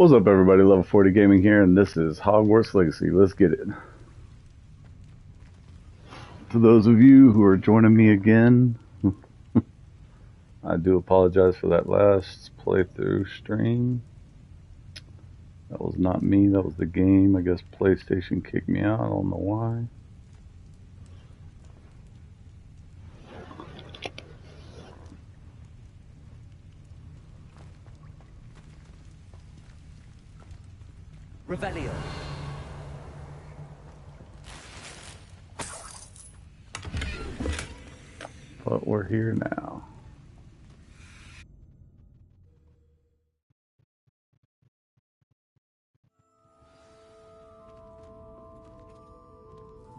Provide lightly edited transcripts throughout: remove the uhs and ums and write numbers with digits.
What's up, everybody? Level 40 Gaming here, and this is Hogwarts Legacy. Let's get it. To those of you who are joining me again, I do apologize for that last playthrough stream. That was not me, that was the game. I guess PlayStation kicked me out. I don't know why. Revelio. But we're here now.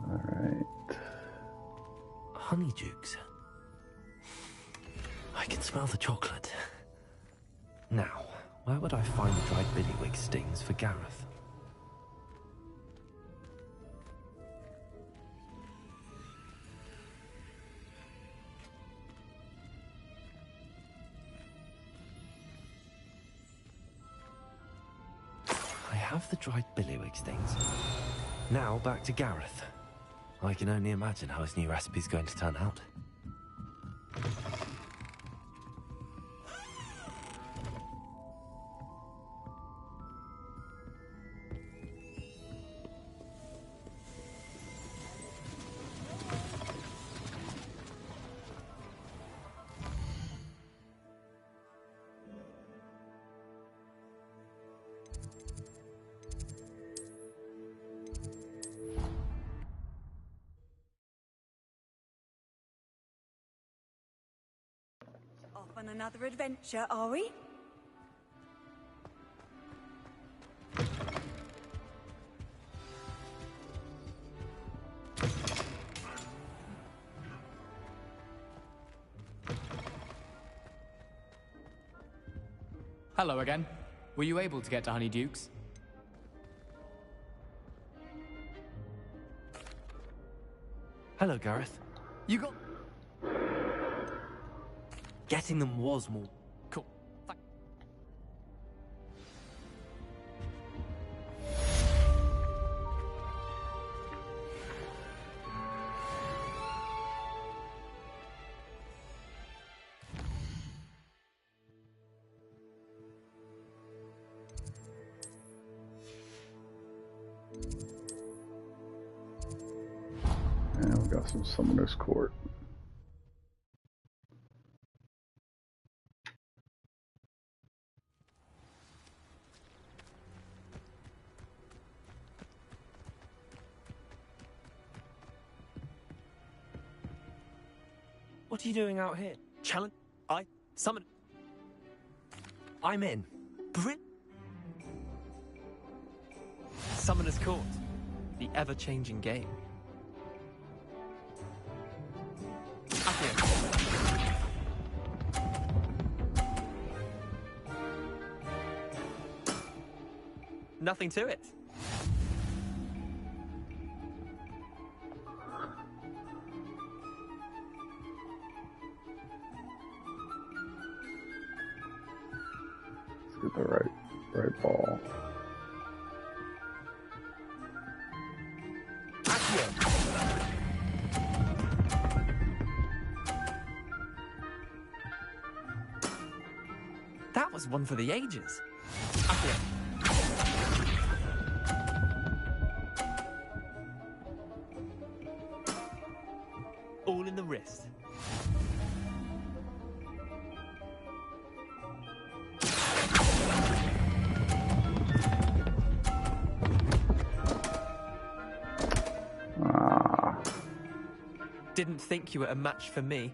Alright. Honeydukes. I can smell the chocolate. Now, where would I find the dried billywig stings for Gareth? I have the dried billywig stings. Now back to Gareth. I can only imagine how his new recipe's going to turn out. Off on another adventure, are we? Hello again. Were you able to get to Honeydukes? Hello, Gareth. You got... Getting them was more... Cool. And we got some Summoner's Court. What are you doing out here? Challenge? Summon... I'm in. Summoner's Court. The ever-changing game. Up here. Nothing to it. Get the right ball. That was one for the ages. All in the wrist. Didn't think you were a match for me.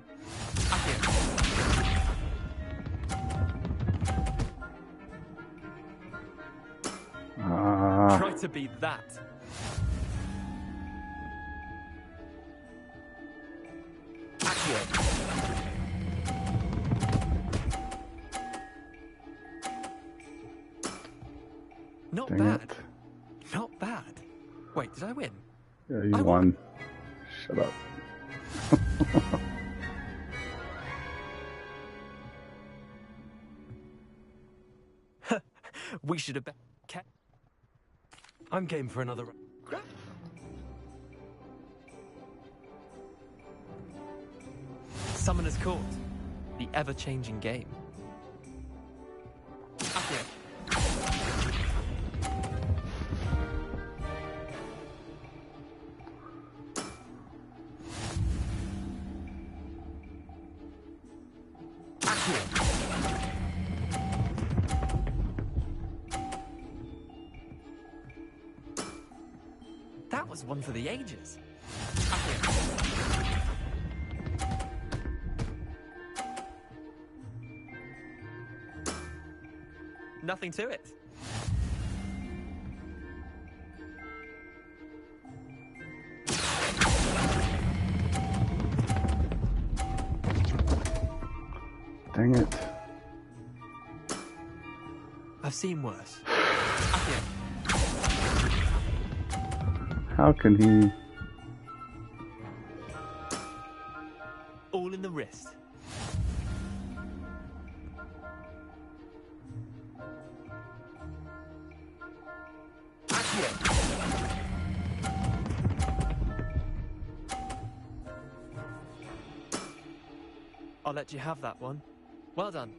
Try to be that. Not Dang bad. it. Not bad. Wait, did I win? Yeah, you won. Shut up. We should have kept. I'm game for another. Summoner's Court. The ever-changing game. Okay. That was one for the ages. Nothing to it. Dang it. I've seen worse. How can he? All in the wrist. I'll let you have that one. Well done.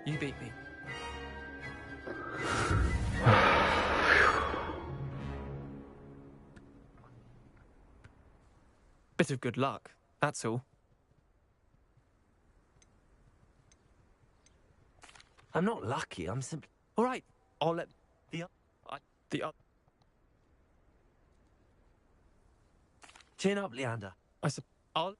You beat me. Bit of good luck, that's all. I'm not lucky. I'm simply. All right, I'll let The chin up, Leander. I'll.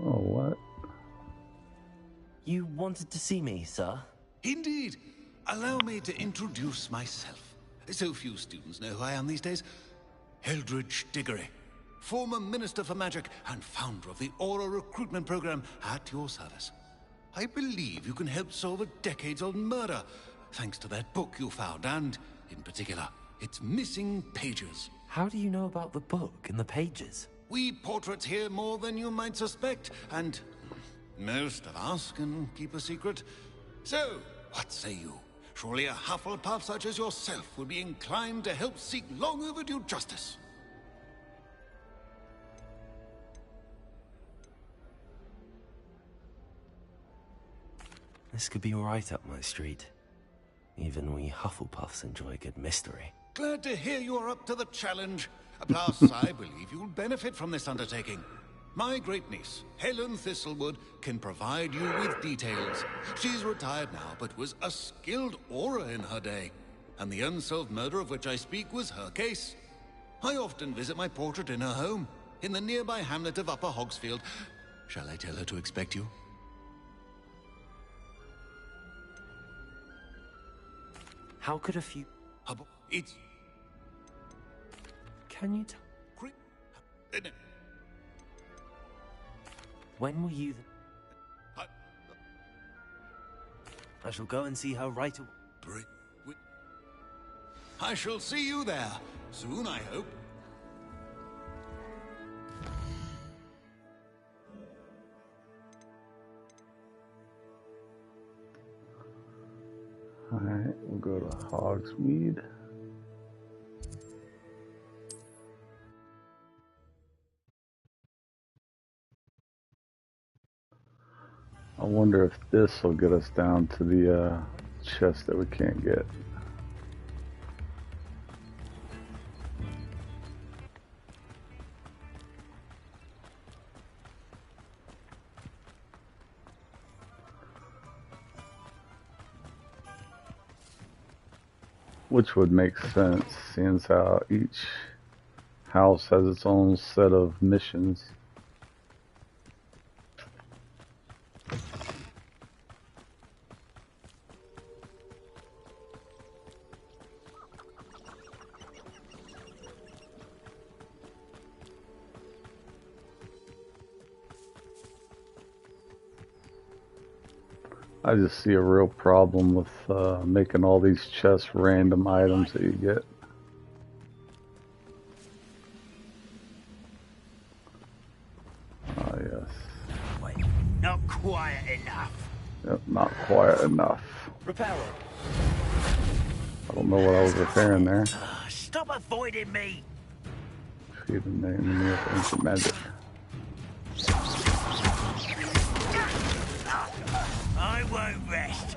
Oh, what? You wanted to see me, sir? Indeed. Allow me to introduce myself. So few students know who I am these days. Eldridge Diggory, former Minister for Magic and founder of the Aura recruitment program at your service. I believe you can help solve a decades-old murder, thanks to that book you found, and, in particular, its missing pages. How do you know about the book and the pages? We portraits hear more than you might suspect, and most of us can keep a secret. So, what say you? Surely a Hufflepuff such as yourself would be inclined to help seek long overdue justice. This could be right up my street. Even we Hufflepuffs enjoy a good mystery. Glad to hear you're up to the challenge. Plus, I believe you'll benefit from this undertaking. My great niece, Helen Thistlewood, can provide you with details. She's retired now, but was a skilled aura in her day. And the unsolved murder of which I speak was her case. I often visit my portrait in her home, in the nearby hamlet of Upper Hogsfield. Shall I tell her to expect you? How could a few... It's... Can you tell... When were you... I shall go and see her right away. I shall see you there. Soon, I hope. Alright, we'll go to Hogsmeade. I wonder if this will get us down to the chest that we can't get. Which would make sense, seeing as how each house has its own set of missions. I just see a real problem with making all these chests random items that you get. Ah, yes. Wait, not quiet enough. Yep, not quiet enough. Reparo. I don't know what I was repairing there. Stop avoiding me. Feed the enemy with ancient magic. I won't rest.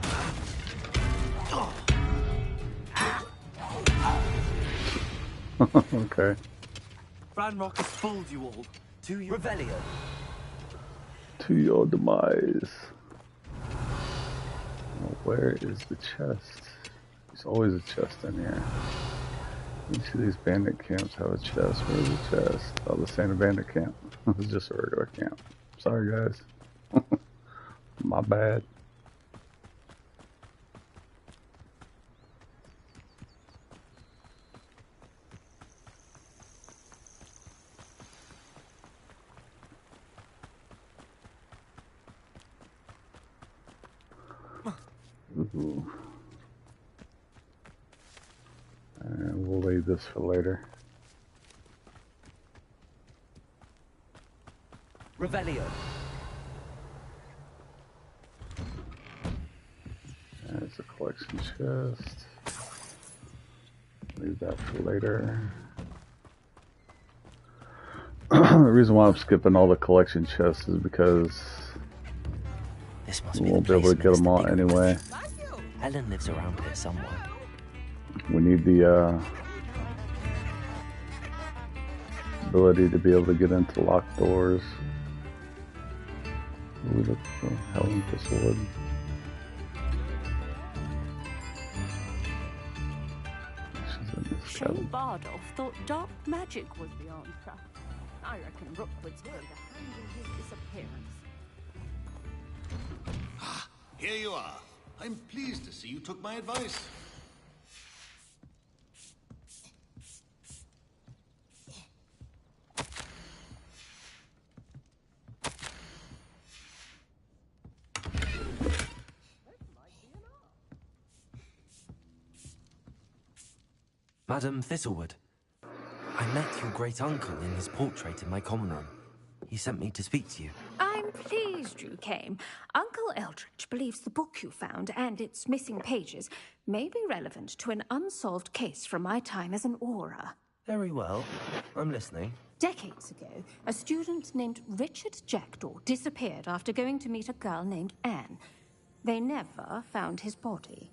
Okay. Ranrock has fooled you all. To your Revelio. To your demise. Now, where is the chest? There's always a chest in here. You see these bandit camps have a chest. Where's the chest? Oh, this ain't a bandit camp. It's just a regular camp. Sorry, guys. My bad. Ooh. And we'll leave this for later. Revelio. There's a collection chest. Leave that for later. The reason why I'm skipping all the collection chests is because This must we be won't the be able to place get them Minister all Bigwig anyway. Helen lives around here somewhere. We need the ability to be able to get into locked doors. What are we looking for? Helen Thistlewood. She's in this Shane cabin. Bardolph thought dark magic was the answer. I reckon Rookwood's going to handle his disappearance. Here you are. I'm pleased to see you took my advice. Madam Thistlewood, I met your great uncle in his portrait in my common room. He sent me to speak to you. I'm pleased you came. Uncle Eldridge believes the book you found and its missing pages may be relevant to an unsolved case from my time as an aura. Very well. I'm listening. Decades ago, a student named Richard Jackdaw disappeared after going to meet a girl named Anne. They never found his body.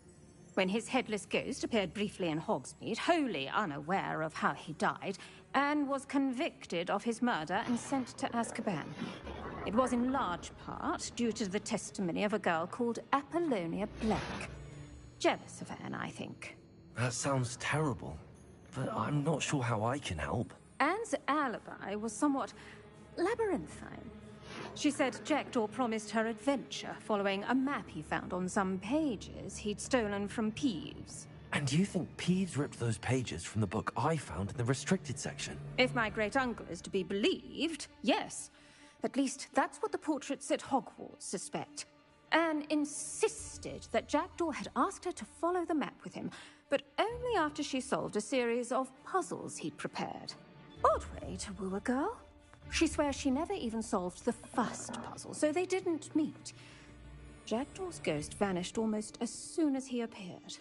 When his headless ghost appeared briefly in Hogsmeade, wholly unaware of how he died, Anne was convicted of his murder and sent to Azkaban. It was in large part due to the testimony of a girl called Apollonia Black. Jealous of Anne, I think. That sounds terrible, but I'm not sure how I can help. Anne's alibi was somewhat labyrinthine. She said Jackdaw promised her adventure following a map he found on some pages he'd stolen from Peeves. And you think Peeves ripped those pages from the book I found in the restricted section? If my great-uncle is to be believed, yes. At least that's what the portraits at Hogwarts suspect. Anne insisted that Jackdaw had asked her to follow the map with him, but only after she solved a series of puzzles he'd prepared. Odd way to woo a girl. She swears she never even solved the first puzzle, so they didn't meet. Jackdaw's ghost vanished almost as soon as he appeared.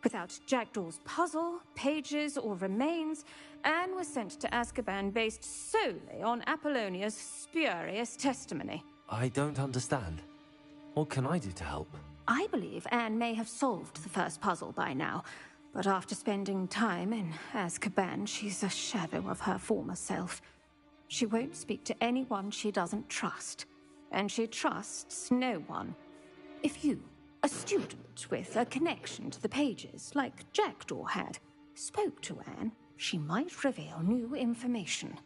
Without Jackdaw's puzzle, pages, or remains, Anne was sent to Azkaban based solely on Apollonia's spurious testimony. I don't understand. What can I do to help? I believe Anne may have solved the first puzzle by now, but after spending time in Azkaban, she's a shadow of her former self. She won't speak to anyone she doesn't trust, and she trusts no one. If you A student with a connection to the pages, like Jackdaw had, spoke to Anne. She might reveal new information.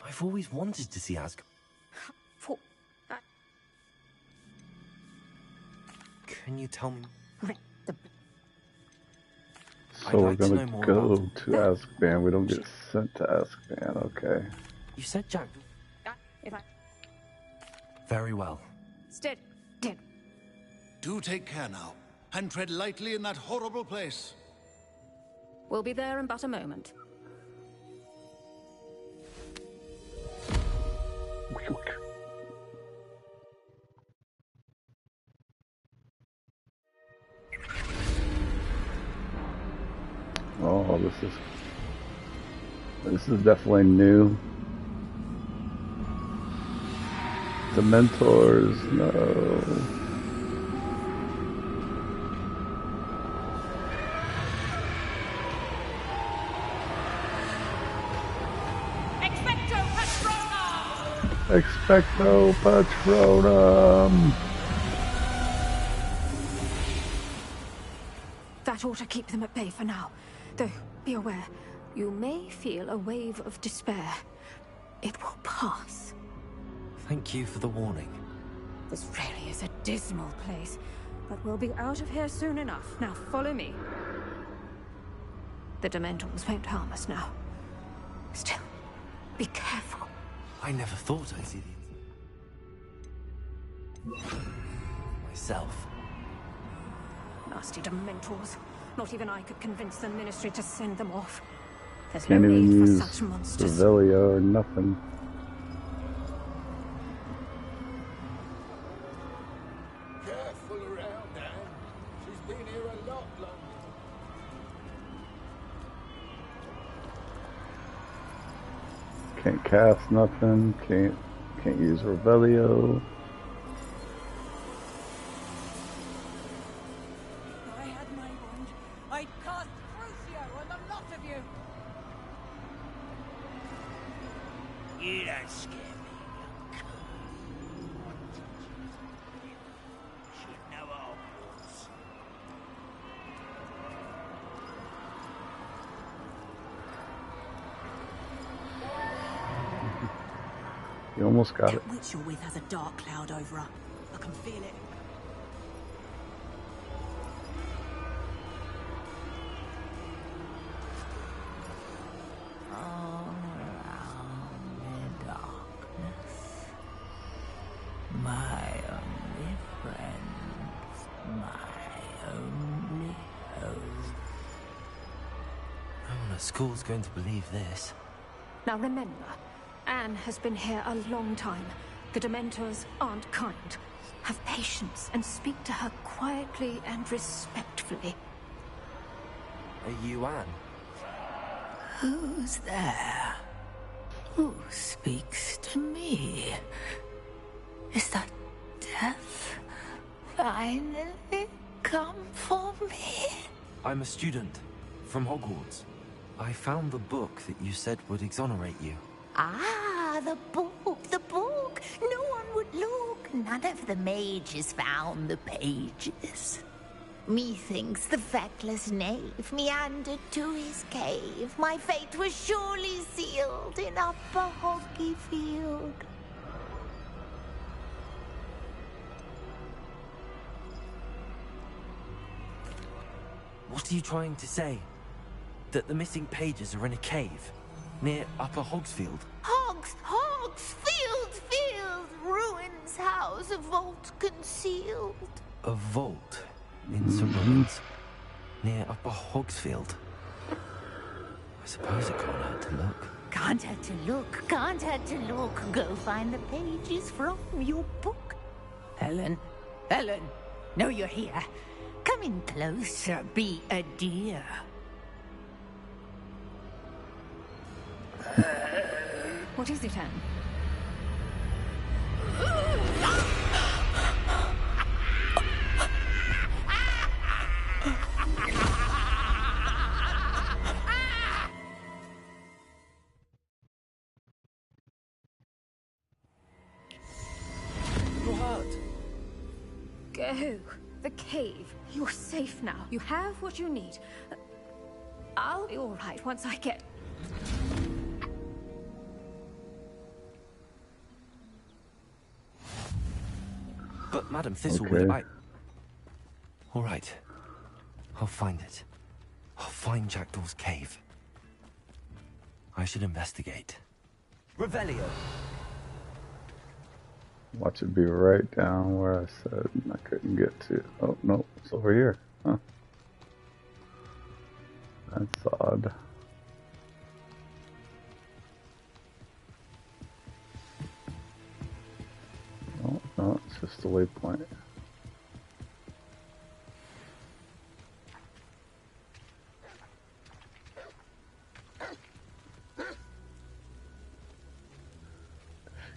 I've always wanted to see Asgard. For... Can you tell me? the... So I'd we're like to gonna know more go about to Azkaban. We don't get sent to Azkaban. Okay. You said Jack. If I... Very well. Stead. Do take care now, and tread lightly in that horrible place. We'll be there in but a moment. Oh, this is definitely new. The mentors, no. Expecto Patronum! That ought to keep them at bay for now. Though, be aware, you may feel a wave of despair. It will pass. Thank you for the warning. This really is a dismal place, but we'll be out of here soon enough. Now follow me. The Dementors won't harm us now. Still, be careful. I never thought I'd see the... myself. Nasty Dementors. Not even I could convince the Ministry to send them off. There's Can't no even need use for such monsters. Revelio or nothing. Careful around, Anne. She's been here a lot longer. Can't cast nothing. Can't use Revelio. If I had my wand, I'd cast Crucio on the lot of you. You don't scare me, young cur. Should know Hogwarts. You almost got it. That witch you're with has a dark cloud over her. I can feel it. All around me darkness. My only friends, my only hope. No one at school's going to believe this. Now remember, Anne has been here a long time. The Dementors aren't kind. Have patience and speak to her quietly and respectfully. Are you Anne? Who's there? Who speaks to me? Is that death finally come for me? I'm a student from Hogwarts. I found the book that you said would exonerate you. Ah, the book. No one would look. None of the mages found the pages. Methinks the feckless knave meandered to his cave. My fate was surely sealed in Upper Hoggyfield. What are you trying to say? That the missing pages are in a cave near Upper Hogsfield? Field, ruins house, a vault concealed. A vault in some ruins near Upper Hogsfield. I suppose it can't hurt to look. Can't hurt to look. Go find the pages from your book. Helen, know you're here. Come in closer, be a dear. What is it, Anne? Oh, the cave. You're safe now. You have what you need. I'll be all right once I get... But Madam Thistle Okay. would... All right. I'll find it. I'll find Jackdaw's cave. I should investigate. Revelio! Watch it be right down where I said I couldn't get to. Oh, no, it's over here. Huh. That's odd. Oh, no, it's just a waypoint.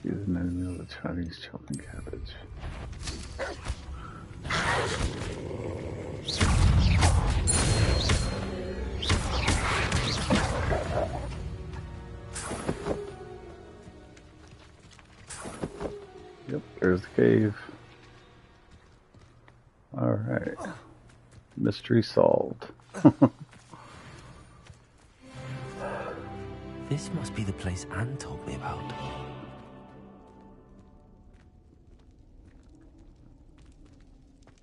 Defeat an enemy with a Chinese chopping cabbage. Yep, there's the cave. Alright. Mystery solved. This must be the place Anne told me about.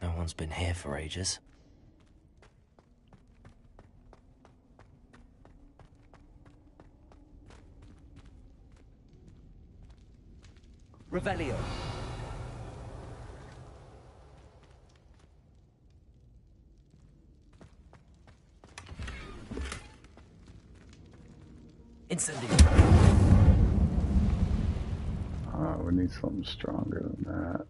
No one's been here for ages. Revelio. Incendio. We need something stronger than that.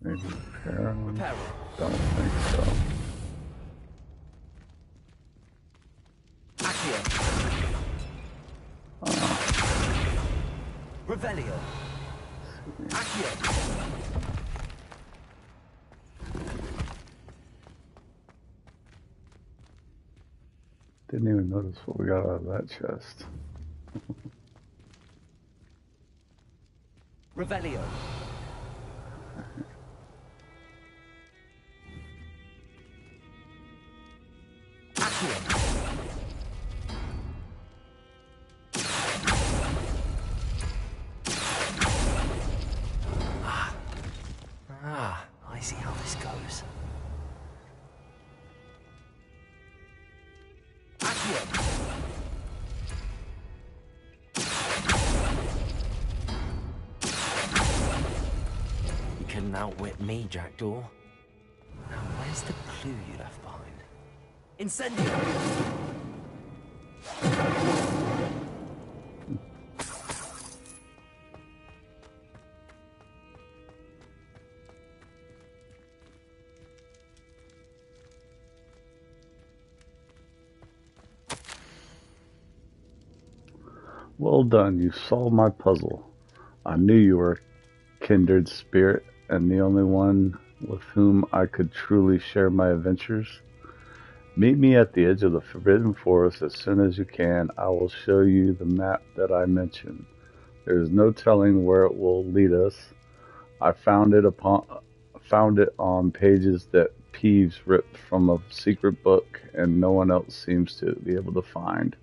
Maybe repair them? Repair. Don't think so. Accio. Revelio. Accio. Didn't even notice what we got out of that chest. Revelio. Accio. I see how this goes. Accio. You couldn't outwit me, Jackdaw. Now, where's the clue you left behind? Incendio! Well done, you solved my puzzle. I knew you were a kindred spirit and the only one with whom I could truly share my adventures. Meet me at the edge of the Forbidden Forest as soon as you can. I will show you the map that I mentioned. There is no telling where it will lead us. I found it on pages that Peeves ripped from a secret book and no one else seems to be able to find.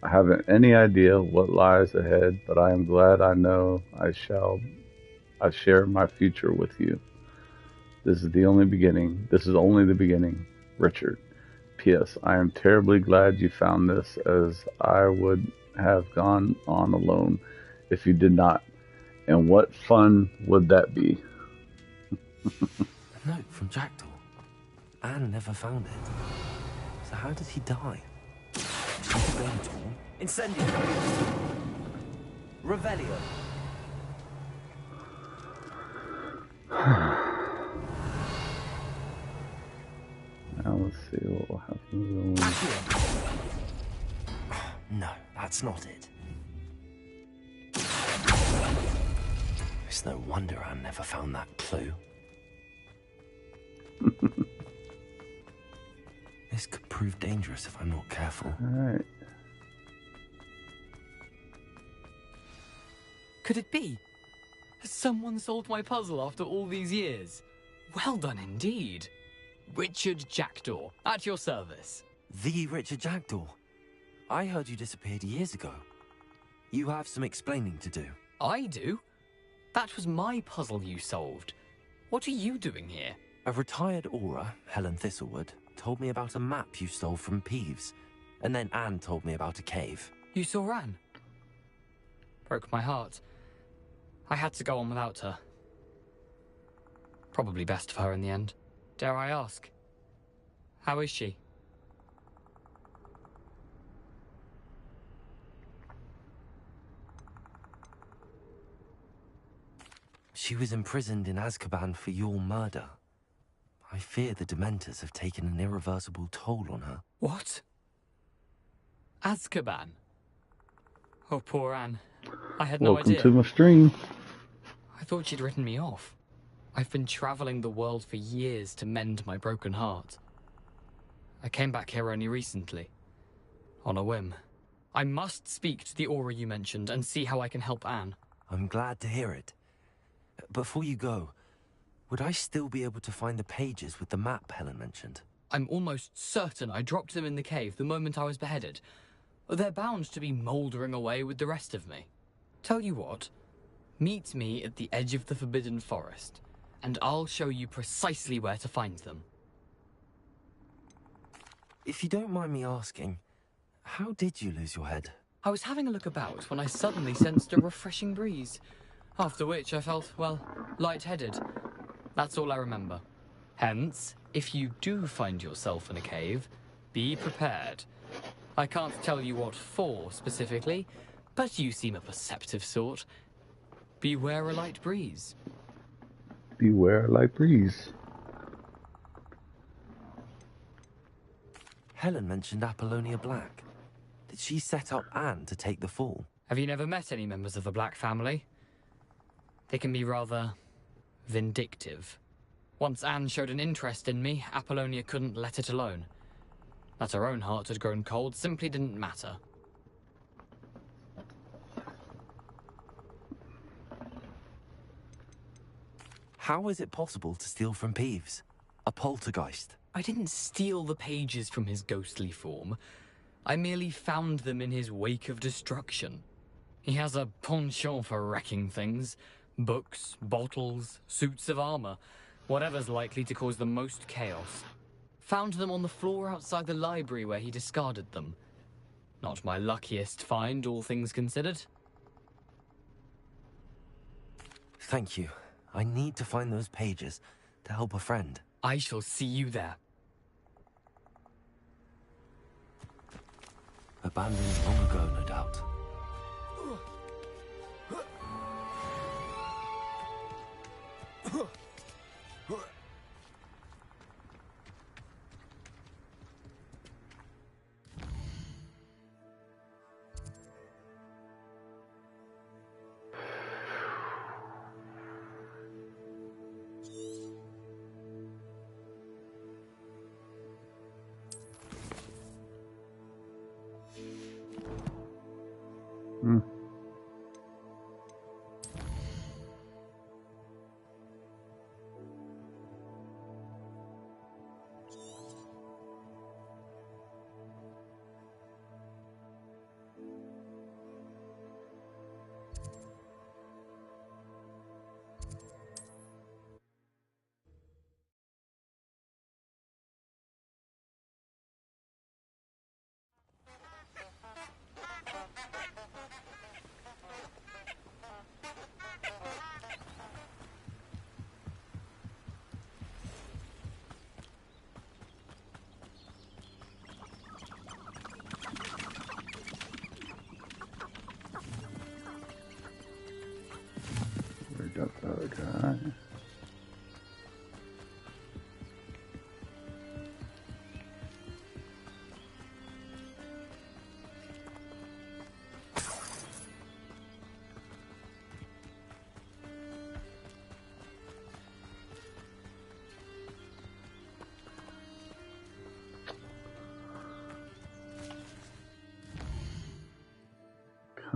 I haven't any idea what lies ahead, but I am glad I know I share my future with you. This is only the beginning, Richard. P.S. I am terribly glad you found this, as I would have gone on alone if you did not. And what fun would that be? A note from Jackdaw. Anne never found it. So how did he die? Is he to blame at all? Incendio! Revelio! Now let's see what will happen to the one. No, that's not it. It's no wonder I never found that clue. This could prove dangerous if I'm not careful. Alright. Could it be? Has someone solved my puzzle after all these years? Well done indeed. Richard Jackdaw, at your service. The Richard Jackdaw. I heard you disappeared years ago. You have some explaining to do. I do? That was my puzzle you solved. What are you doing here? A retired aura, Helen Thistlewood, told me about a map you stole from Peeves. And then Anne told me about a cave. You saw Anne? Broke my heart. I had to go on without her. Probably best for her in the end. Dare I ask? How is she? She was imprisoned in Azkaban for your murder. I fear the Dementors have taken an irreversible toll on her. What? Azkaban? Oh, poor Anne. I had no idea. Welcome to my stream. I thought she'd written me off. I've been traveling the world for years to mend my broken heart. I came back here only recently. On a whim. I must speak to the aura you mentioned and see how I can help Anne. I'm glad to hear it. Before you go, would I still be able to find the pages with the map Helen mentioned? I'm almost certain I dropped them in the cave the moment I was beheaded. They're bound to be mouldering away with the rest of me. Tell you what, meet me at the edge of the Forbidden Forest, and I'll show you precisely where to find them. If you don't mind me asking, how did you lose your head? I was having a look about when I suddenly sensed a refreshing breeze, after which I felt, well, lightheaded. That's all I remember. Hence, if you do find yourself in a cave, be prepared. I can't tell you what for specifically, but you seem a perceptive sort. Beware a light breeze. Beware a light breeze. Helen mentioned Apollonia Black. Did she set up Anne to take the fall? Have you never met any members of the Black family? They can be rather vindictive. Once Anne showed an interest in me, Apollonia couldn't let it alone. That her own heart had grown cold simply didn't matter. How is it possible to steal from Peeves? A poltergeist? I didn't steal the pages from his ghostly form. I merely found them in his wake of destruction. He has a penchant for wrecking things. Books, bottles, suits of armor. Whatever's likely to cause the most chaos. Found them on the floor outside the library where he discarded them. Not my luckiest find, all things considered. Thank you. I need to find those pages to help a friend. I shall see you there. Abandoned long ago, no doubt.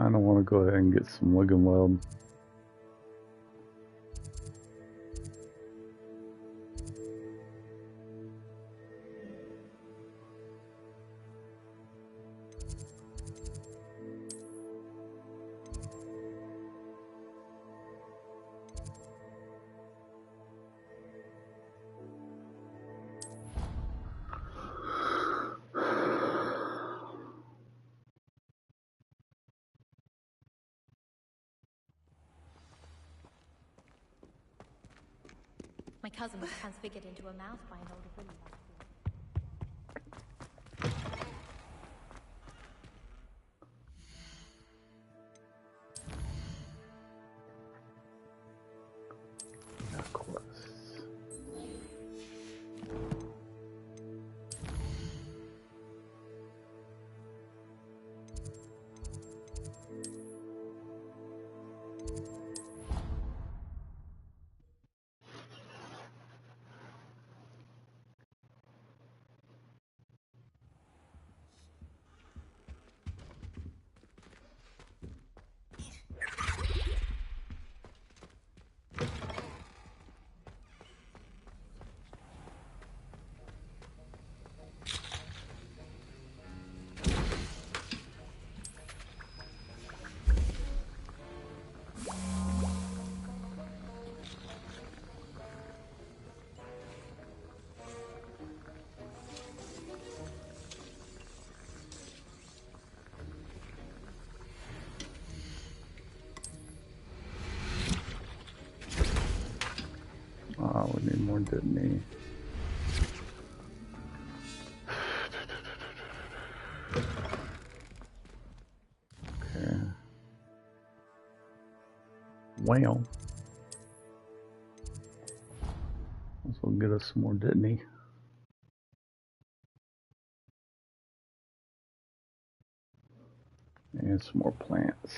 kind of want to go ahead and get some Wigan Weld. My cousin was transfigured into a mouse by an older bully last We need more Disney. Okay. Well. This will get us some more Disney. And some more plants.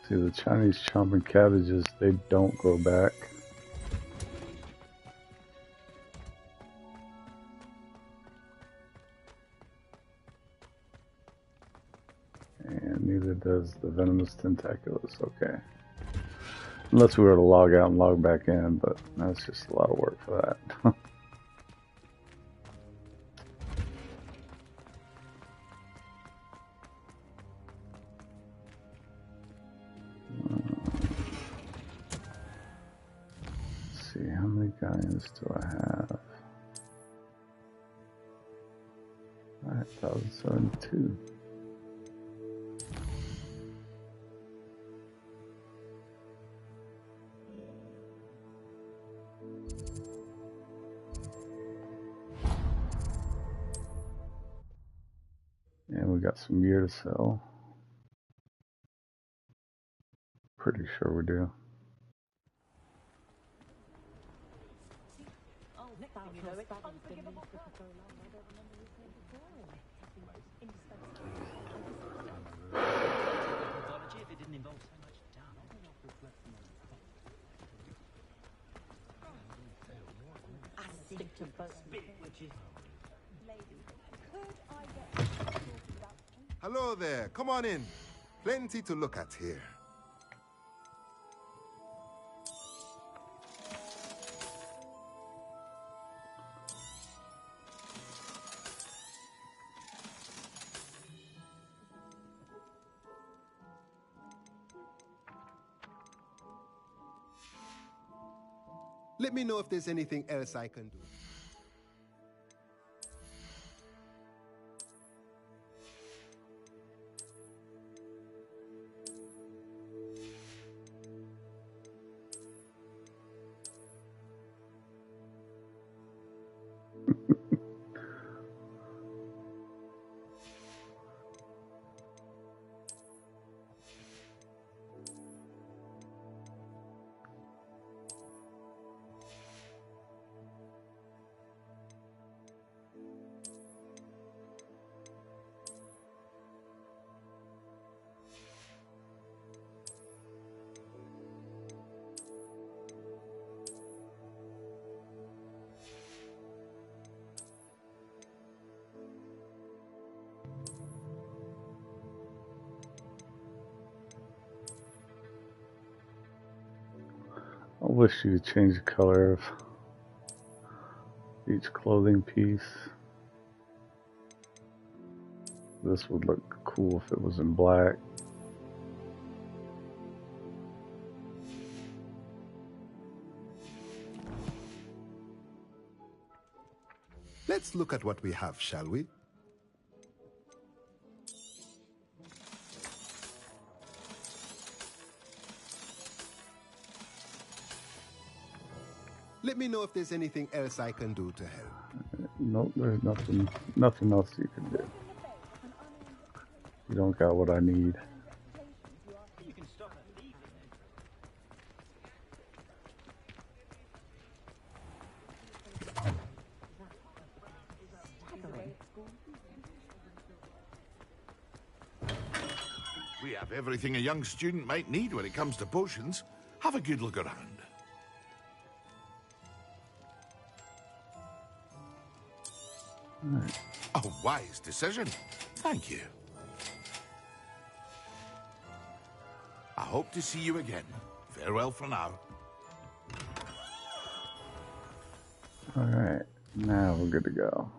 See, the Chinese chomping cabbages, they don't grow back. And neither does the venomous tentaculus, okay. Unless we were to log out and log back in, but that's just a lot of work for that. How many guys do I have? 5,072. And we got some gear to sell. Pretty sure we do. Hello there, come on in. Plenty to look at here. Let me know if there's anything else I can do. I wish you could change the color of each clothing piece. This would look cool if it was in black. Let's look at what we have, shall we? Let me know if there's anything else I can do to help. Nope, there's nothing else you can do. You don't got what I need. We have everything a young student might need when it comes to potions. Have a good look around. Right. A wise decision. Thank you. I hope to see you again. Farewell for now. Alright, now we're good to go.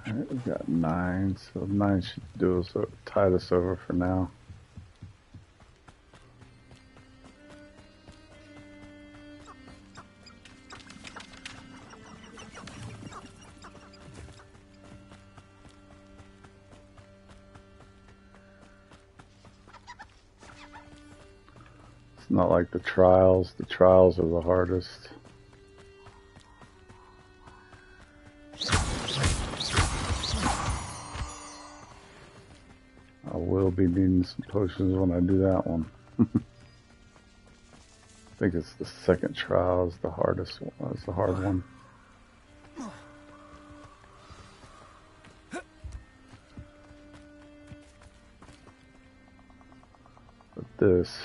Alright, we've got 9, so 9 should do us, tide us over for now. It's not like the trials. The trials are the hardest. I will be needing some potions when I do that one. I think it's the second trial is the hardest one. It's the hard one. But this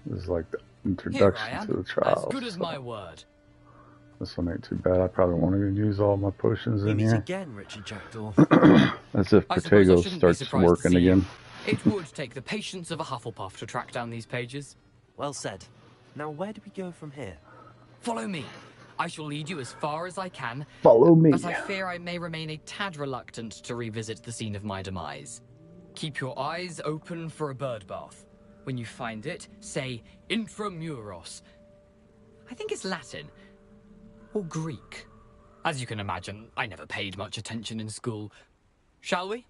is like the introduction to the trials. As good as my word. This one ain't too bad. I probably won't even use all my potions in here. Again, Richard Jackdaw. As if Protego starts working again. It would take the patience of a Hufflepuff to track down these pages. Well said. Now, where do we go from here? Follow me. I shall lead you as far as I can. Follow me. But I fear I may remain a tad reluctant to revisit the scene of my demise. Keep your eyes open for a bird bath. When you find it, say intramuros. I think it's Latin. Or Greek. As you can imagine, I never paid much attention in school. Shall we?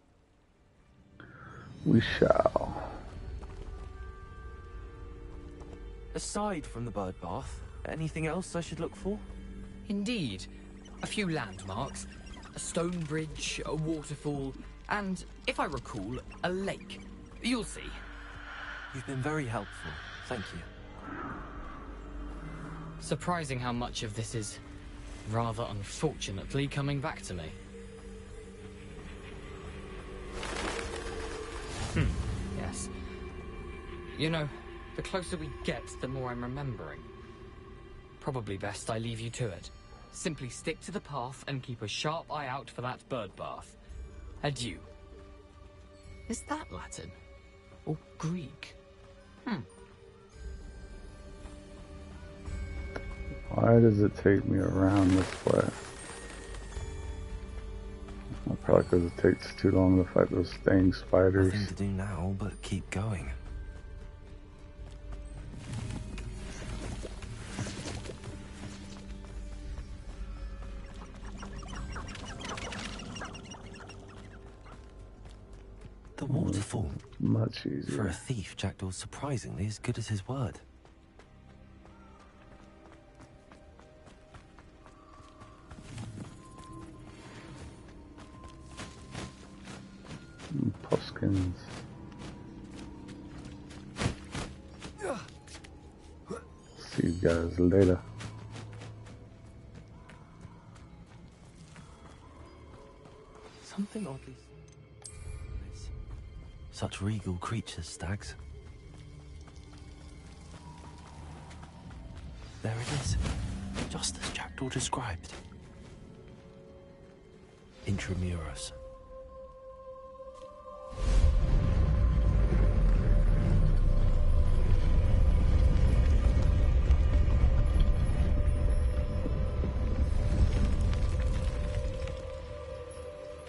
We shall. Aside from the bird bath, anything else I should look for? Indeed. A few landmarks. A stone bridge, a waterfall, and, if I recall, a lake. You'll see. You've been very helpful. Thank you. Surprising how much of this is, rather unfortunately, coming back to me. Yes. You know, the closer we get, the more I'm remembering. Probably best I leave you to it. Simply stick to the path and keep a sharp eye out for that bird bath. Adieu. Is that Latin? Or Greek? Why does it take me around this way? Well, probably because it takes too long to fight those sting spiders. Nothing to do now but keep going. The waterfall. Much easier. For a thief, Jackdaw's surprisingly as good as his word. Puffskins. See you guys later. Something oddly... Such regal creatures, stags. There it is. Just as Jackdaw described. Intramuros.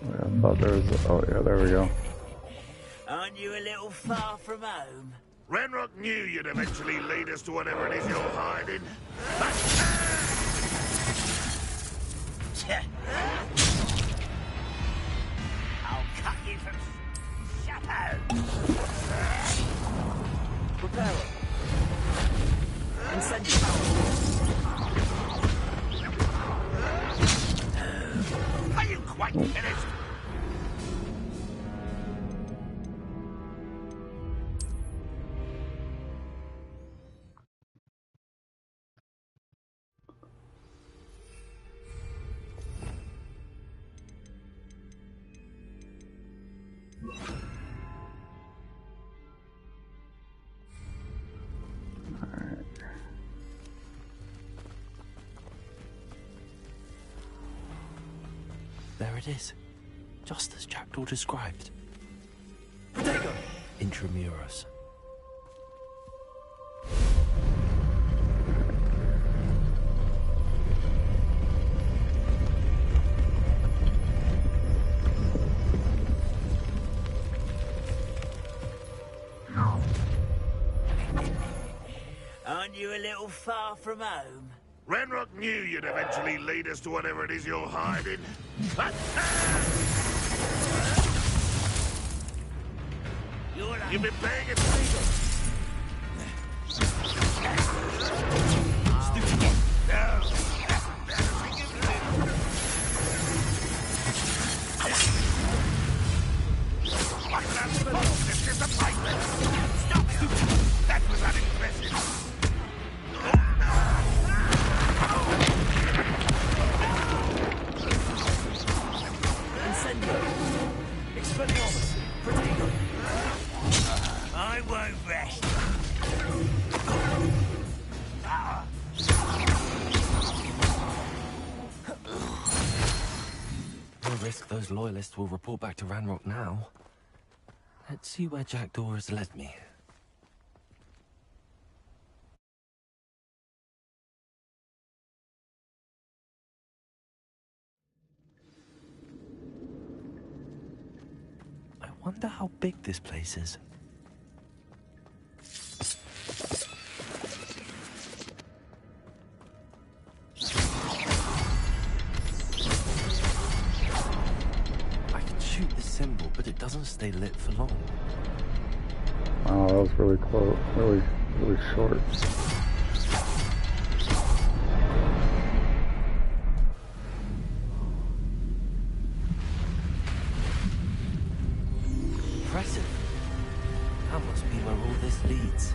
I thought there was. Oh yeah, there we go. Aren't you a little far from home? Ranrock knew you'd eventually lead us to whatever it is you're hiding. I'll cut you from chapeau. Prepare it. Incendiary. Are you quite finished? There it is. Just as Jackdaw described. Protego! Intramuros. Aren't you a little far from home? Ranrock knew you'd eventually lead us to whatever it is you're hiding. You've been paying attention. This is a fight. Stop it! That was unimpressive. Expelliarmus! Protego! I won't rest. No risk those loyalists will report back to Ranrock now. Let's see where Jackdaw has led me. I wonder how big this place is. I can shoot the symbol, but it doesn't stay lit for long. Wow, that was really close, really short. Impressive. That must be where all this leads.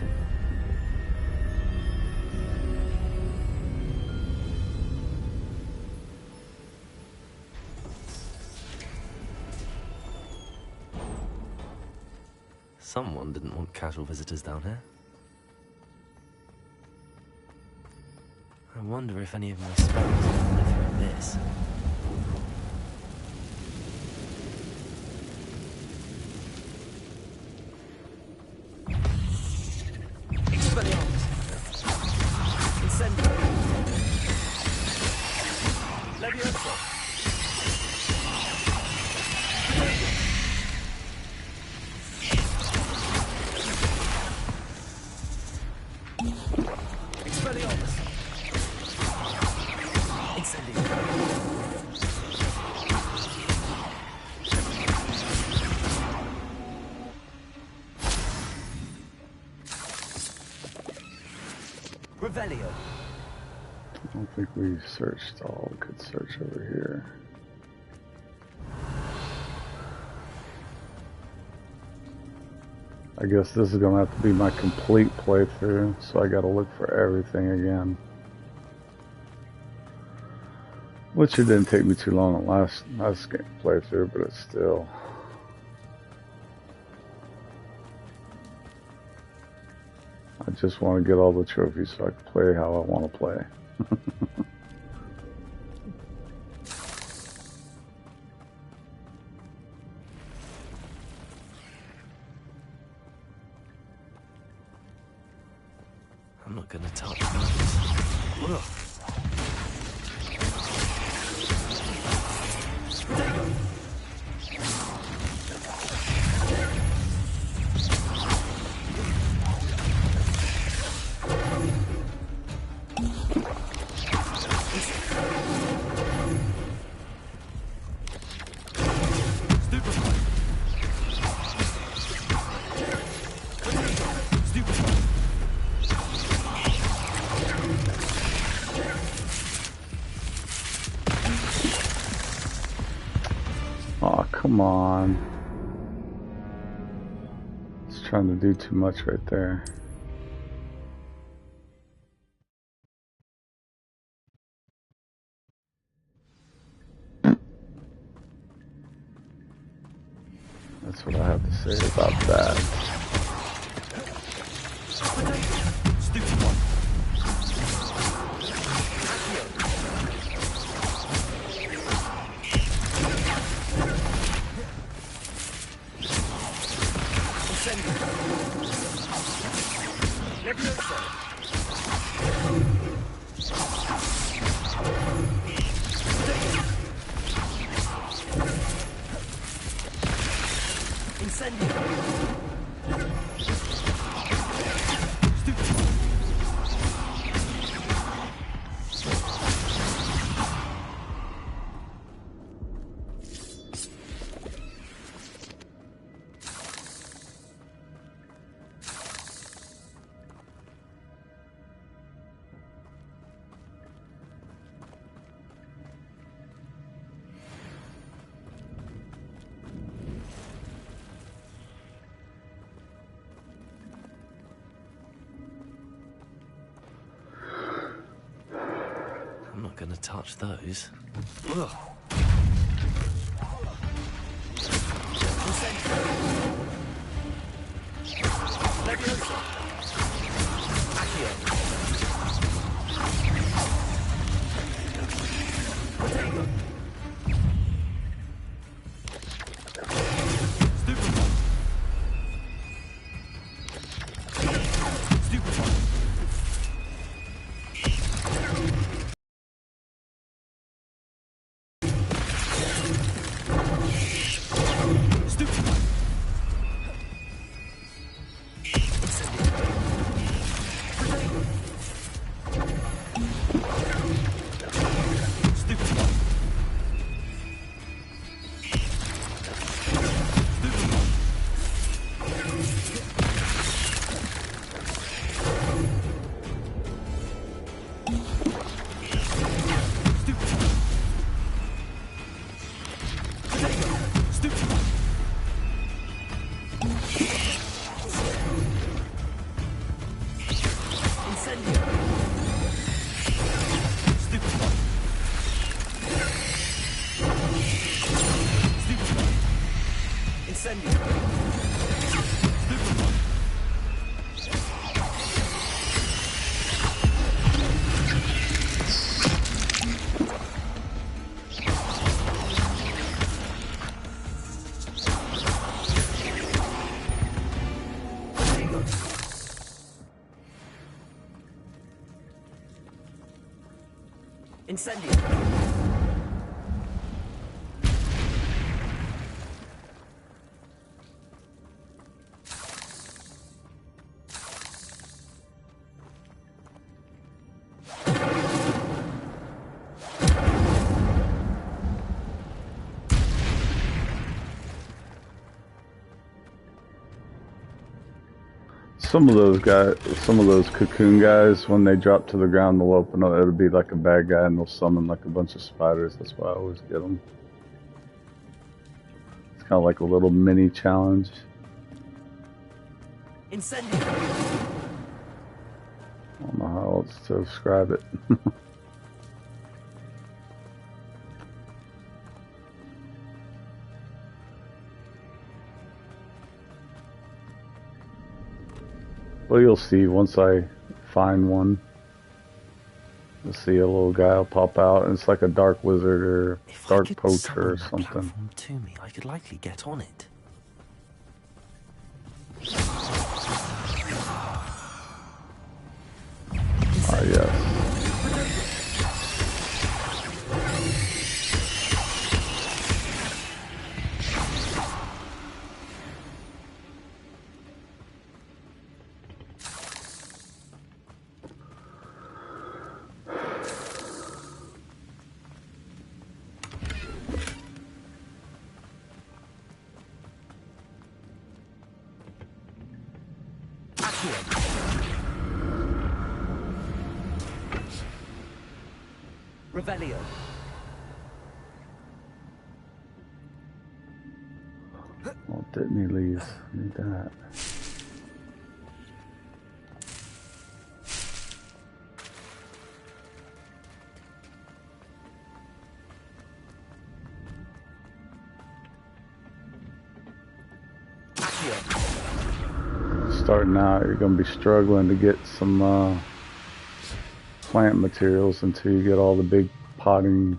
Someone didn't want casual visitors down here. I wonder if any of my spells can live through this. Expelliarmus! Incendio! Levioso! Expelliarmus! Incendio! Revelio! I don't think we searched all. We could search over here. I guess this is going to have to be my complete playthrough, so I got to look for everything again. Which it didn't take me too long on last game playthrough, but it's still... I just want to get all the trophies so I can play how I want to play. I'm not gonna touch those. Ugh. Oh, come on. It's trying to do too much right there. That's what I have to say about that. Stupid one. I'm not gonna touch those. Ugh. Incendio. Some of those guys, some of those cocoon guys, when they drop to the ground, they'll open up. It'll be like a bad guy, and they'll summon like a bunch of spiders. That's why I always get them. It's kind of like a little mini challenge. Incendio. I don't know how else to describe it. Well, you'll see once I find one. You'll see a little guy will pop out, and it's like a dark wizard or dark poacher or something. Platform to me, I could likely get on it. Ah, yes. Revelio. Well, didn't he leave? Need that. Starting out, you're going to be struggling to get some plant materials until you get all the big potting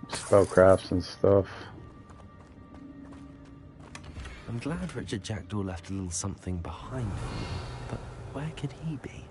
spellcrafts and stuff. I'm glad Richard Jackdaw left a little something behind him, but where could he be?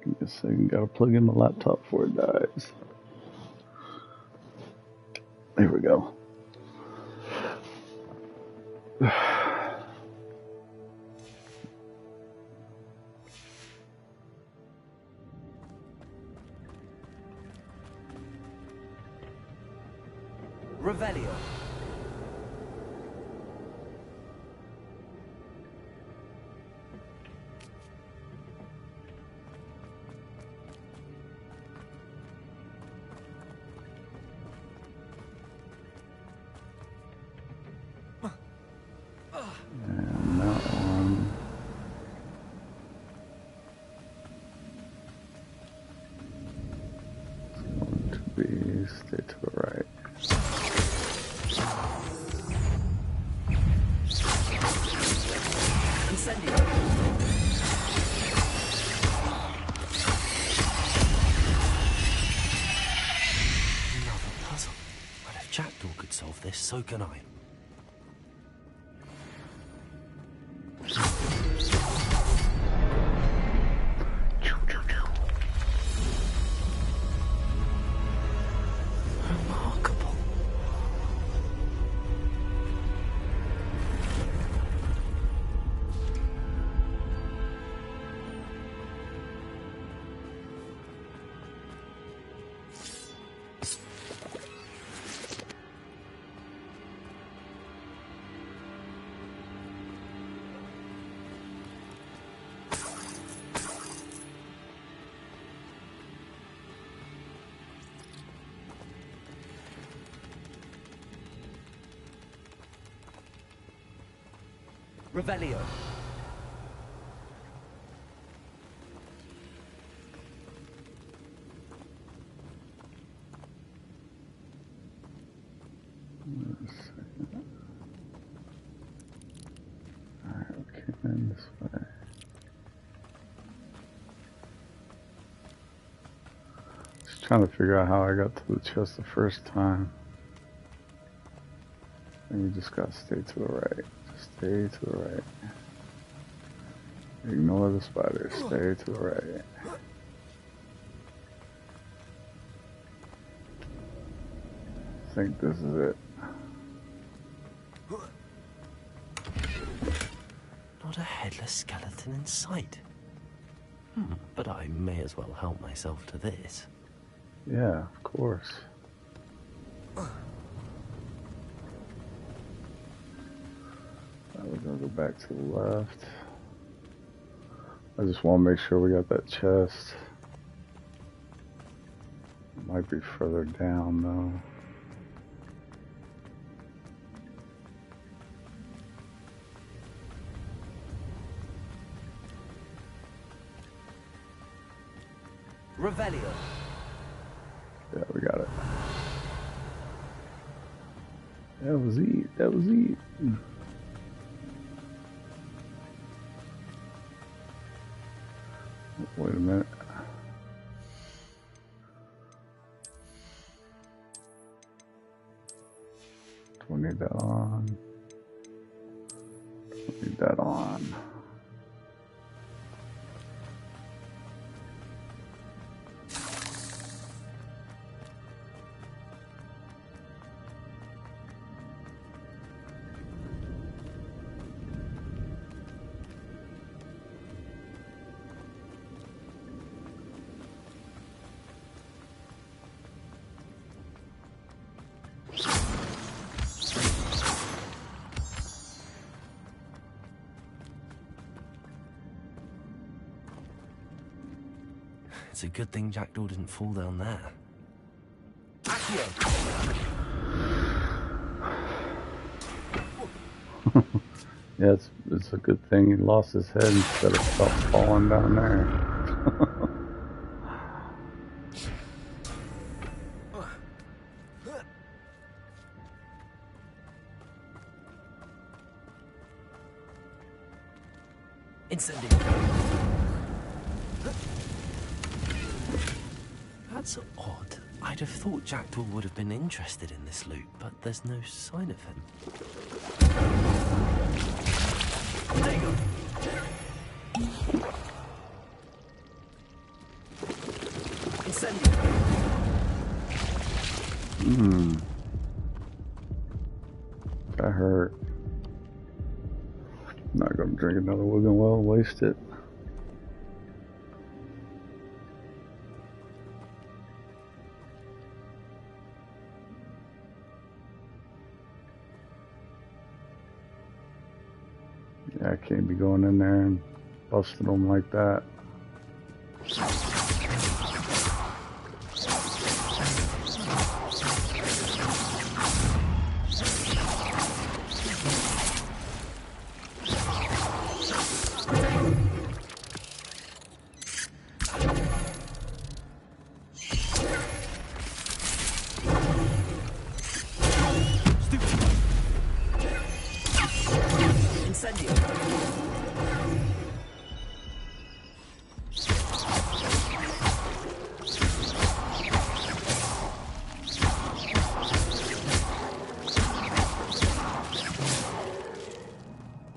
Give me a second, gotta plug in the laptop before it dies. There we go. Revelio. And that one. It's going to be stay to the right. Another puzzle. But if Jackdaw could solve this, so can I. Remarkable. Revelio. Alright, okay, then this way. Just trying to figure out how I got to the chest the first time. And you just gotta stay to the right. Just stay to the right. Ignore the spiders. Stay to the right. I think this is it. Not a headless skeleton in sight. But I may as well help myself to this. Yeah, of course. We're gonna go back to the left. I just want to make sure we got that chest. Might be further down though. Revelio. Yeah, we got it. That was it. That was it. Wait a minute. Do we need that on? Need that on. It's a good thing Jackdaw didn't fall down there. Yeah, it's a good thing he lost his head instead of falling down there. Incendio. That's odd. I'd have thought Jackdaw would have been interested in this loot, but there's no sign of him. There you go. Incendio. That hurt. I'm not gonna drink another Wigan Well, waste it. Yeah, I can't be going in there and busting them like that.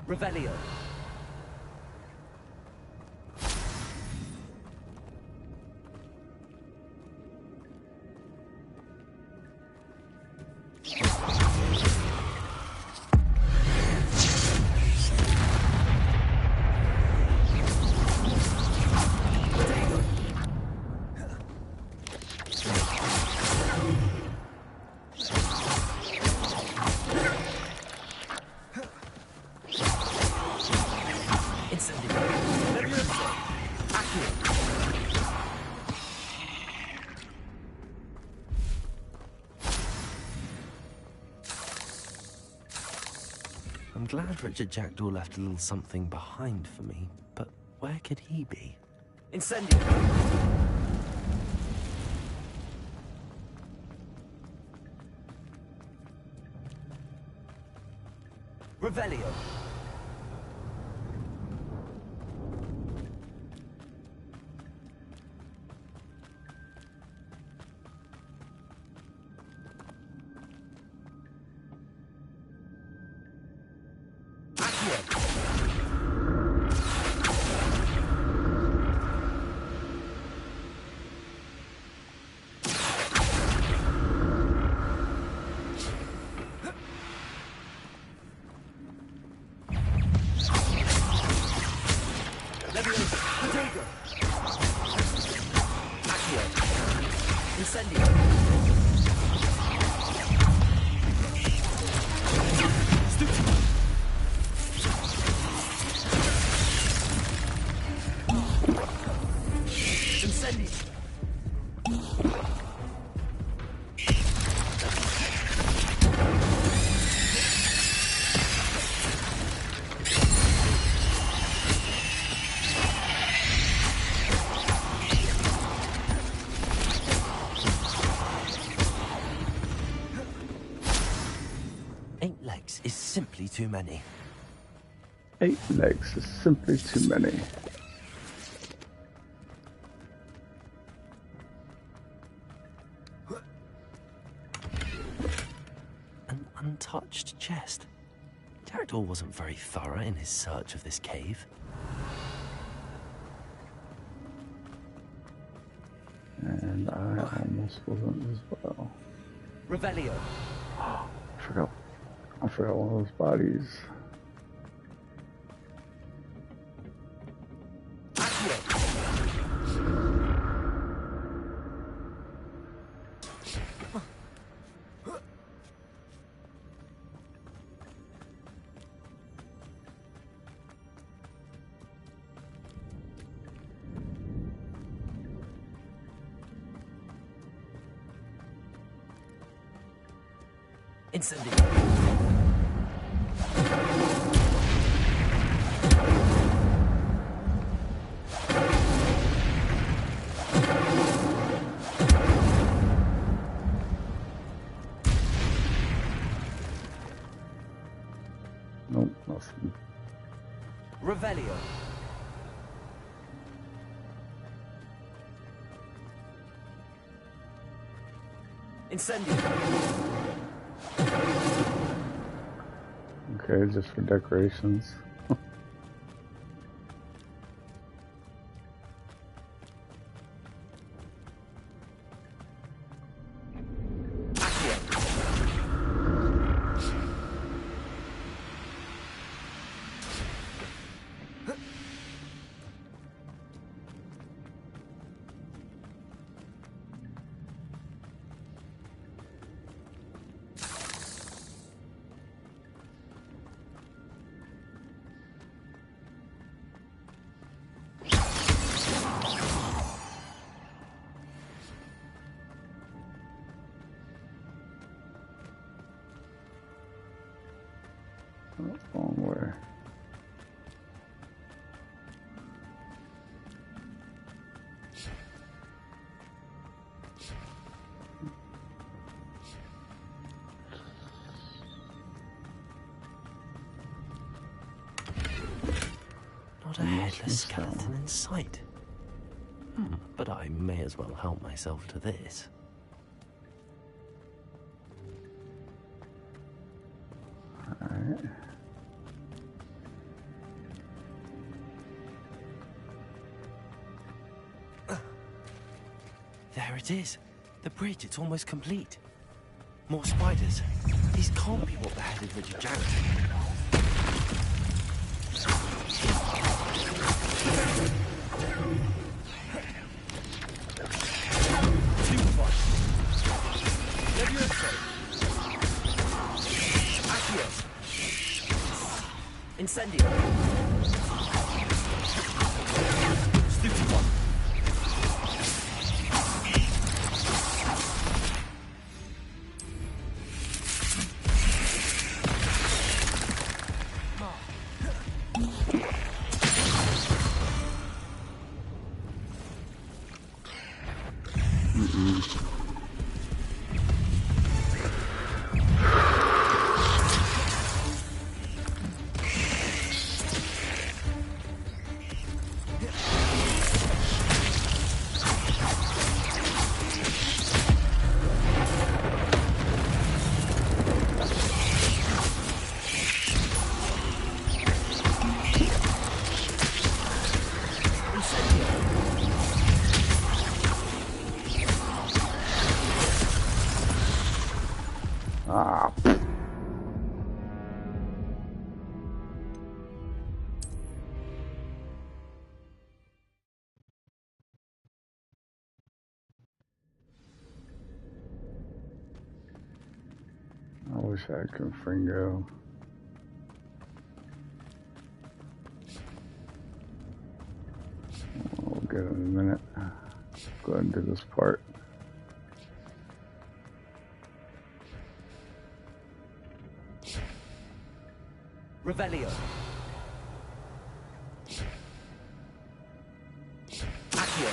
Revelio. I'm glad Richard Jackdaw left a little something behind for me, but where could he be? Incendio! Revelio! legs is simply too many. 8 legs is simply too many. An untouched chest. Jackdaw wasn't very thorough in his search of this cave. And I almost wasn't as well. Revelio. I forgot one of those bodies. Incendio. Nope, nothing. Revelio. Incendio. Okay, just for decorations. Wrong way. Not a headless skeleton in sight. But I may as well help myself to this. Alright. There it is. The bridge, it's almost complete. More spiders. These can't be what beheaded Richard Jarrett. Incendio. I wish I had Confringo. We'll get it in a minute. Go ahead and do this part. Revelio. Accio.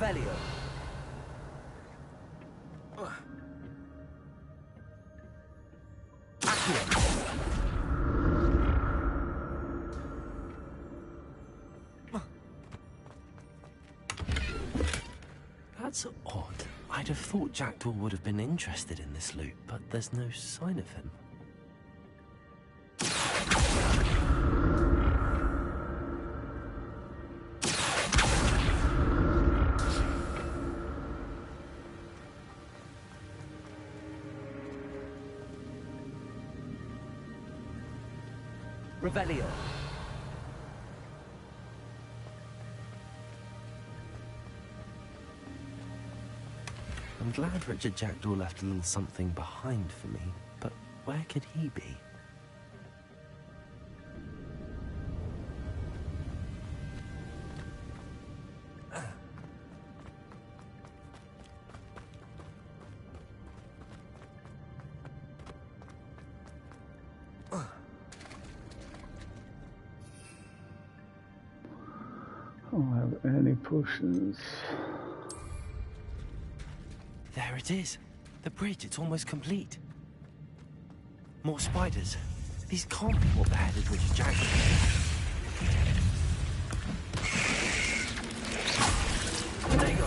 Revelio. That's odd. I'd have thought Jackdaw would have been interested in this loot, but there's no sign of him. Revelio. I'm glad Richard Jackdaw left a little something behind for me, but where could he be? I don't have any potions. There it is. The bridge, it's almost complete. More spiders. These can't be what beheaded Richard Jackdaw. There you go.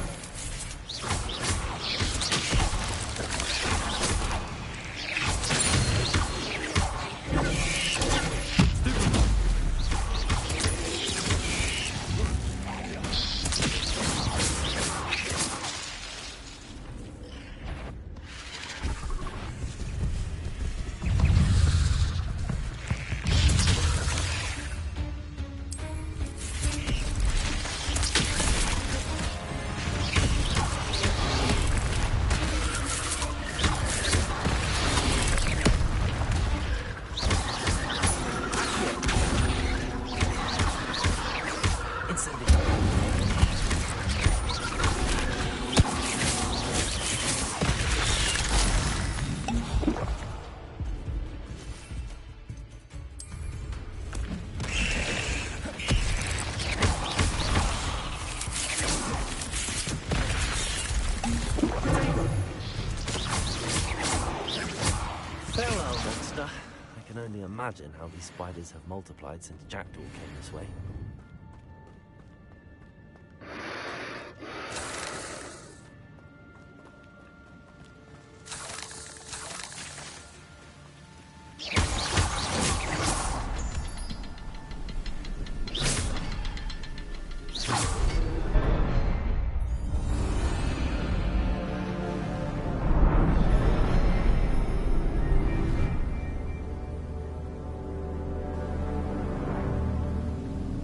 Imagine how these spiders have multiplied since Jackdaw came this way.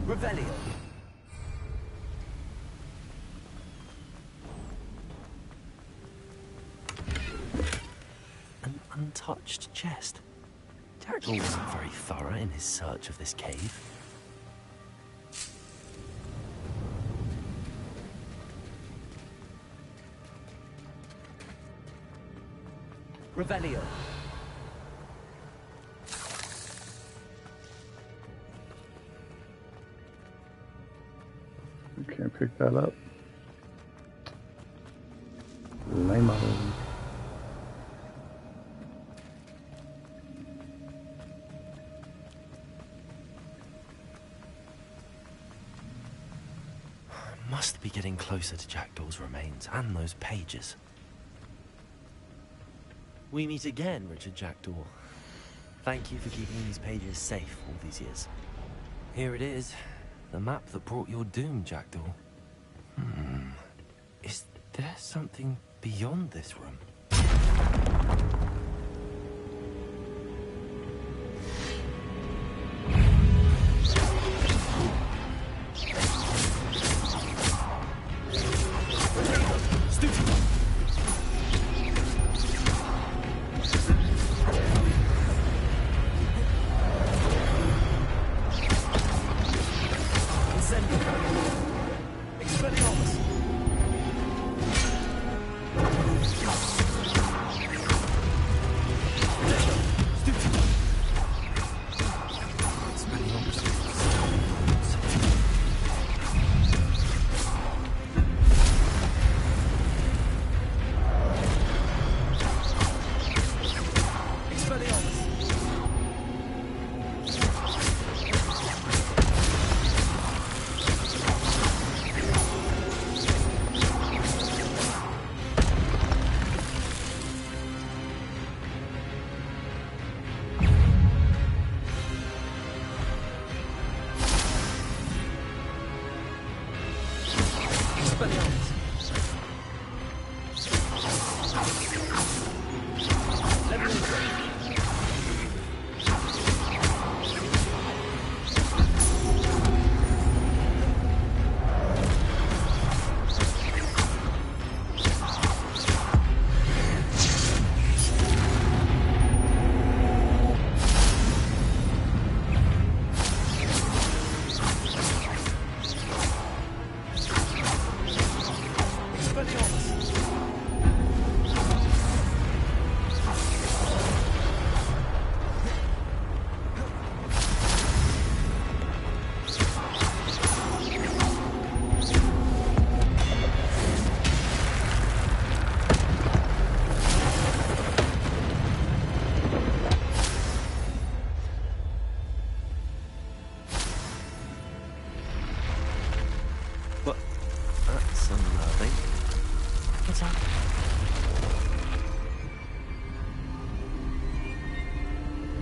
Revelio. An untouched chest. Jackdaw wasn't very thorough in his search of this cave. Revelio. Can't pick that up. Lame-o. Must be getting closer to Jackdaw's remains and those pages. We meet again, Richard Jackdaw. Thank you for keeping these pages safe all these years. Here it is. The map that brought your doom, Jackdaw. Is there something beyond this room?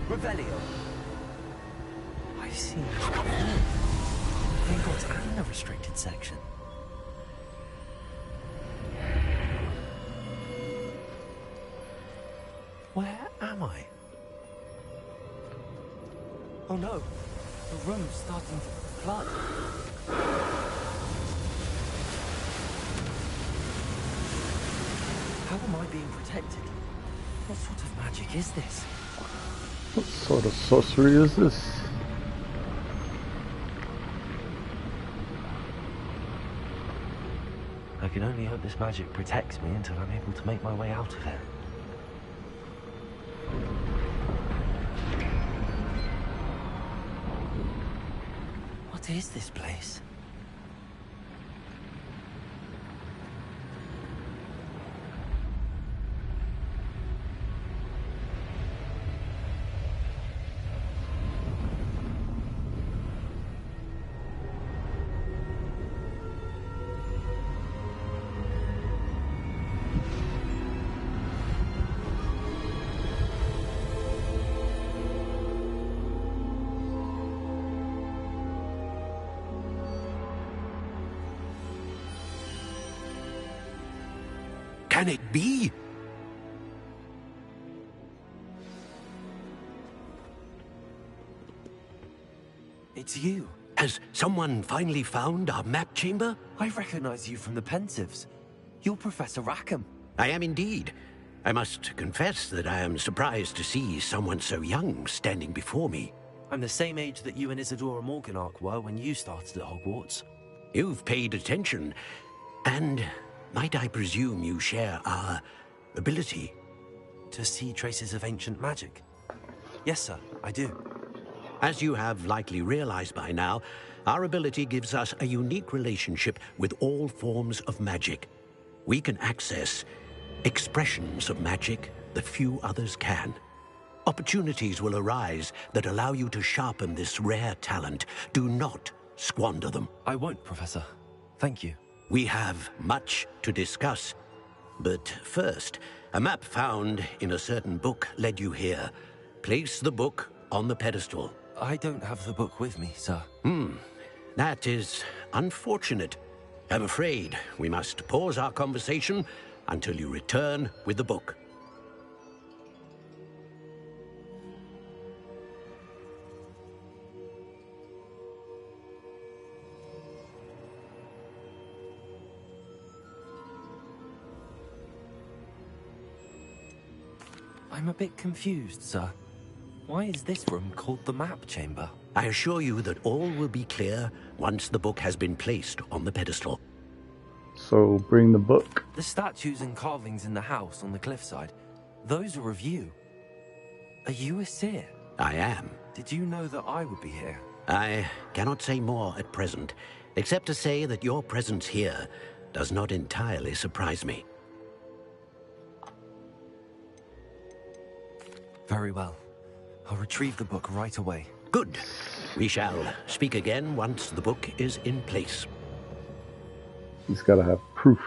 Revelio. I've seen this before. Hogwarts and the restricted section. Where am I? Oh no, the room's starting to flood. How am I being protected? What sort of magic is this? What sort of sorcery is this? I can only hope this magic protects me until I'm able to make my way out of it. What is this place? Can it be? It's you. Has someone finally found our map chamber? I recognize you from the Pensives. You're Professor Rackham. I am indeed. I must confess that I am surprised to see someone so young standing before me. I'm the same age that you and Isadora Morganach were when you started at Hogwarts. You've paid attention, and might I presume you share our ability? To see traces of ancient magic? Yes, sir, I do. As you have likely realized by now, our ability gives us a unique relationship with all forms of magic. We can access expressions of magic that few others can. Opportunities will arise that allow you to sharpen this rare talent. Do not squander them. I won't, Professor. Thank you. We have much to discuss. But first, a map found in a certain book led you here. Place the book on the pedestal. I don't have the book with me, sir. That is unfortunate. I'm afraid we must pause our conversation until you return with the book. I'm a bit confused, sir. Why is this room called the map chamber? I assure you that all will be clear once the book has been placed on the pedestal. So bring the book. The statues and carvings in the house on the cliffside, those are of you. Are you a seer? I am. Did you know that I would be here? I cannot say more at present, except to say that your presence here does not entirely surprise me. Very well. I'll retrieve the book right away. Good. We shall speak again once the book is in place. He's got to have proof.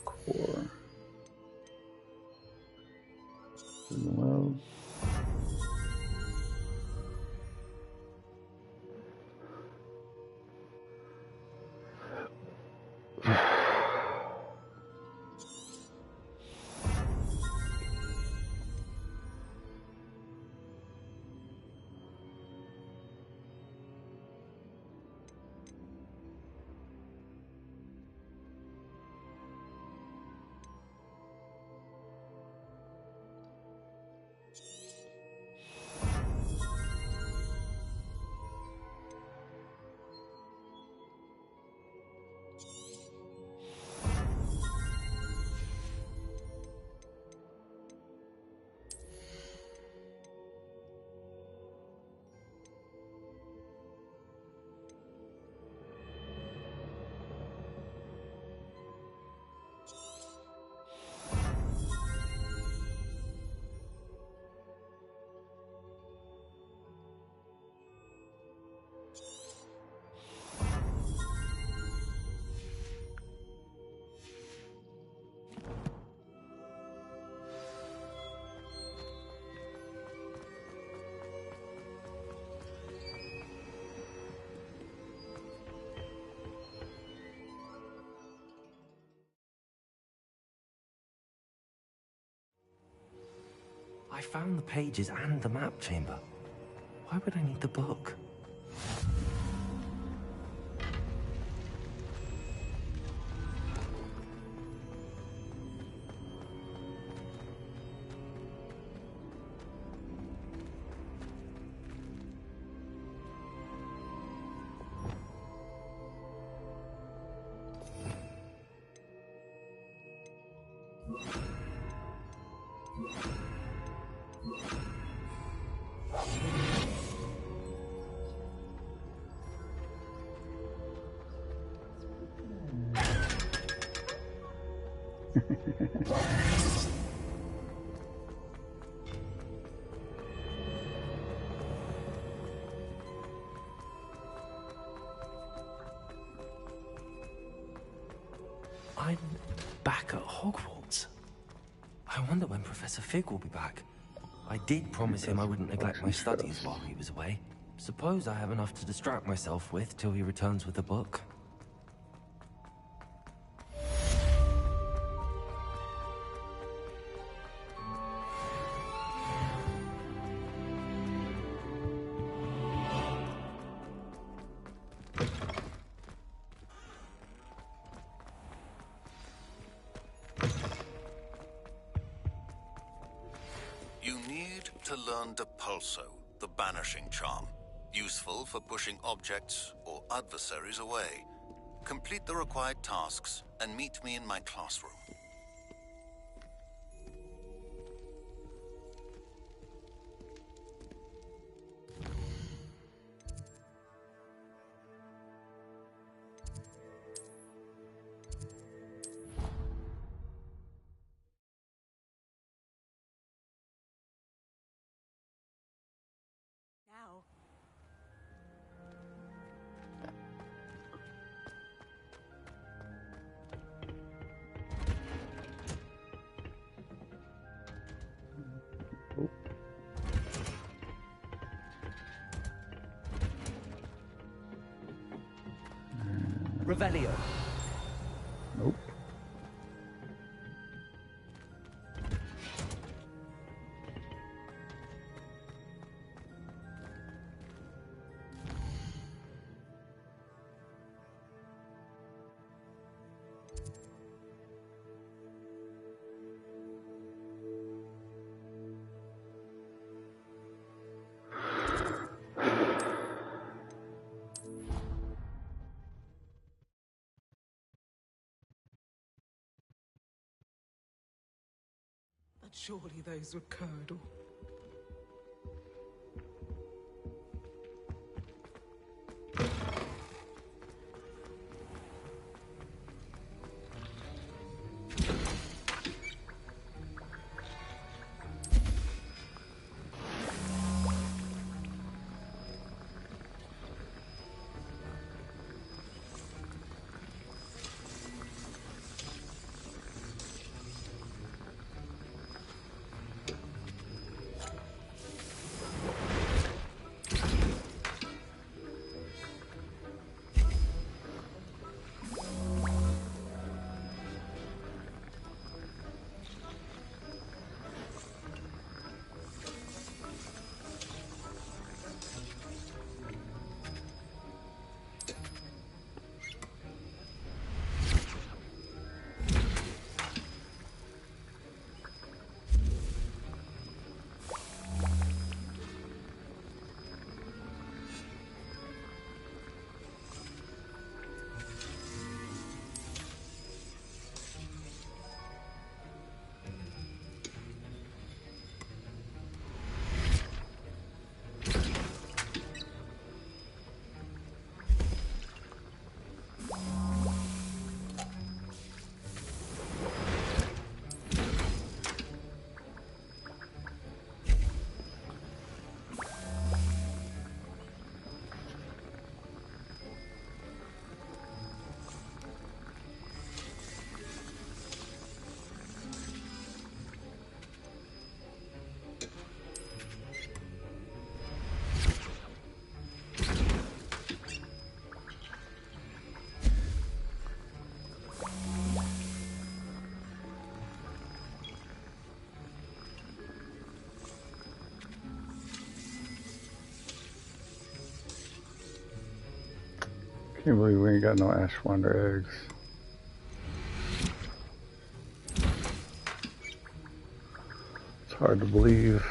Core. Well. found the pages and the map chamber. Why would I need the book? I'm back at Hogwarts. I wonder when Professor Fig will be back. I did promise him I wouldn't neglect my studies while he was away. Suppose I have enough to distract myself with till he returns with the book. You need to learn Depulso, the banishing charm. Useful for pushing objects or adversaries away. Complete the required tasks and meet me in my classroom. Now. Revelio. Nope. But surely those would curdle. Can't believe we ain't got no Ashwander eggs. It's hard to believe.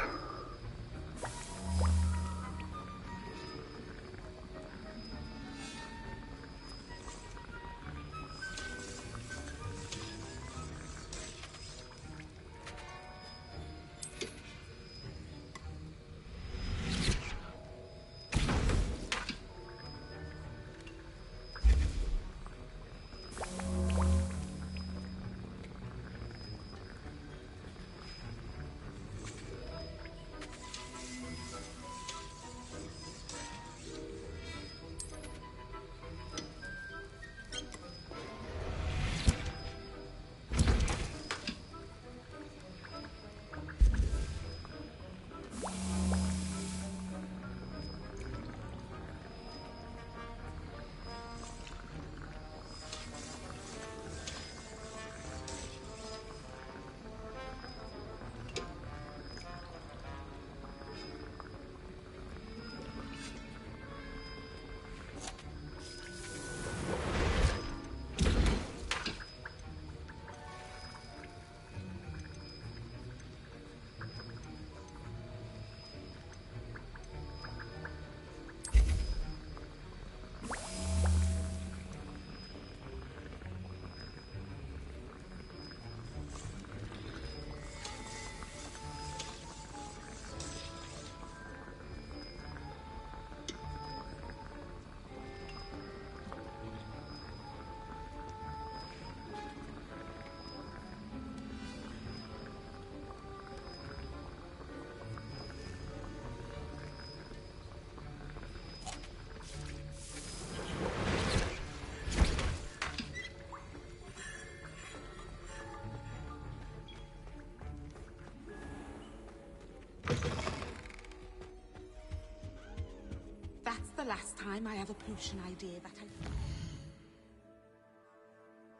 That's the last time I have a potion idea that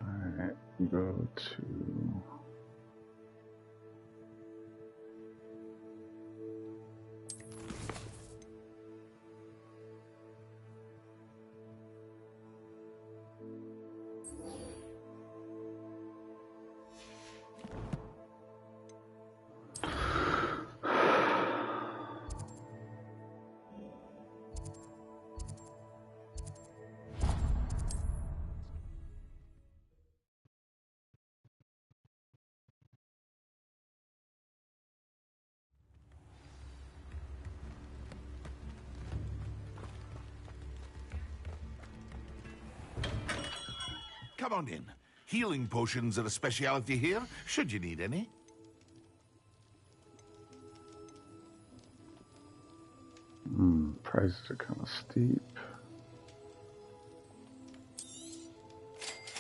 I... Alright, go to... Come on in. Healing potions are a speciality here, should you need any. Prices are kind of steep.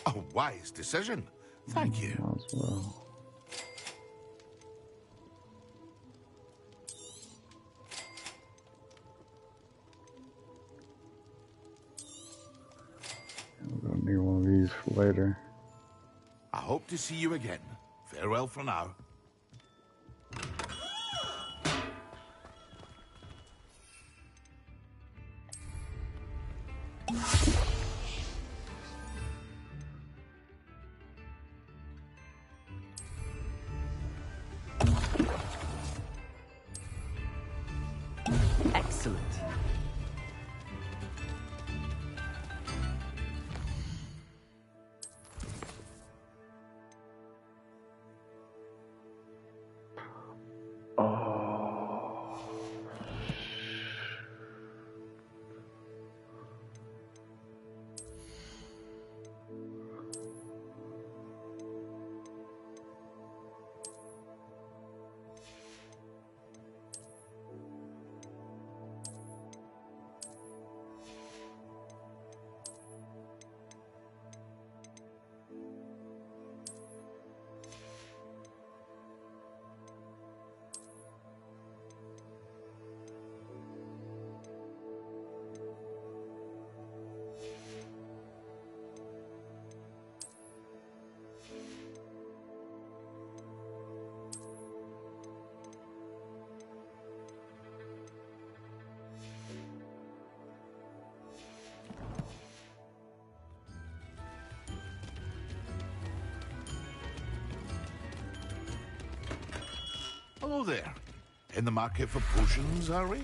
A wise decision. Thank you. Might as well. We're gonna need one of these for later. I hope to see you again. Farewell for now. Excellent. Hello there. In the market for potions, are we?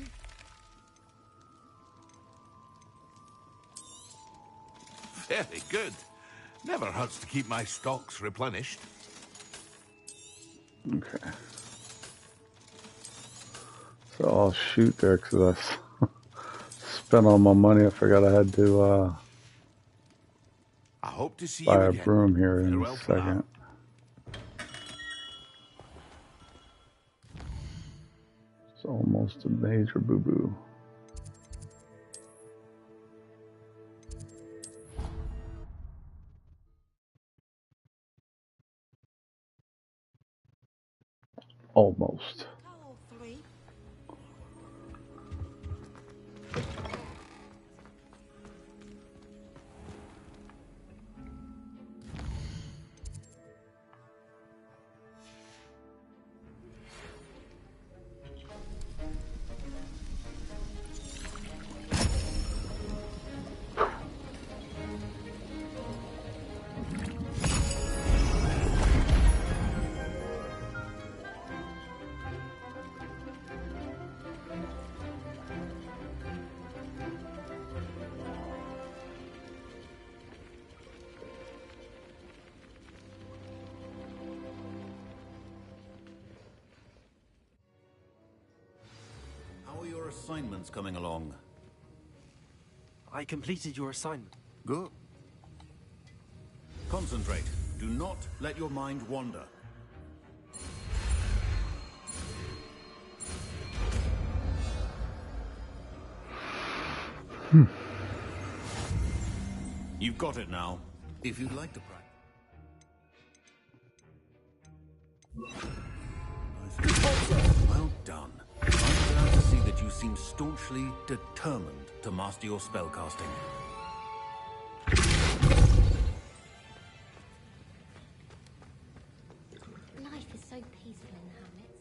Very good. Never hurts to keep my stocks replenished. Okay. So I'll shoot there because I spent all my money. I forgot I had to I hope to see buy you a again. broom here in Farewell a for now. second. It's almost a major boo-boo. Almost. How are your assignments coming along? I completed your assignment. Good. Concentrate. Do not let your mind wander. You've got it now. If you'd like to practice. Well done. I'm glad to see that you seem staunchly determined to master your spellcasting. Life is so peaceful in the hamlets.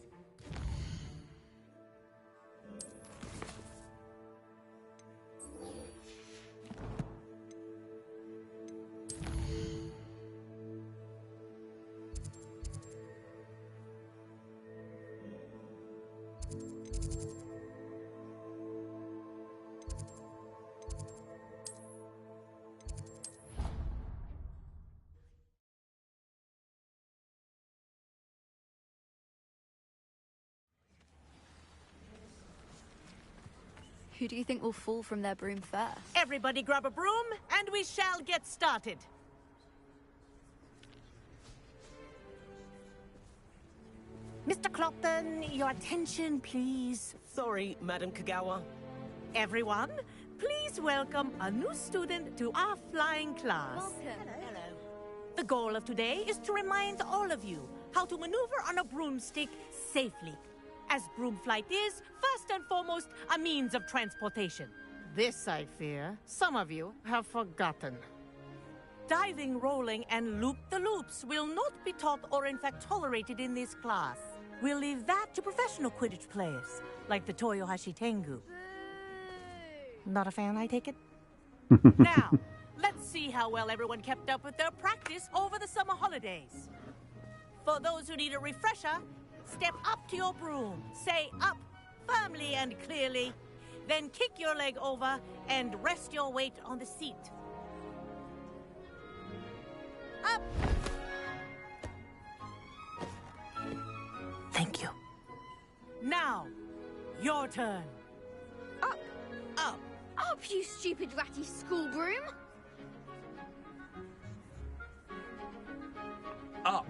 Who do you think will fall from their broom first? Everybody grab a broom, and we shall get started. Mr. Clopton, your attention, please. Sorry, Madam Kagawa. Everyone, please welcome a new student to our flying class. Welcome. Hello. The goal of today is to remind all of you how to maneuver on a broomstick safely, as broom flight is, first and foremost, a means of transportation. This, I fear, some of you have forgotten. Diving, rolling, and loop-the-loops will not be taught or in fact tolerated in this class. We'll leave that to professional Quidditch players, like the Toyohashi Tengu. Not a fan, I take it? Now, let's see how well everyone kept up with their practice over the summer holidays. For those who need a refresher, step up to your broom, say up firmly and clearly, then kick your leg over and rest your weight on the seat. Up! Thank you. Now, your turn. Up! Up! Up, you stupid ratty school broom! Up!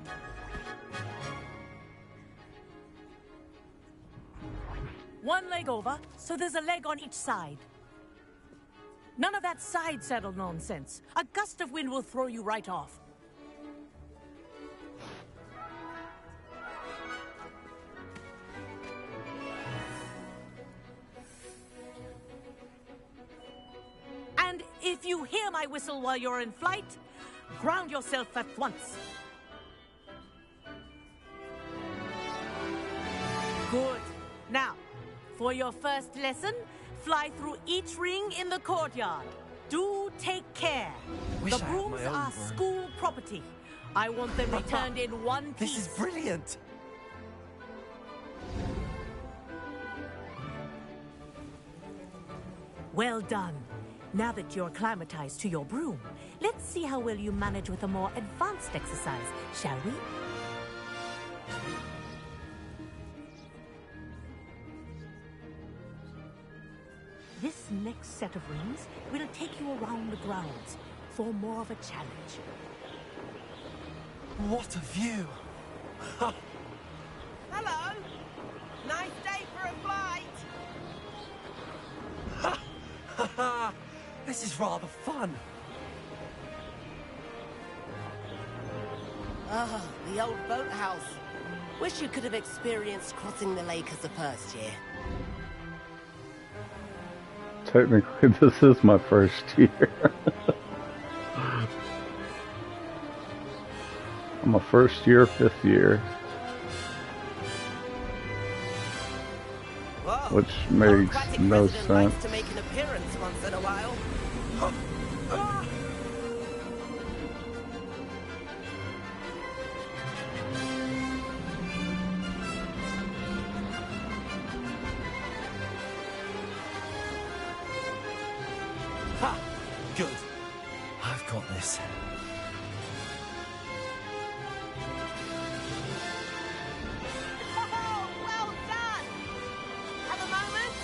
One leg over, so there's a leg on each side. None of that side saddle nonsense. A gust of wind will throw you right off. And if you hear my whistle while you're in flight, ground yourself at once. Good. Now, for your first lesson, fly through each ring in the courtyard. Do take care. Wish The I had my brooms own are broom. school property. I want them returned in one piece. This is brilliant. Well done. Now that you're acclimatized to your broom, let's see how well you manage with a more advanced exercise, shall we? This next set of rings will take you around the grounds for more of a challenge. What a view! Hello! Nice day for a flight! This is rather fun. Ah, the old boathouse. Wish you could have experienced crossing the lake as a first year. Technically, this is my first year. I'm a first year, fifth year. Whoa. Which makes no President sense. likes to make an appearance once in a while. Ha! Good. I've got this. Oh, well done! Have a moment?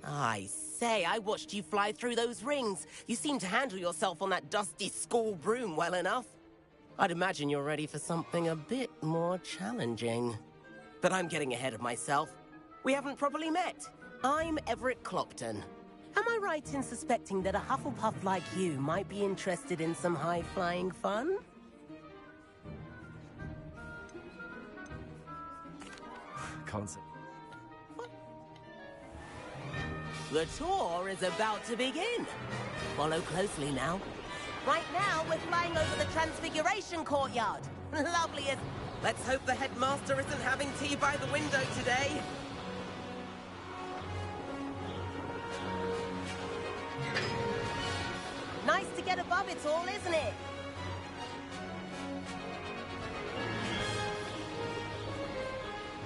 I say, I watched you fly through those rings. You seem to handle yourself on that dusty school broom well enough. I'd imagine you're ready for something a bit more challenging. But I'm getting ahead of myself. We haven't properly met. I'm Everett Clopton. Am I right in suspecting that a Hufflepuff like you might be interested in some high-flying fun? Can't say. The tour is about to begin. Follow closely now. Right now, we're flying over the Transfiguration Courtyard. Loveliest. Let's hope the headmaster isn't having tea by the window today. Nice to get above it all, isn't it?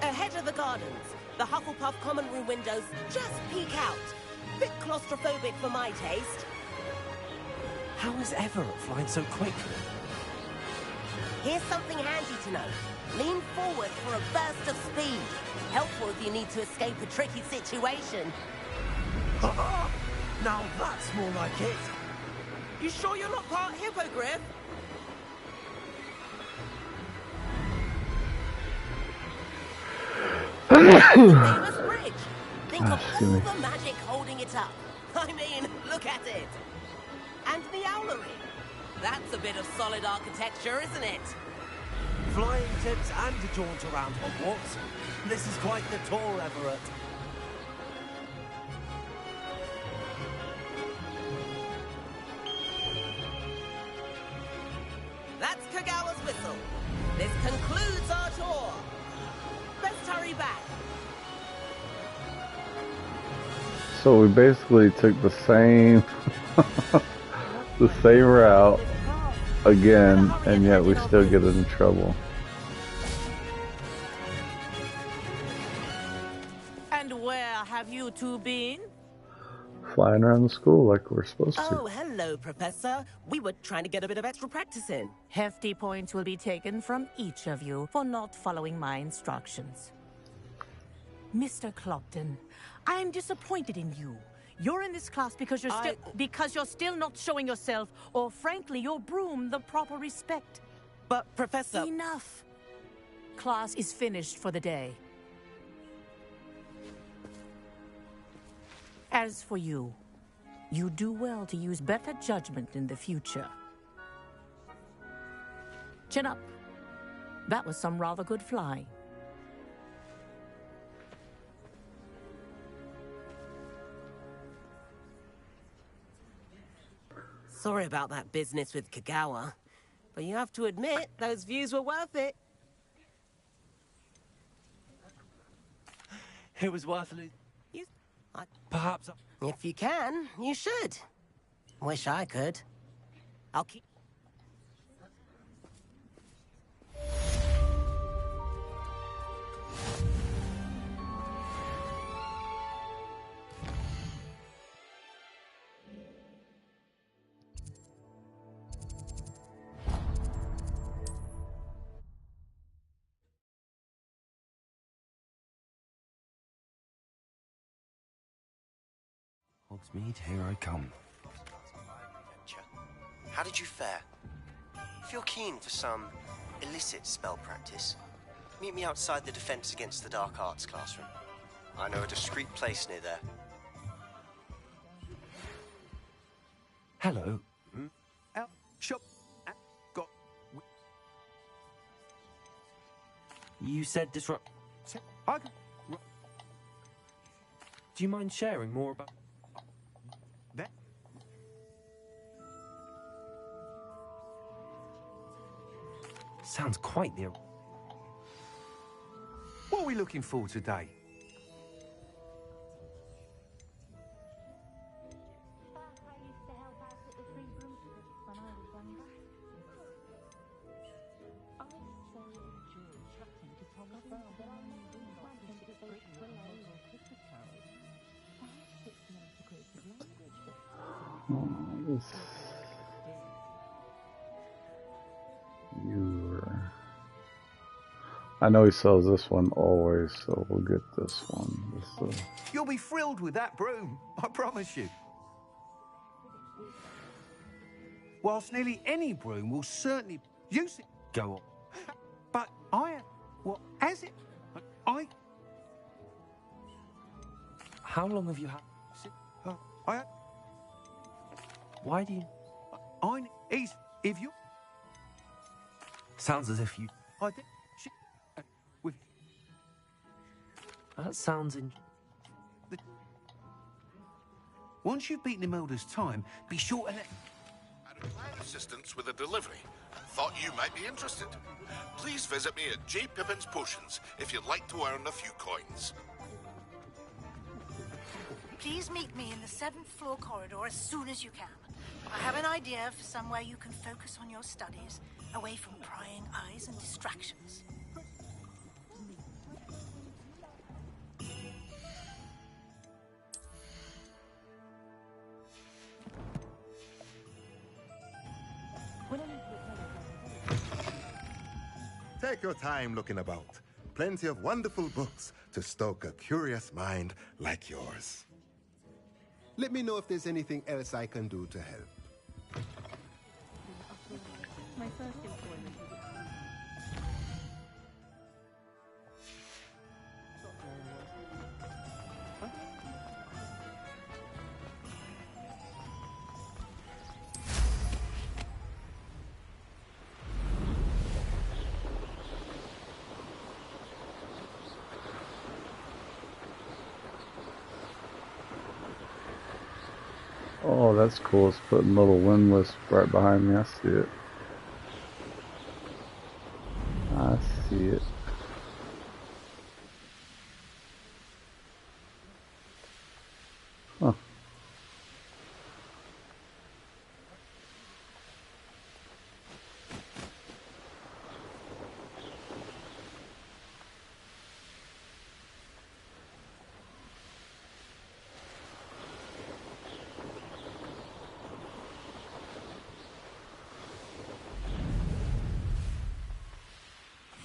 Ahead of the gardens, the Hufflepuff common room windows just peek out. Bit claustrophobic for my taste. How is Everett flying so quickly? Here's something handy to know. Lean forward for a burst of speed. Helpful if you need to escape a tricky situation. Now that's more like it. You sure you're not part hippogriff? Famous bridge. Think of all the magic holding it up. I mean, look at it. And the owlery. That's a bit of solid architecture, isn't it? Flying tips and a jaunt around Hogwarts. This is quite the tour, Everett. That's Kagawa's whistle. This concludes our tour. Let's hurry back. So we basically took the same the same route again, and yet we still get in trouble. And where have you two been? Flying around the school like we're supposed to. Oh, hello, Professor. We were trying to get a bit of extra practice in. Hefty points will be taken from each of you for not following my instructions. Mr. Clopton, I am disappointed in you. You're in this class because you're still not showing yourself, or frankly, your broom, the proper respect. But, Professor... Enough. Class is finished for the day. As for you, you do well to use better judgment in the future. Chin up. That was some rather good flying. Sorry about that business with Kagawa, but you have to admit, those views were worth it. It was worth it. Perhaps... If you can, you should. Wish I could. I'll keep... Hogsmeade, here I come. How did you fare? If you're keen for some illicit spell practice, meet me outside the Defense Against the Dark Arts classroom. I know a discreet place near there. Hello. Shop. Got. You said disrupt. Do you mind sharing more about that? Sounds quite the. What are we looking for today? I know he sells this one always, so we'll get this one. You'll be thrilled with that broom, I promise you. Whilst nearly any broom will certainly use it. Go on. But as it... How long have you had? Why do you... If you... Sounds as if you... That sounds Once you've beaten Imelda's time, be sure to let... Assistance with a delivery. Thought you might be interested. Please visit me at J. Pippin's Potions if you'd like to earn a few coins. Please meet me in the 7th floor corridor as soon as you can. I have an idea for somewhere you can focus on your studies, away from prying eyes and distractions. Take your time looking about. Plenty of wonderful books to stoke a curious mind like yours. Let me know if there's anything else I can do to help. My first employment. Oh, that's cool. It's putting little windlass right behind me. I see it. I see it. Huh.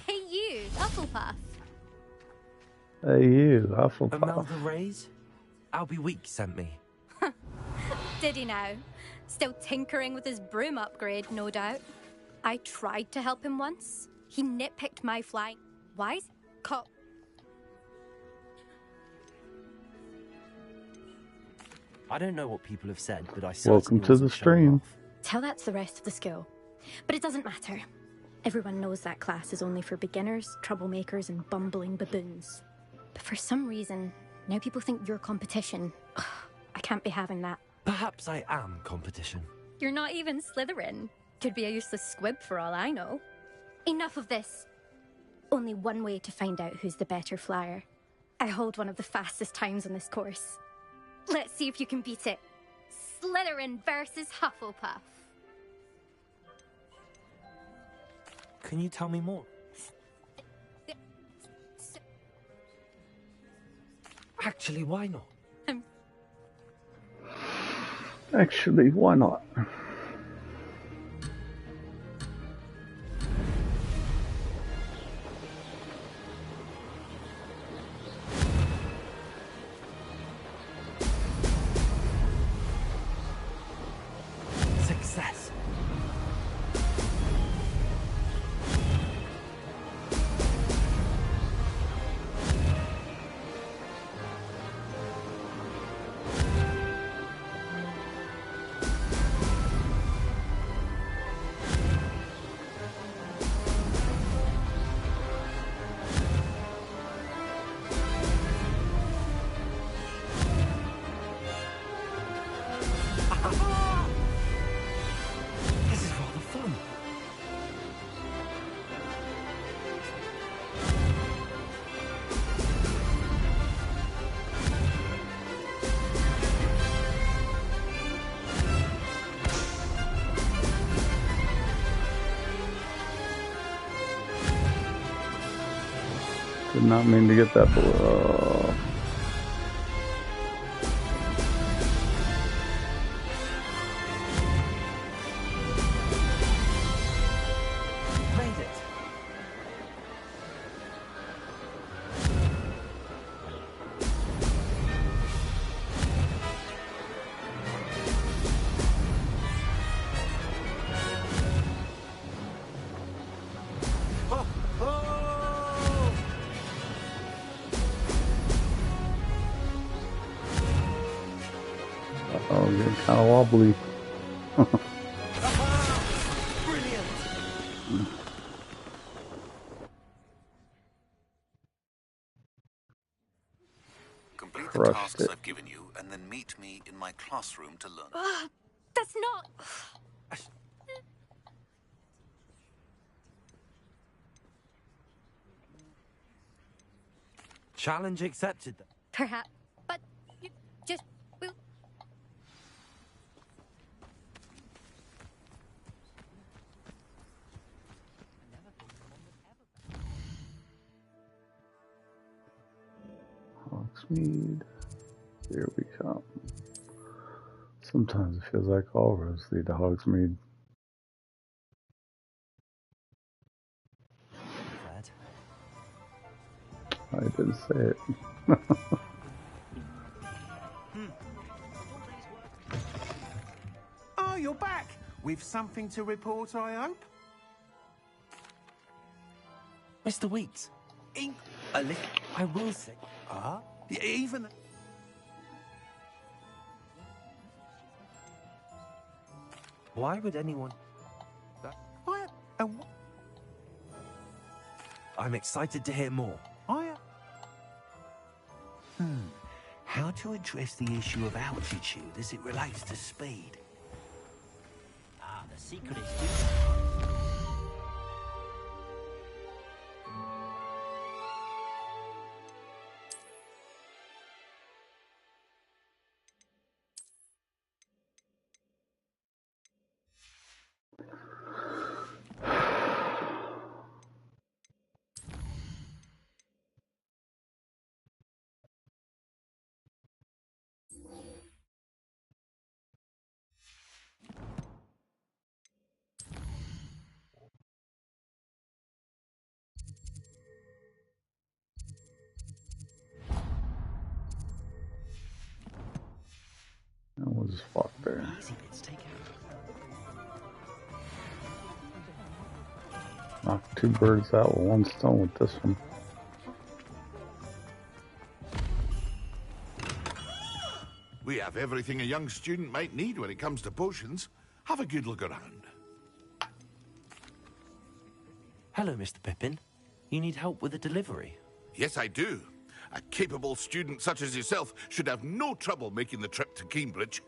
Hey you, Hufflepuff. Hey you, Hufflepuff. Imelda Reyes? Albie Week sent me. Did he now? Still tinkering with his broom upgrade, no doubt. I tried to help him once. He nitpicked my flying. Wise? Cop. I don't know what people have said, but I Welcome to the stream. Tell that to the rest of the school. But it doesn't matter. Everyone knows that class is only for beginners, troublemakers, and bumbling baboons. But for some reason, now people think you're competition. Ugh, I can't be having that. Perhaps I am competition. You're not even Slytherin. Could be a useless squib for all I know. Enough of this. Only one way to find out who's the better flyer. I hold one of the fastest times on this course. Let's see if you can beat it. Slytherin versus Hufflepuff. Can you tell me more? Actually, why not? Actually, why not? not mean to get that blue. Made it. Oh, getting kind of wobbly. Complete the Crushed tasks it. I've given you, and then meet me in my classroom to learn. That's not. Challenge accepted. Perhaps. But you just will. Hogsmeade. Here we come. Sometimes it feels like all roads lead to Hogsmeade. I didn't say it. Oh, you're back! With something to report, I hope? Mr. Weeks. I will say. Even... Why would anyone... I'm excited to hear more. How to address the issue of altitude as it relates to speed? Ah, the secret is And we'll just walk there. Knock two birds out with one stone with this one. We have everything a young student might need when it comes to potions. Have a good look around. Hello, Mr. Pippin. You need help with a delivery? Yes, I do. A capable student such as yourself should have no trouble making the trip to Cambridge.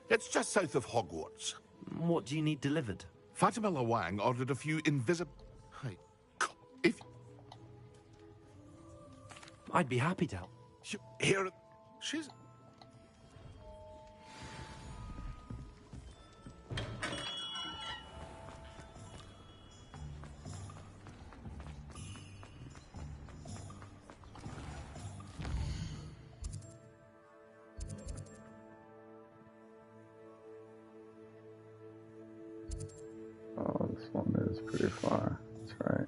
It's just south of Hogwarts. What do you need delivered? Fatima Lawang ordered a few invisible... If... I'd be happy to help. Here... She's... Oh, this one is pretty far. That's right.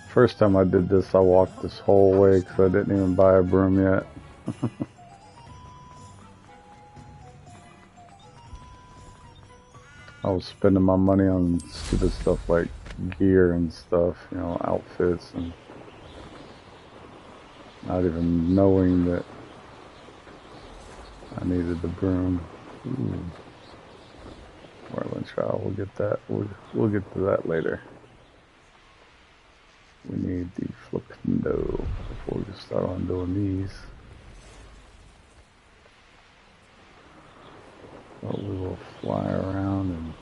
First time I did this, I walked this whole way because I didn't even buy a broom yet. I was spending my money on stupid stuff like gear and stuff, you know, outfits, and not even knowing that I needed the broom. Ooh. Merlin trial, we'll get that. We'll get to that later. We need the Flipendo before we start on doing these. So we will fly around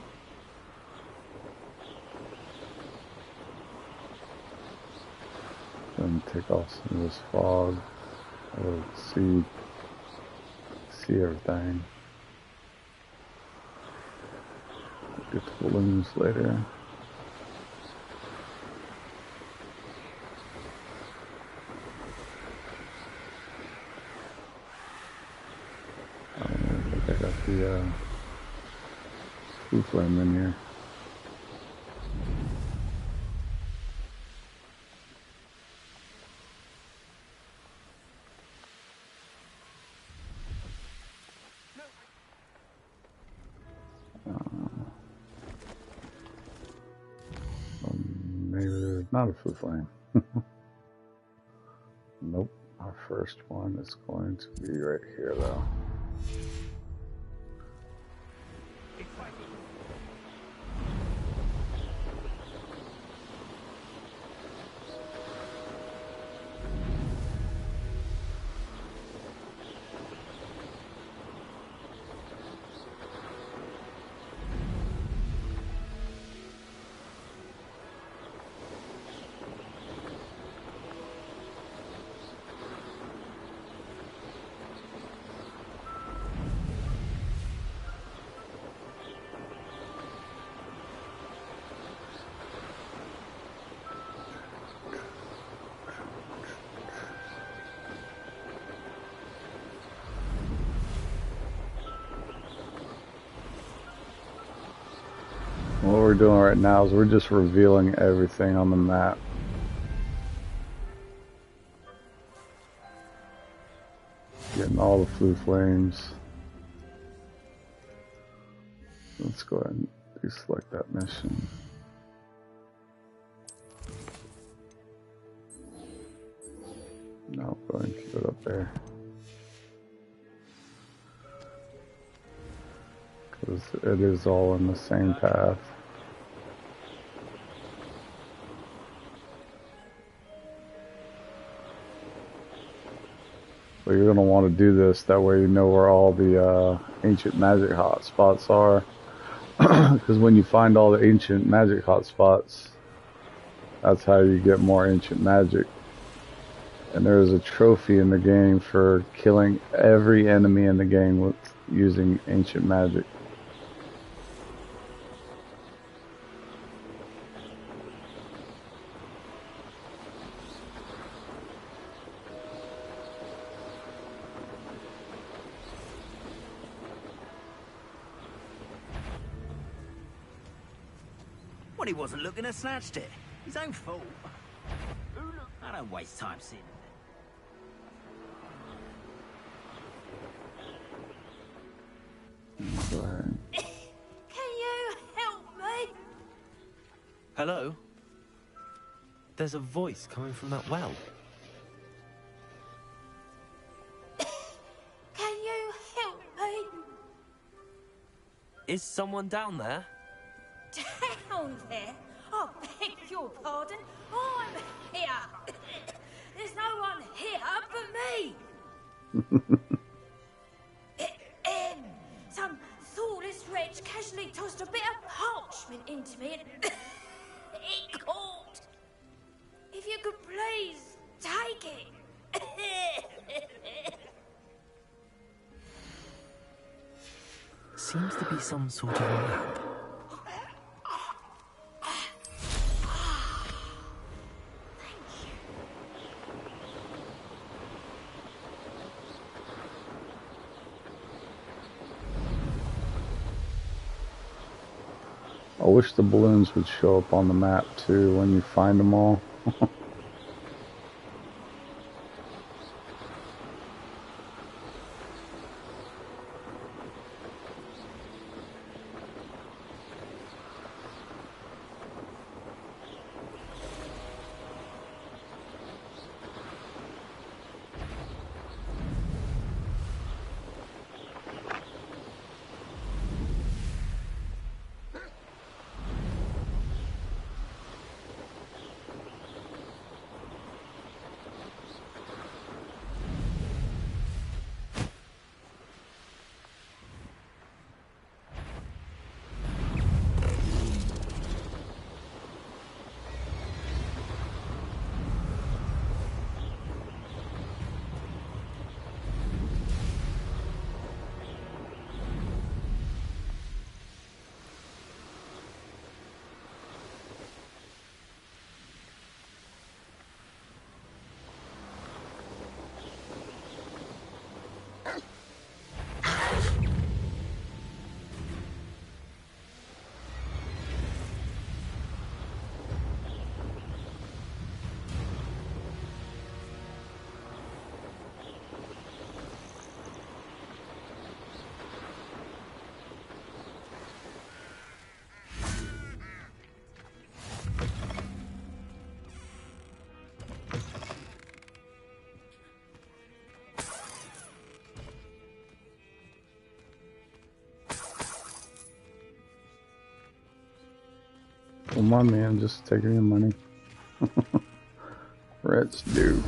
and take off some of this fog. I'll see everything. Get the balloons later. I think I got the blue flame in here. Maybe there's not a blue flame. Nope. Our first one is going to be right here, though. What we're doing right now is we're just revealing everything on the map. Getting all the blue flames. Let's go ahead and deselect that mission. No, go ahead and keep it up there. Because it is all in the same path. So you're going to want to do this, that way you know where all the ancient magic hotspots are. Because when you find all the ancient magic hotspots, that's how you get more ancient magic. And there's a trophy in the game for killing every enemy in the game with using ancient magic. Well, he wasn't looking to snatched it. His own fault. I don't waste time seeing Go ahead. Can you help me? Hello? There's a voice coming from that well. Can you help me? Is someone down there? Down there? I beg your pardon. I'm here. There's no one here but me. Some thoughtless wretch casually tossed a bit of parchment into me and it caught. If you could please take it. Seems to be some sort of a map. I wish the balloons would show up on the map too when you find them all. Well, my man, just taking your money. Let's do.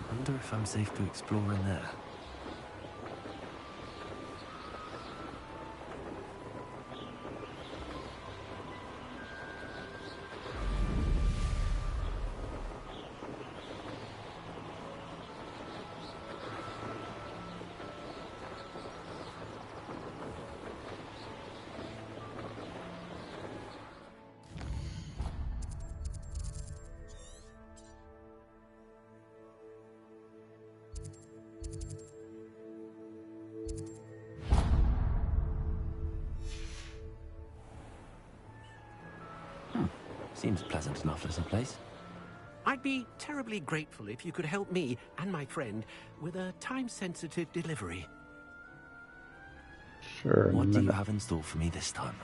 I wonder if I'm safe to explore in there. Seems pleasant enough as a place. I'd be terribly grateful if you could help me and my friend with a time-sensitive delivery. Sure. What do you have in store for me this time?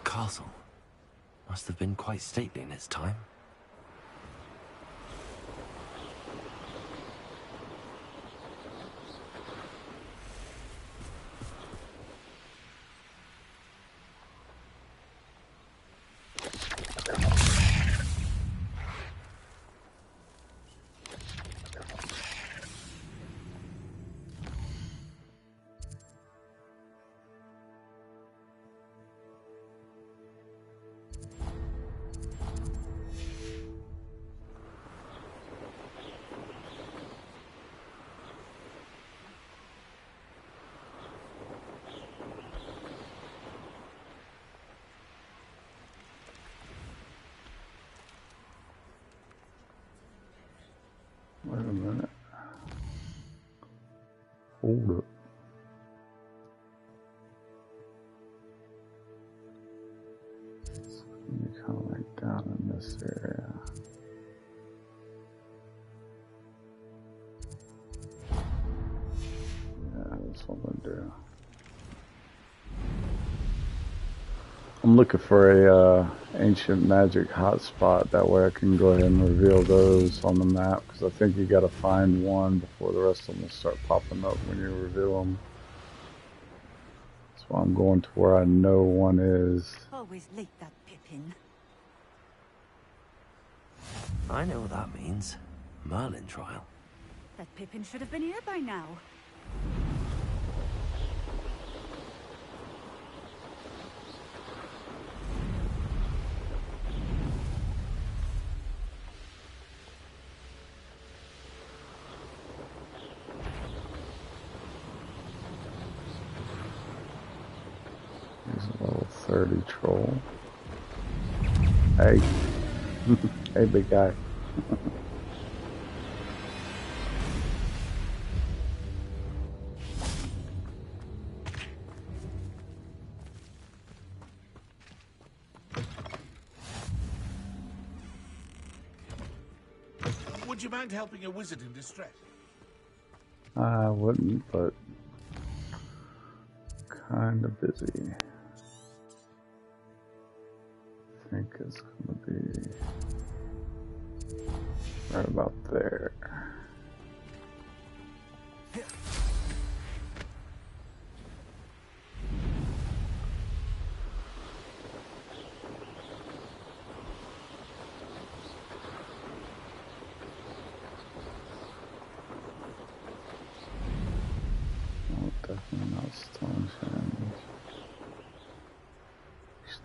Castle. Must have been quite stately in its time. Wait a minute. Hold up. It's kind of like down in this area. That's what I'm gonna do. I'm looking for a ancient magic hotspot. That way I can go ahead and reveal those on the map, because I think you gotta find one before the rest of them will start popping up when you reveal them. So I'm going to where I know one is. Always late, that Pippin. I know what that means. Merlin trial. That Pippin should have been here by now. Here's a level 30 troll. Hey. Hey, big guy. Would you mind helping a wizard in distress? I wouldn't, but kind of busy. I think it's gonna be right about there. Oh, definitely not Stonehenge.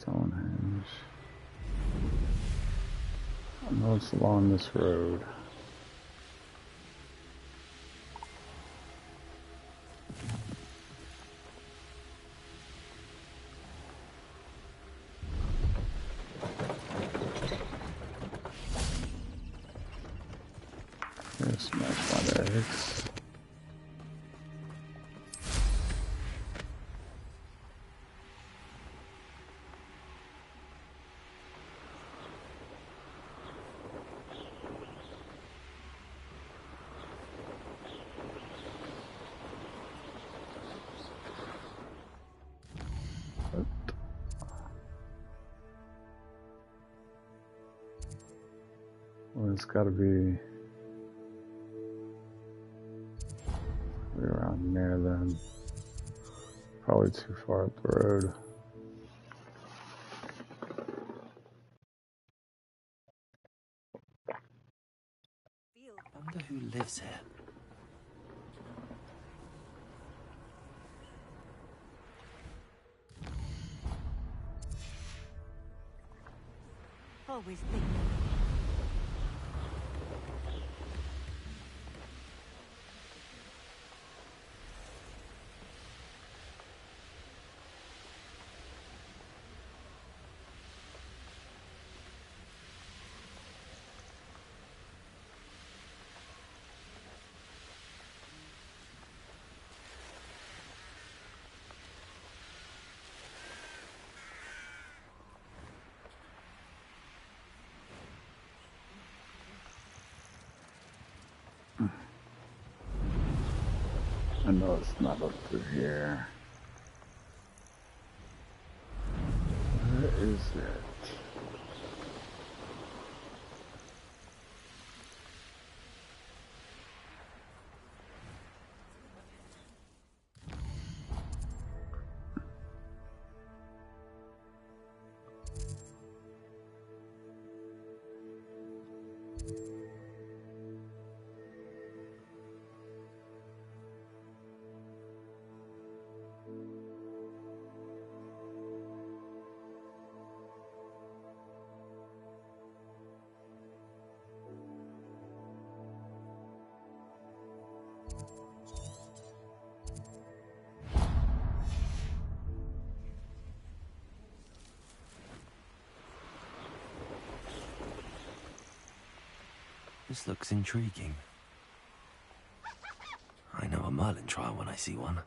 Stonehenge. I know it's along this road. Here's smash my eggs. Well, it's got to be around there then. Probably too far up the road. I wonder who lives here. Always late. I know it's not up through here. Where is it? This looks intriguing. I know a Merlin trial when I see one.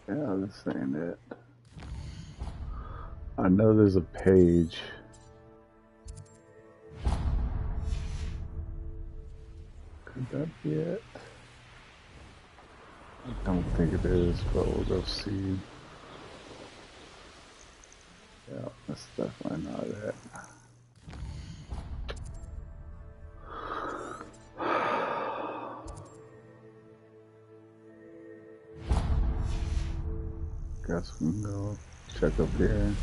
Yeah, this ain't it. I know there's a page. Could that be it? I don't think it is, but we'll go see. Yeah, that's definitely not it. Guess we can go check up here.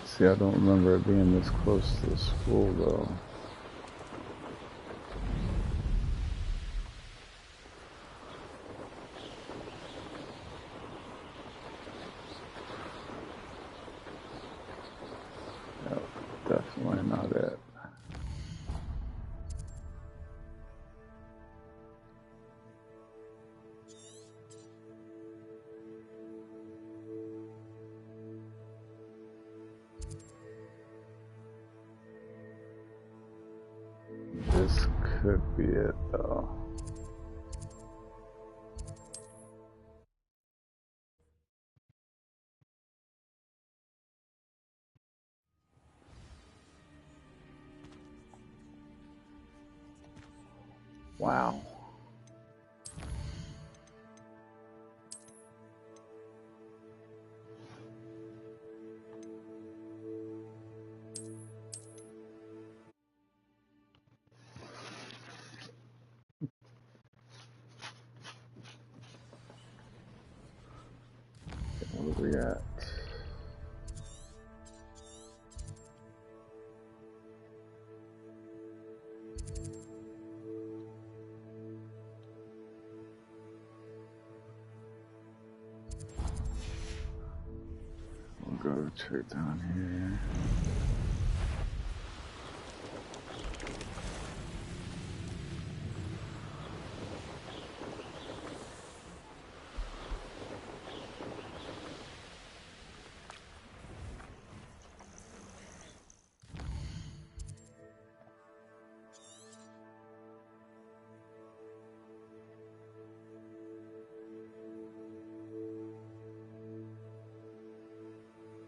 See, I don't remember it being this close to the school, though. Yep, definitely not it. This could be it, though. Wow. Where are we at? We'll go check down here.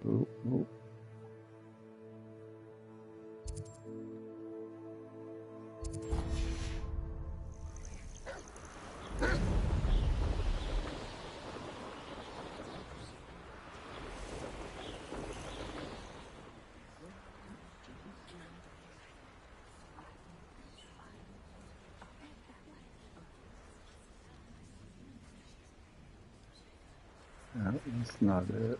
Ooh, ooh. That's not it.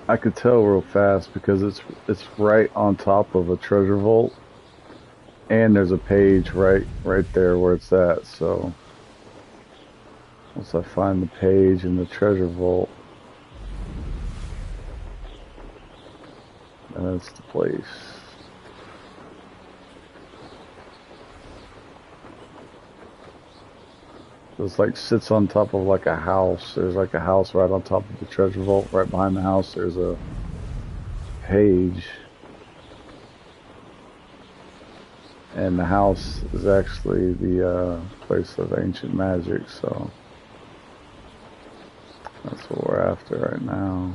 I could tell real fast because it's right on top of a treasure vault, and there's a page right there where it's at. So once I find the page in the treasure vault, that's the place. It's like sits on top of like a house. There's like a house right on top of the treasure vault. Right behind the house, there's a page. And the house is actually the place of ancient magic, so that's what we're after right now.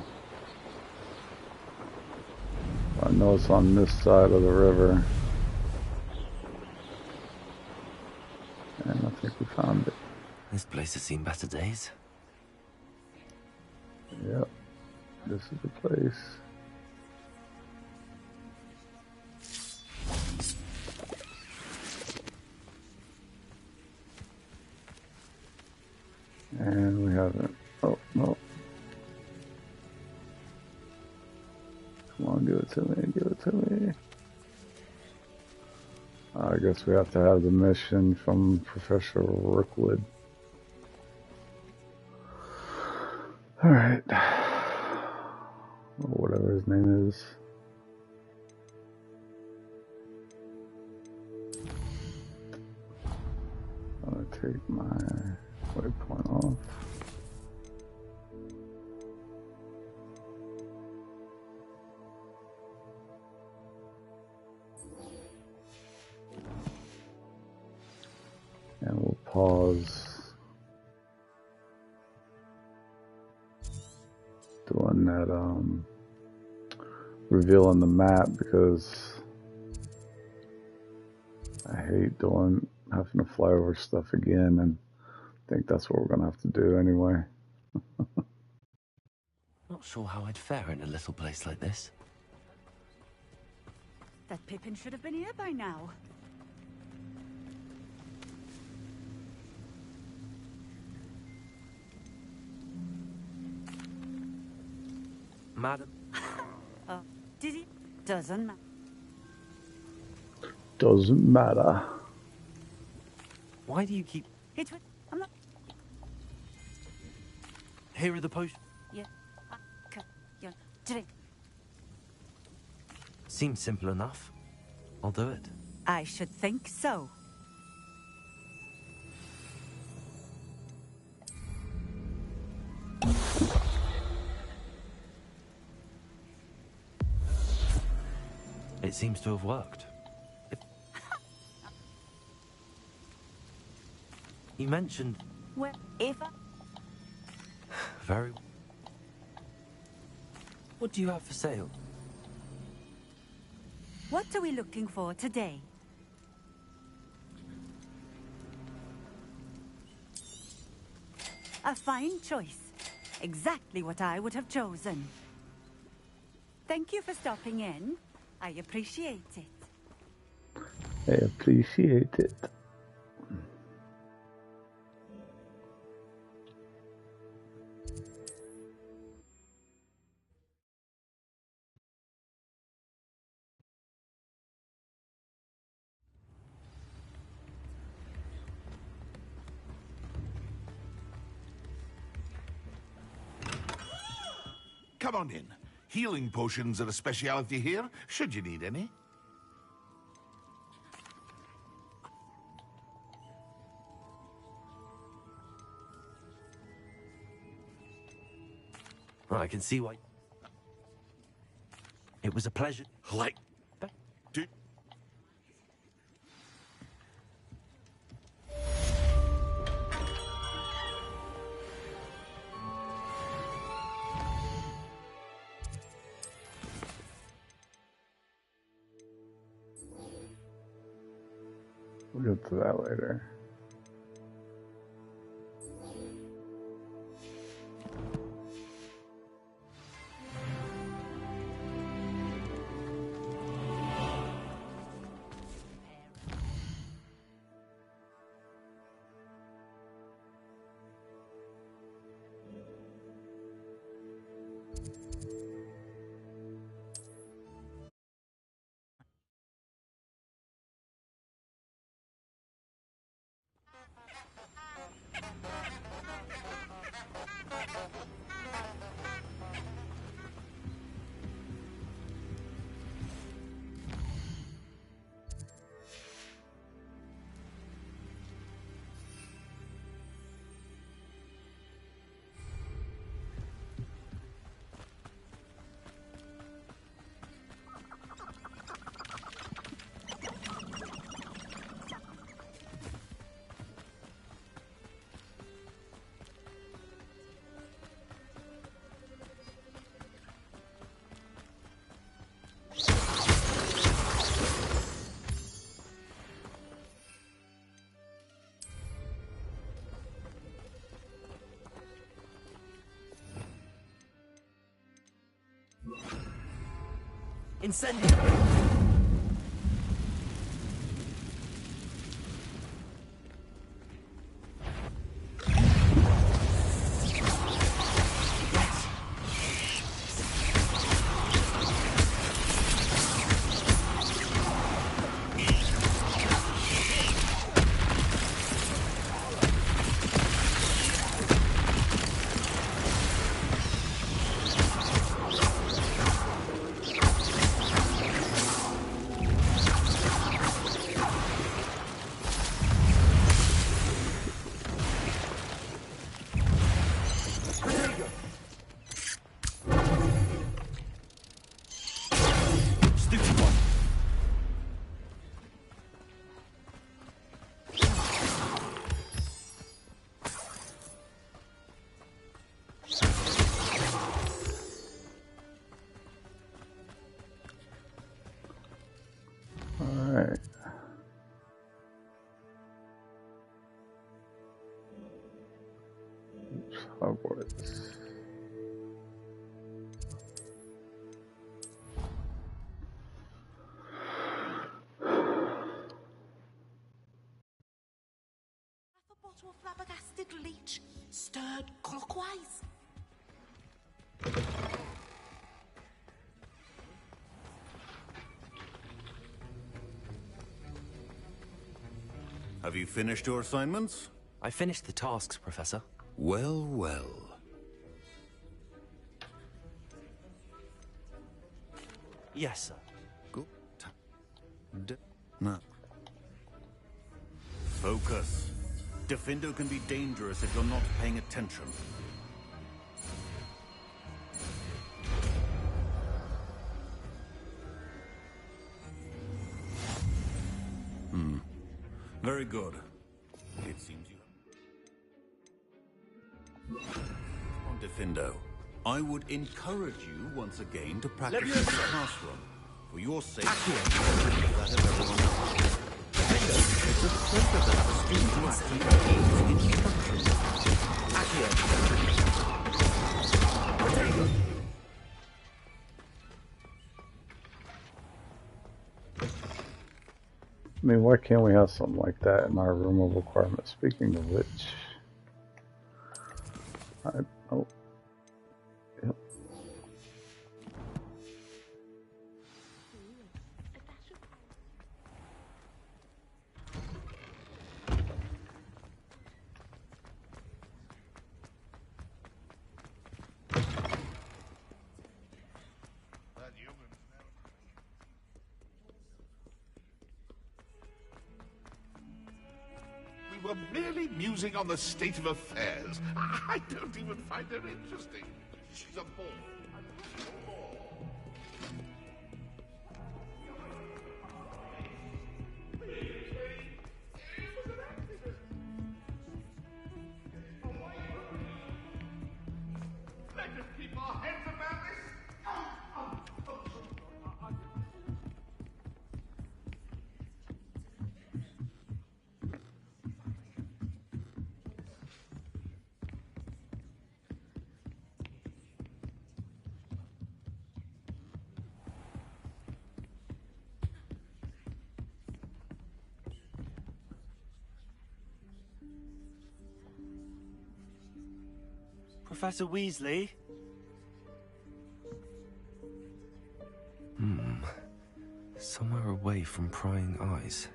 I know it's on this side of the river. And I think we found it. This place has seen better days. Yep, this is the place. And we haven't. Oh, no. Come on, give it to me, give it to me. I guess we have to have the mission from Professor Rookwood. Alright. Or whatever his name is. I'm gonna take my waypoint off. And we'll pause doing that revealing the map, because I hate having to fly over stuff again, and I think that's what we're gonna have to do anyway. Not sure how I'd fare in a little place like this. That Pippin should have been here by now. Madam? Oh, did he? Doesn't matter. Doesn't matter. Why do you keep... I'm not... Here are the potions. Yeah. Yeah. Drink. Seems simple enough. I'll do it. I should think so. It seems to have worked. You mentioned... Wherever. Very... What do you have for sale? What are we looking for today? A fine choice. Exactly what I would have chosen. Thank you for stopping in. I appreciate it. I appreciate it. Come on in. Healing potions are a speciality here, should you need any. I can see why. It was a pleasure. Like... We'll get to that later. Incendio! Alright. Hogwarts. A bottle of flabbergasted leech, stirred clockwise. Have you finished your assignments? I finished the tasks, Professor. Well, well. Yes, sir. Good. No. Focus. Defendo can be dangerous if you're not paying attention. Very good. It seems you on Defendo. I would encourage you once again to practice in the classroom. For your sake, that of everyone else. It's a pleasure to have a student who actually obeys instructions. I mean, why can't we have something like that in our room of requirements? Speaking of which, oh, yep. We were merely musing on the state of affairs. I don't even find her interesting. She's a bore. Let us keep our heads about this. Professor Weasley? Somewhere away from prying eyes.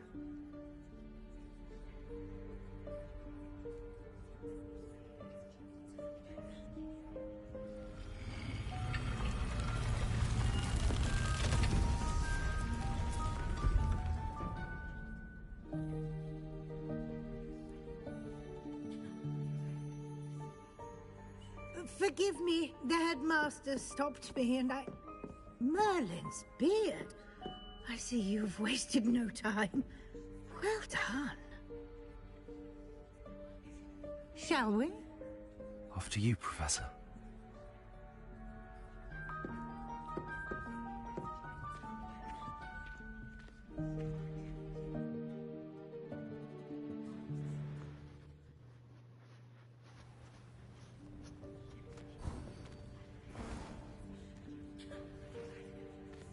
Forgive me, the headmaster stopped me and I... Merlin's beard. I see you've wasted no time. Well done. Shall we? After you, Professor.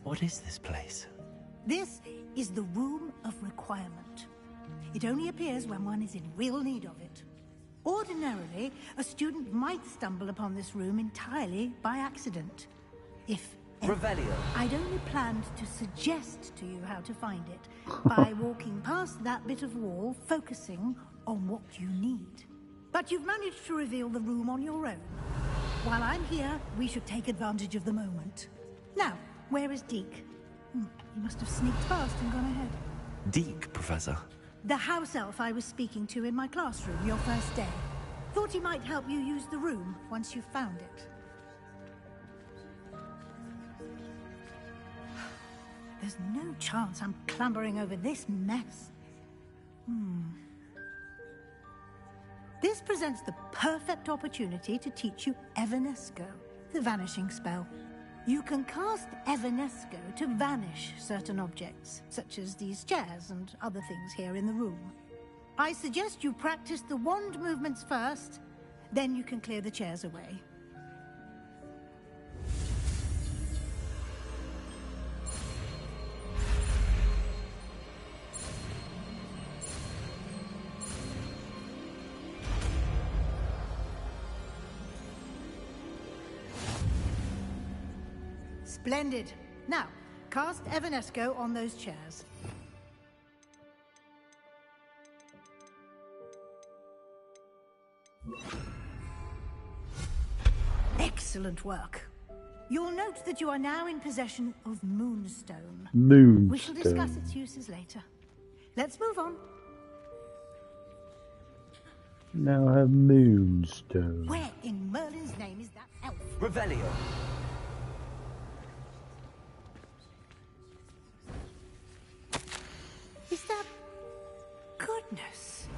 What is this place? This is the Room of Requirement. It only appears when one is in real need of it. Ordinarily, a student might stumble upon this room entirely by accident. If Revelio. I'd only planned to suggest to you how to find it by walking past that bit of wall, focusing on what you need. But you've managed to reveal the room on your own. While I'm here, we should take advantage of the moment. Now, where is Deke? He must have sneaked past and gone ahead. Deke, Professor. The house elf I was speaking to in my classroom your first day. Thought he might help you use the room once you found it. There's no chance I'm clambering over this mess. This presents the perfect opportunity to teach you Evanesco, the vanishing spell. You can cast Evanesco to vanish certain objects, such as these chairs and other things here in the room. I suggest you practice the wand movements first, then you can clear the chairs away. Splendid. Now, cast Evanesco on those chairs. Excellent work. You'll note that you are now in possession of Moonstone. Moonstone. We shall discuss its uses later. Let's move on. Now I have Moonstone. Where in Merlin's name is that elf? Revelio. Is that... Goodness.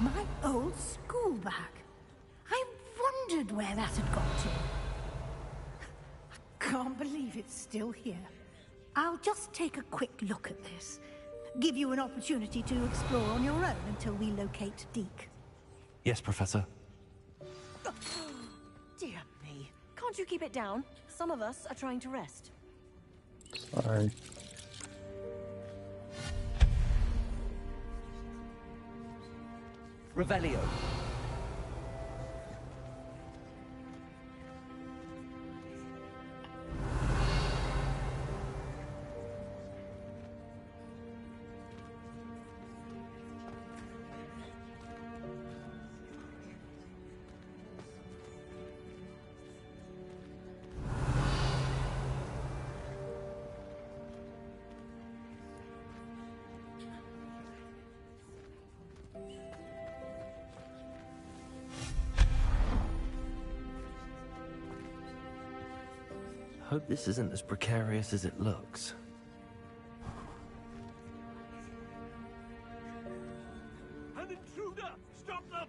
My old school bag. I wondered where that had got to. I can't believe it's still here. I'll just take a quick look at this. Give you an opportunity to explore on your own until we locate Deke. Yes, Professor. Dear me. Can't you keep it down? Some of us are trying to rest. Sorry. Revelio. Hope this isn't as precarious as it looks. An intruder! Stop them!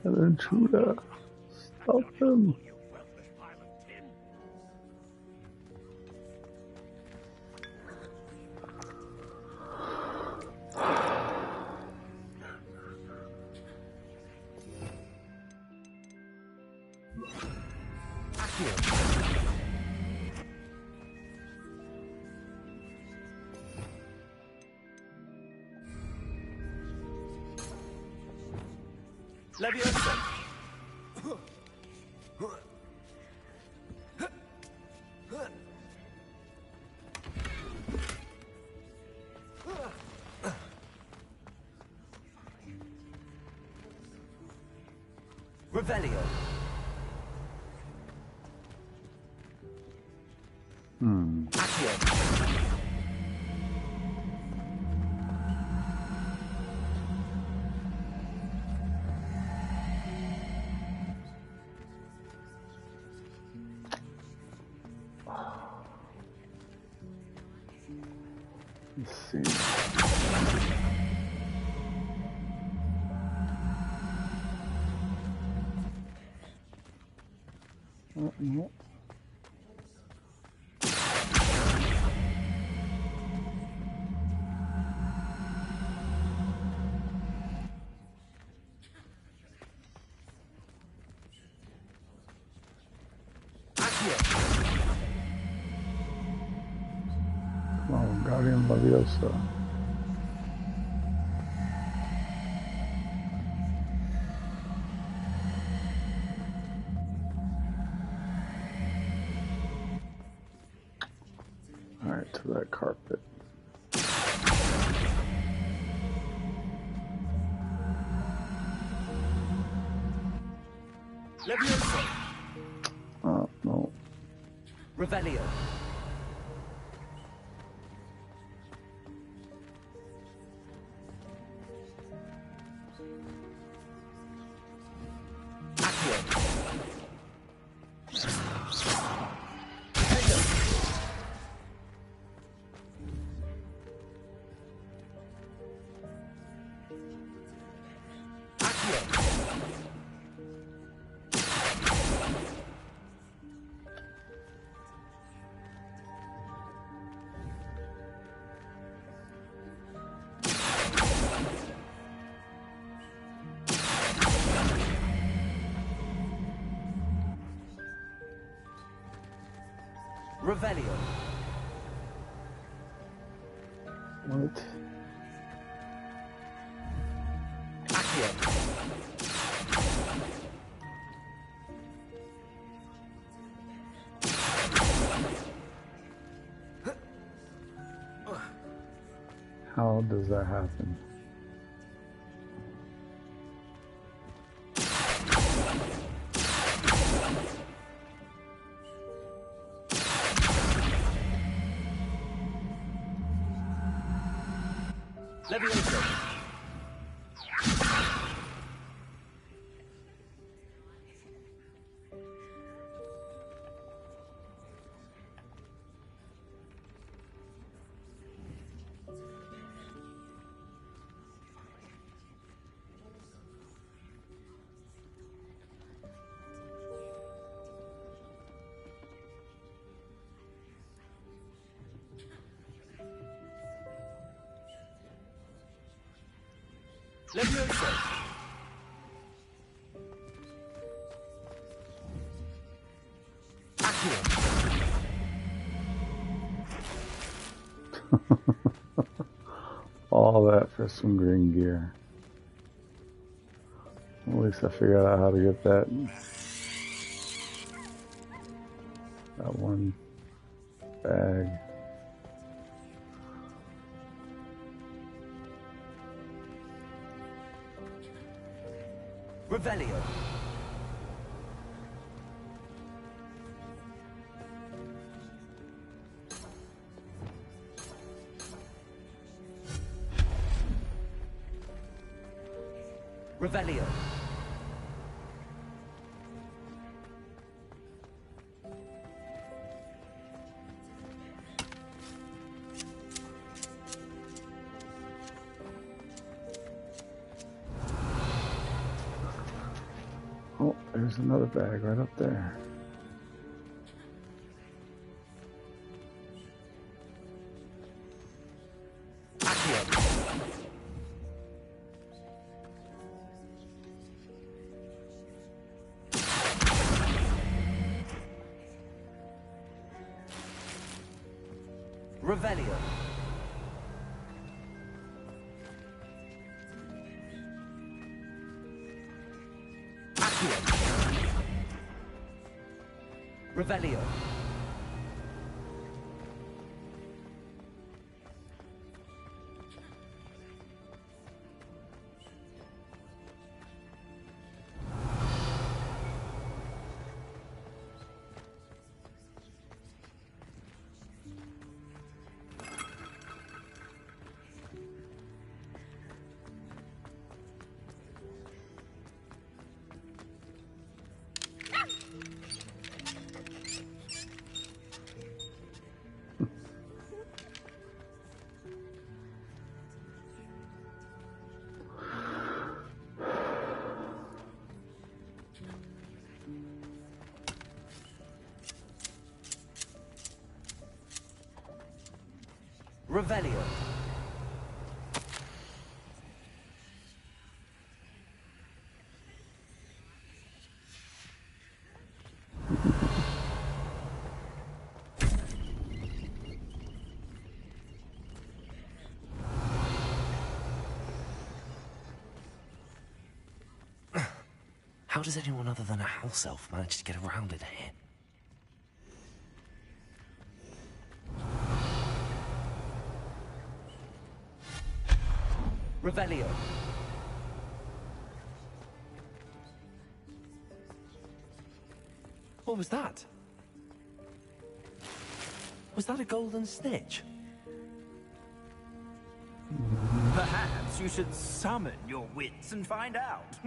An intruder. Stop them. Leviosa. Revelio. Accio. Let's see. No. Accio. Come on, Guardian Leviosa. Alright, to that carpet. Leviosa. Oh, no. Revelio. Revelio. What? Accio. How does that happen? Leviosa. Leviosa. All that for some green gear. At least I figured out how to get that one bag. Revelio. Revelio. Oh, there's another bag right up there. Revelio. Revelio. Revelio. How does anyone other than a house elf manage to get around in here? Revelio. What was that? Was that a golden snitch? Perhaps you should summon your wits and find out.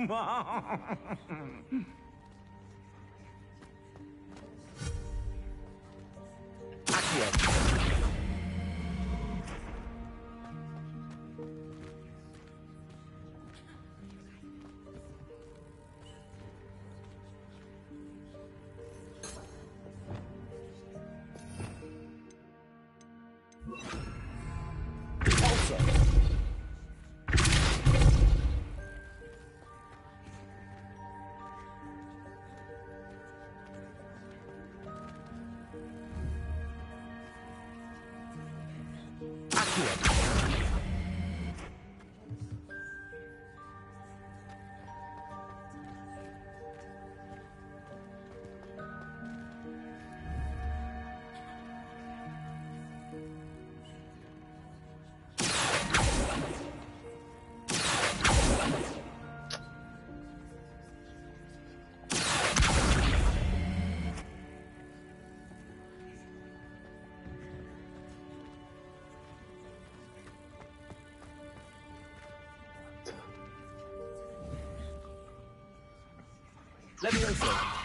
Let me also.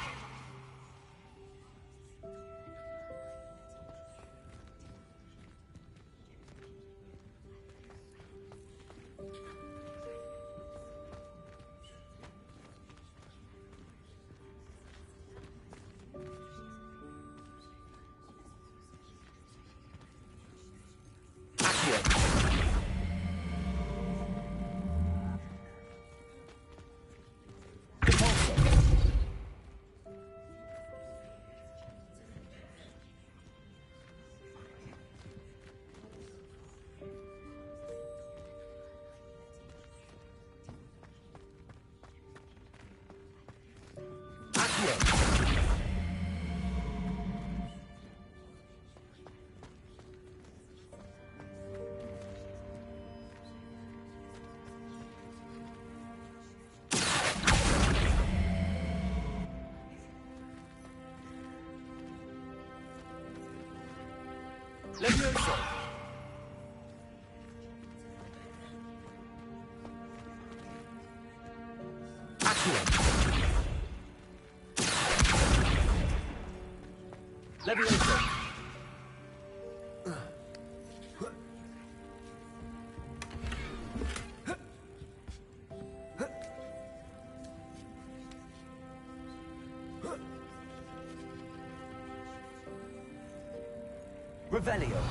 Levioso. Accio. Levioso. Revelio.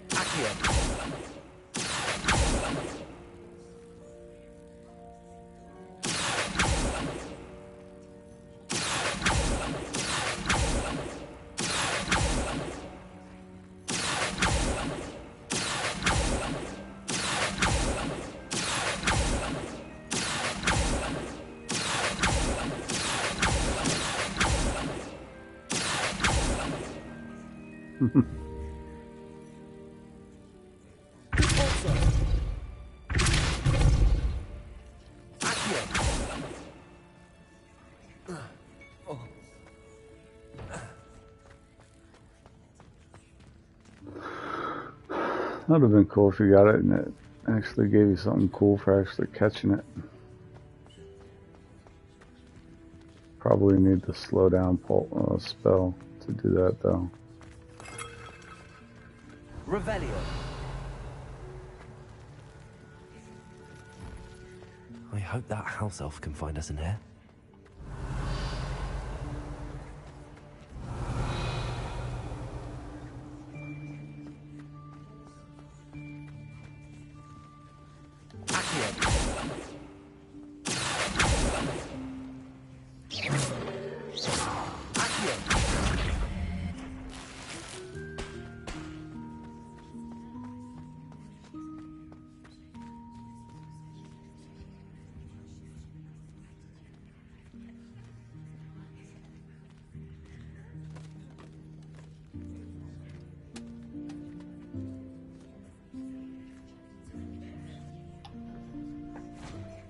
Accio. That would have been cool if you got it and it actually gave you something cool for actually catching it. Probably need the slow down spell to do that though. Revelio. I hope that house elf can find us in here.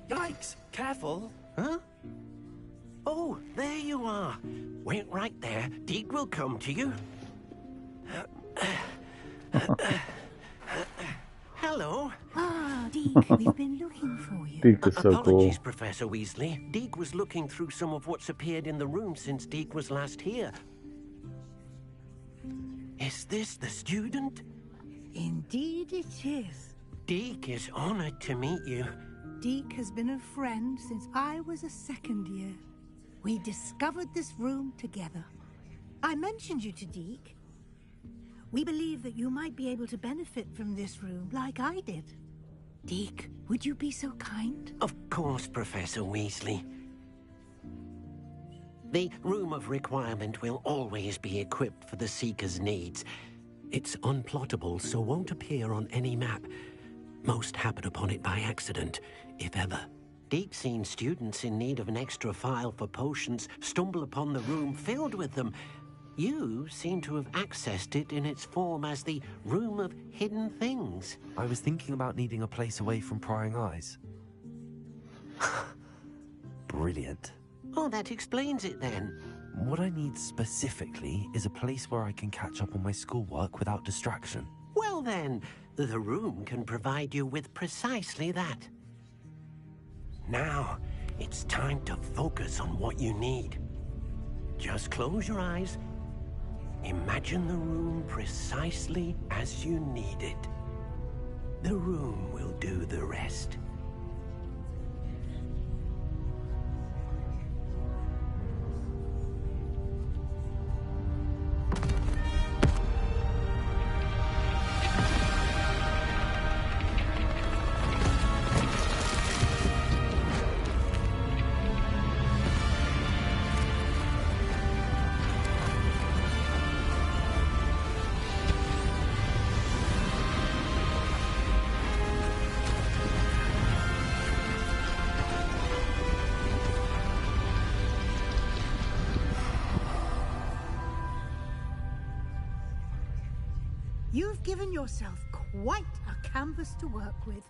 Yikes! Careful! Huh? Oh, there you are. Wait right there. Deke will come to you. Hello. Ah, Deke, we've been looking for you. Deke is so Apologies, cool. Professor Weasley. Deke was looking through some of what's appeared in the room since Deke was last here. Is this the student? Indeed it is. Deke is honored to meet you. Deke has been a friend since I was a second year. We discovered this room together. I mentioned you to Deke. We believe that you might be able to benefit from this room like I did. Deke, would you be so kind? Of course, Professor Weasley. The Room of Requirement will always be equipped for the Seeker's needs. It's unplottable, so won't appear on any map. Most happen upon it by accident, if ever. Deke's seen students in need of an extra file for potions stumble upon the room filled with them. You seem to have accessed it in its form as the Room of Hidden Things. I was thinking about needing a place away from prying eyes. Brilliant. Oh, that explains it then. What I need specifically is a place where I can catch up on my schoolwork without distraction. Well then, the room can provide you with precisely that. Now, it's time to focus on what you need. Just close your eyes. Imagine the room precisely as you need it. The room will do the rest. You've given yourself quite a canvas to work with.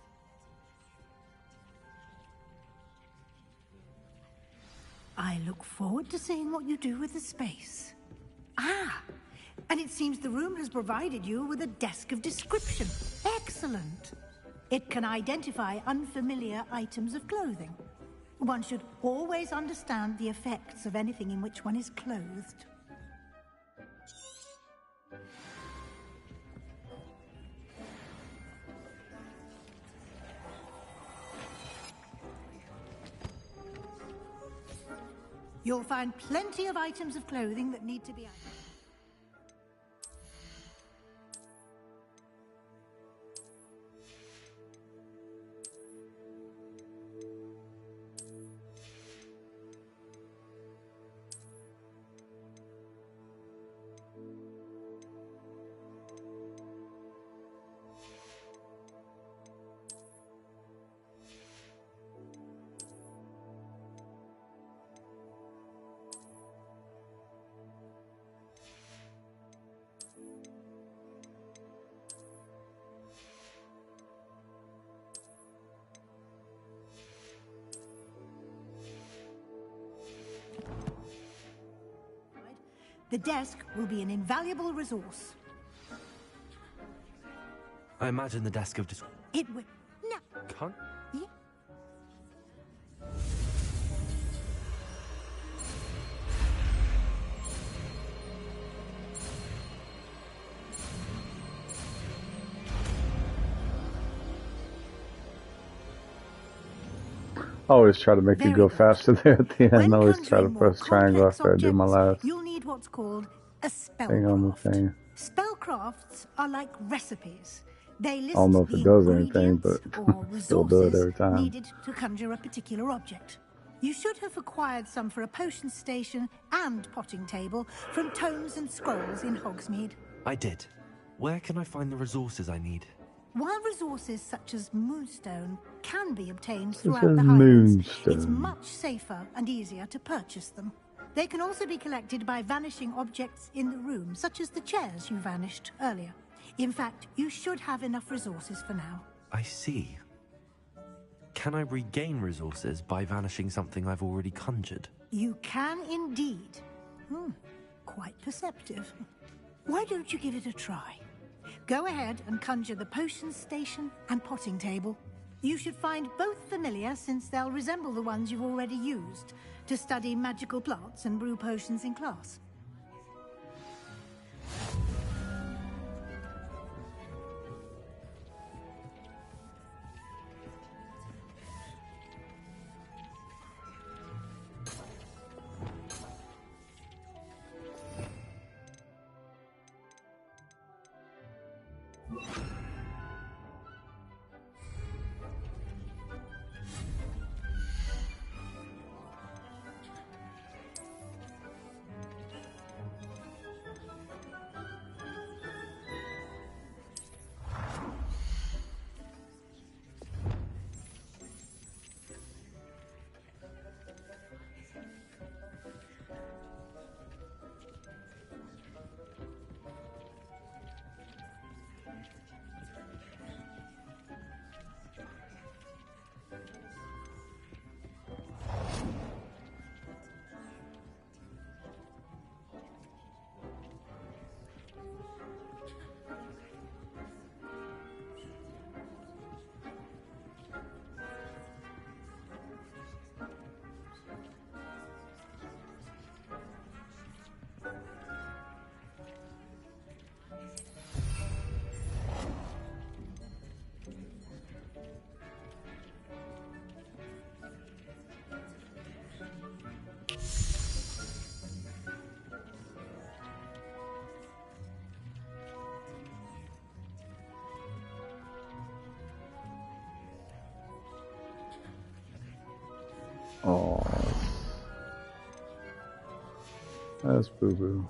I look forward to seeing what you do with the space. Ah, and it seems the room has provided you with a desk of description. Excellent. It can identify unfamiliar items of clothing. One should always understand the effects of anything in which one is clothed. You'll find plenty of items of clothing that need to be identified. The desk will be an invaluable resource. I imagine the desk of It will... No. Can't... Yeah. I always try to make you go faster there at the end. I always try to press triangle after I do my last You'll need what's called a thing on the thing. Spellcrafts are like recipes. They list I don't know if the it does anything, but or still do it every resources time. needed to conjure a particular object. You should have acquired some for a potion station and potting table from tomes and scrolls in Hogsmeade. I did. Where can I find the resources I need? While resources such as Moonstone can be obtained It throughout says the Highlands, it's Moonstone. much safer and easier to purchase them. They can also be collected by vanishing objects in the room, such as the chairs you vanished earlier. In fact, you should have enough resources for now. I see. Can I regain resources by vanishing something I've already conjured? You can indeed. Quite perceptive. Why don't you give it a try? Go ahead and conjure the potion station and potting table. You should find both familiar, since they'll resemble the ones you've already used to study magical plants and brew potions in class. Oh, that's boo-boo.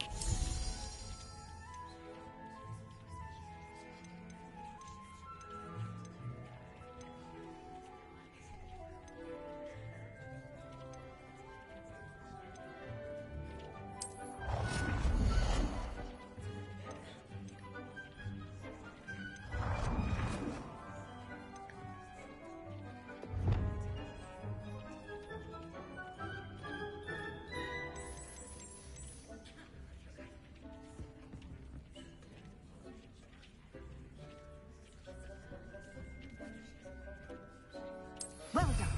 Well done.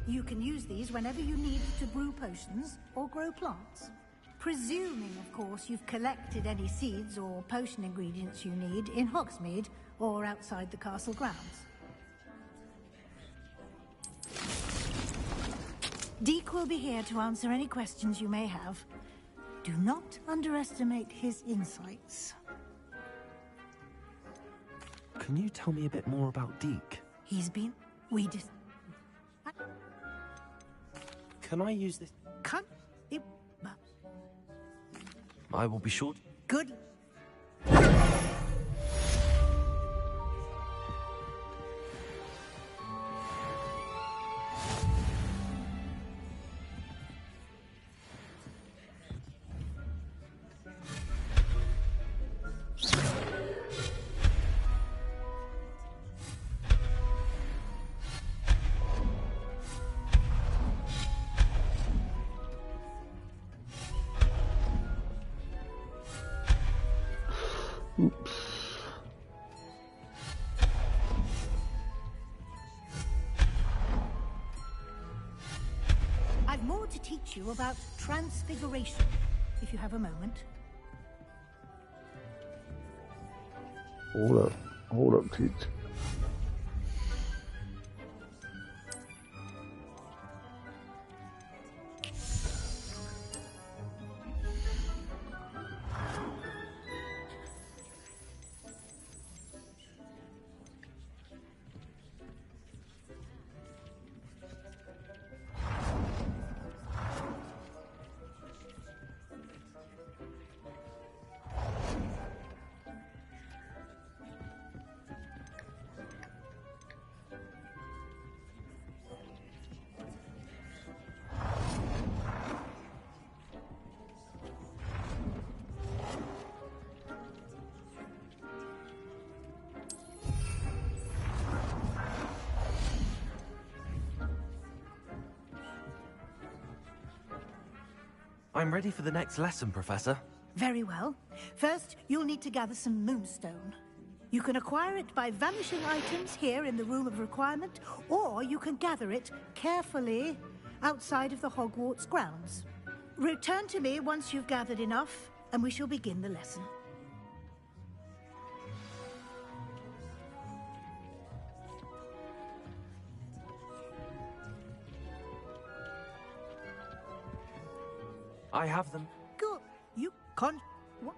You can use these whenever you need to brew potions or grow plants. Presuming, of course, you've collected any seeds or potion ingredients you need in Hogsmeade or outside the castle grounds. Deke will be here to answer any questions you may have. Do not underestimate his insights. Can you tell me a bit more about Deke? He's been... Can I use this? Can... I will be sure. Good. Oops. I've more to teach you about transfiguration, if you have a moment. Hold up, teach. I'm ready for the next lesson, Professor. Very well. First, you'll need to gather some moonstone. You can acquire it by vanishing items here in the Room of Requirement, or you can gather it carefully outside of the Hogwarts grounds. Return to me once you've gathered enough, and we shall begin the lesson. I have them. Good. You can't... What?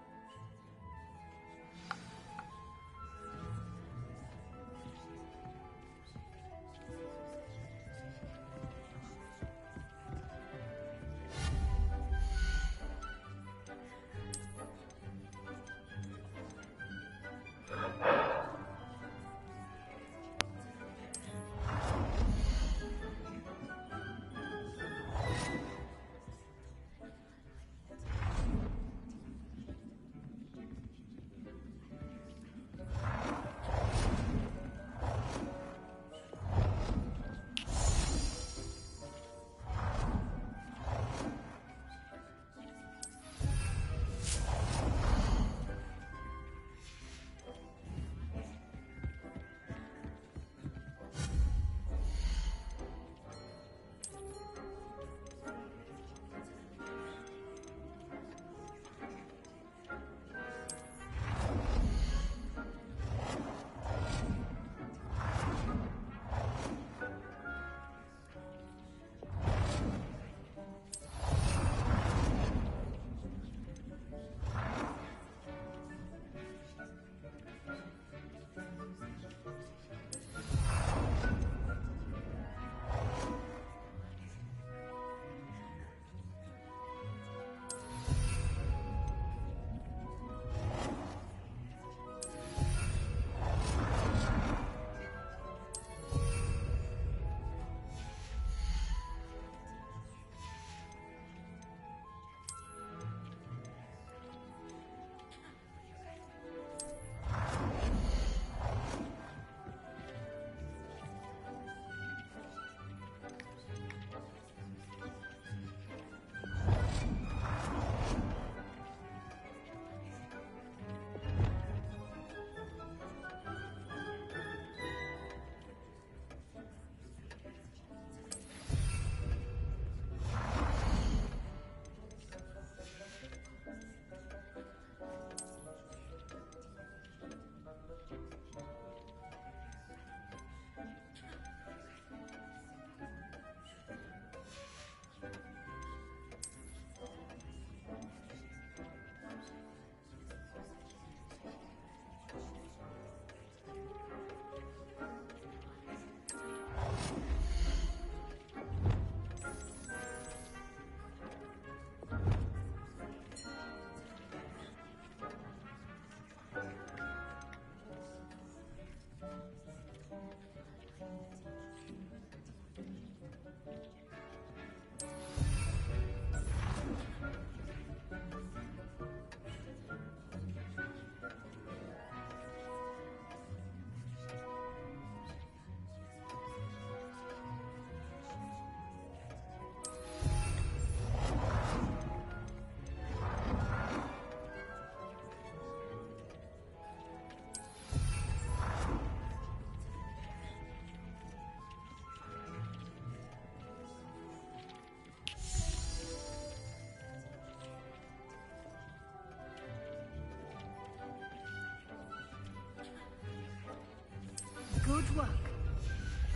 Good work.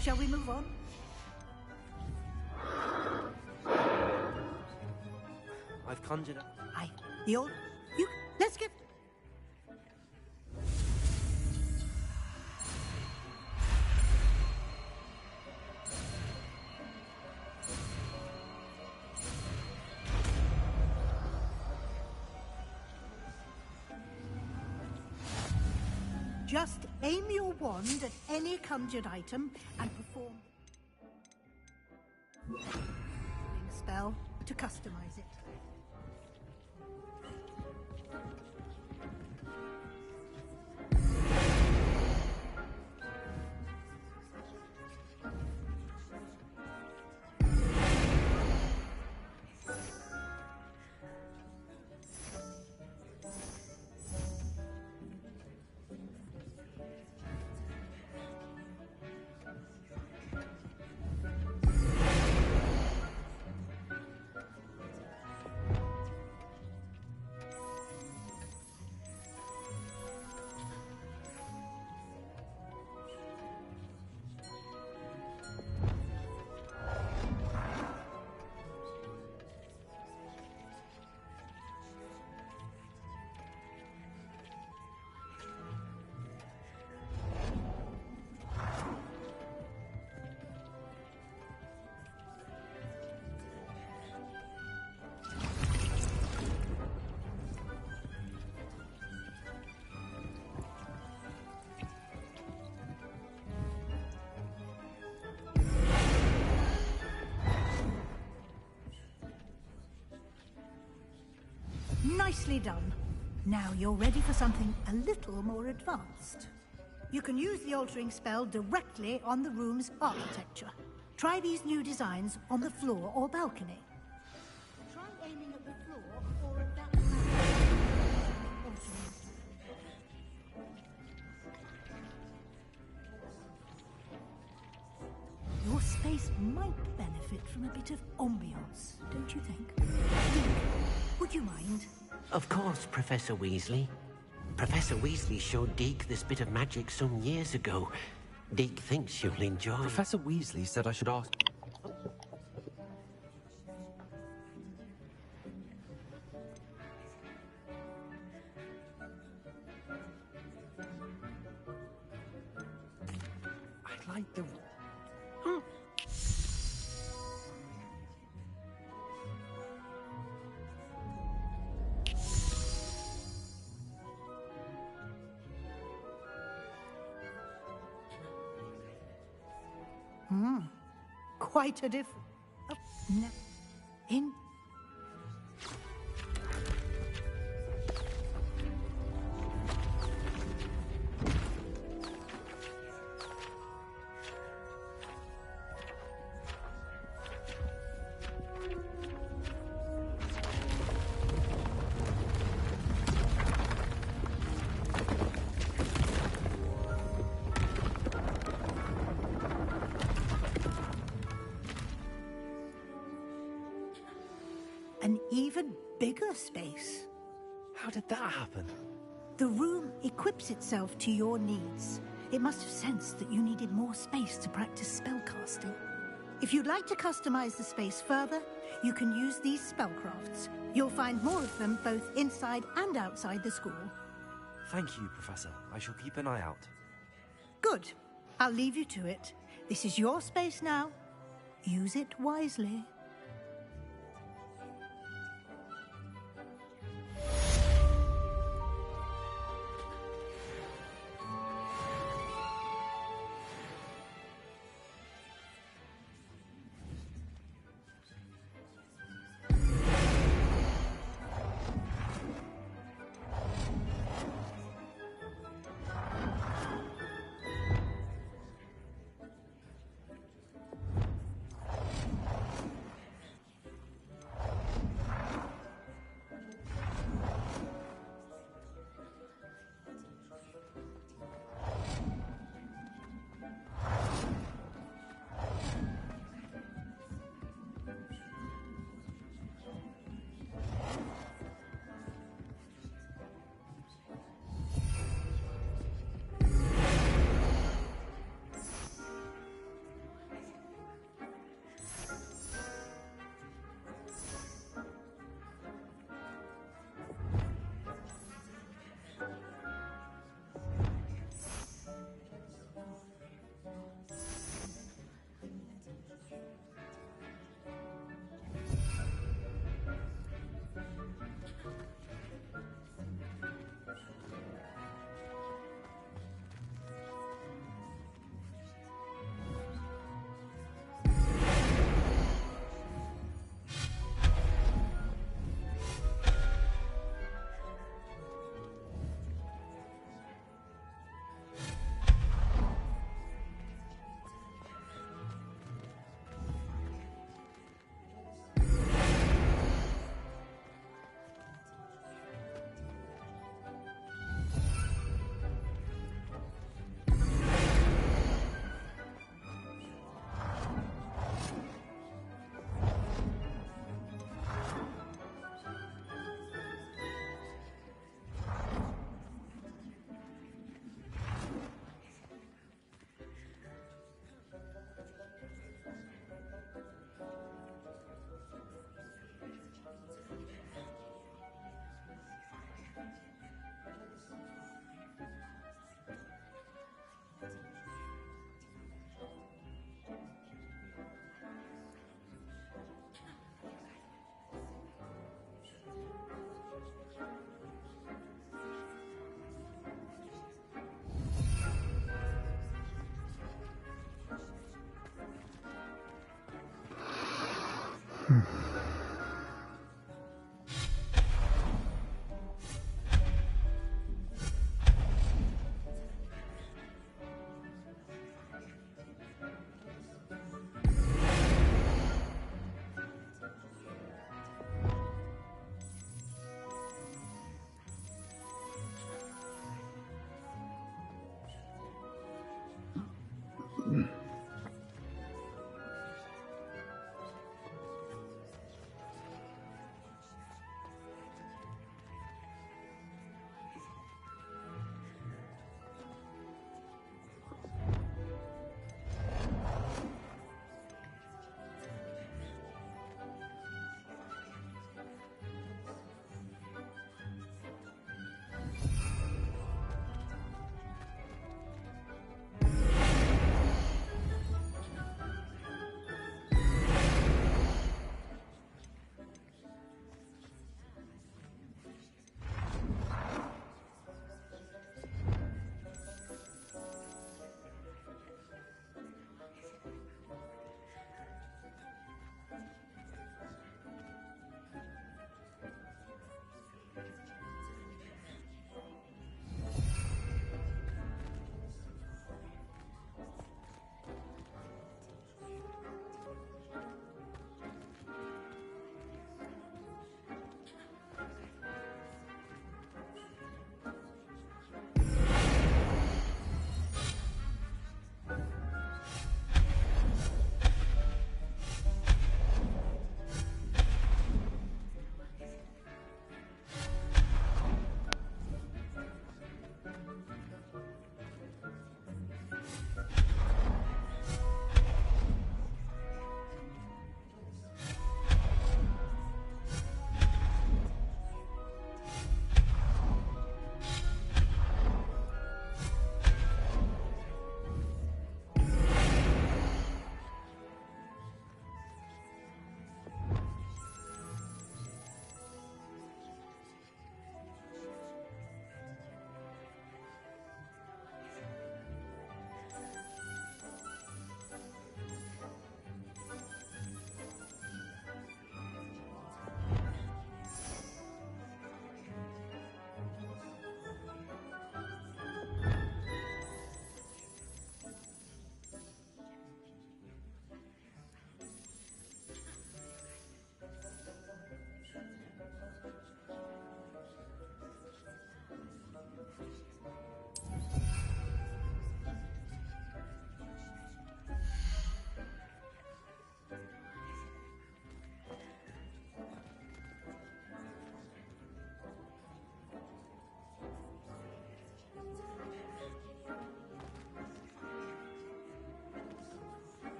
Shall we move on? I've conjured up. You, let's get... Just aim your wand at any conjured item and perform a spell to customize it. Nicely done. Now you're ready for something a little more advanced. You can use the altering spell directly on the room's architecture. Try these new designs on the floor or balcony. Try aiming at the floor or at that Your space might benefit from a bit of ambiance, don't you think? Dick, would you mind? Of course, Professor Weasley. Professor Weasley showed Deke this bit of magic some years ago. Deke thinks you'll enjoy. Professor Weasley said I should ask... I'd like the... Quite a different... no. In... An even bigger space. How did that happen? The room equips itself to your needs. It must have sensed that you needed more space to practice spellcasting. If you'd like to customize the space further, you can use these spellcrafts. You'll find more of them both inside and outside the school. Thank you, Professor. I shall keep an eye out. Good. I'll leave you to it. This is your space now. Use it wisely.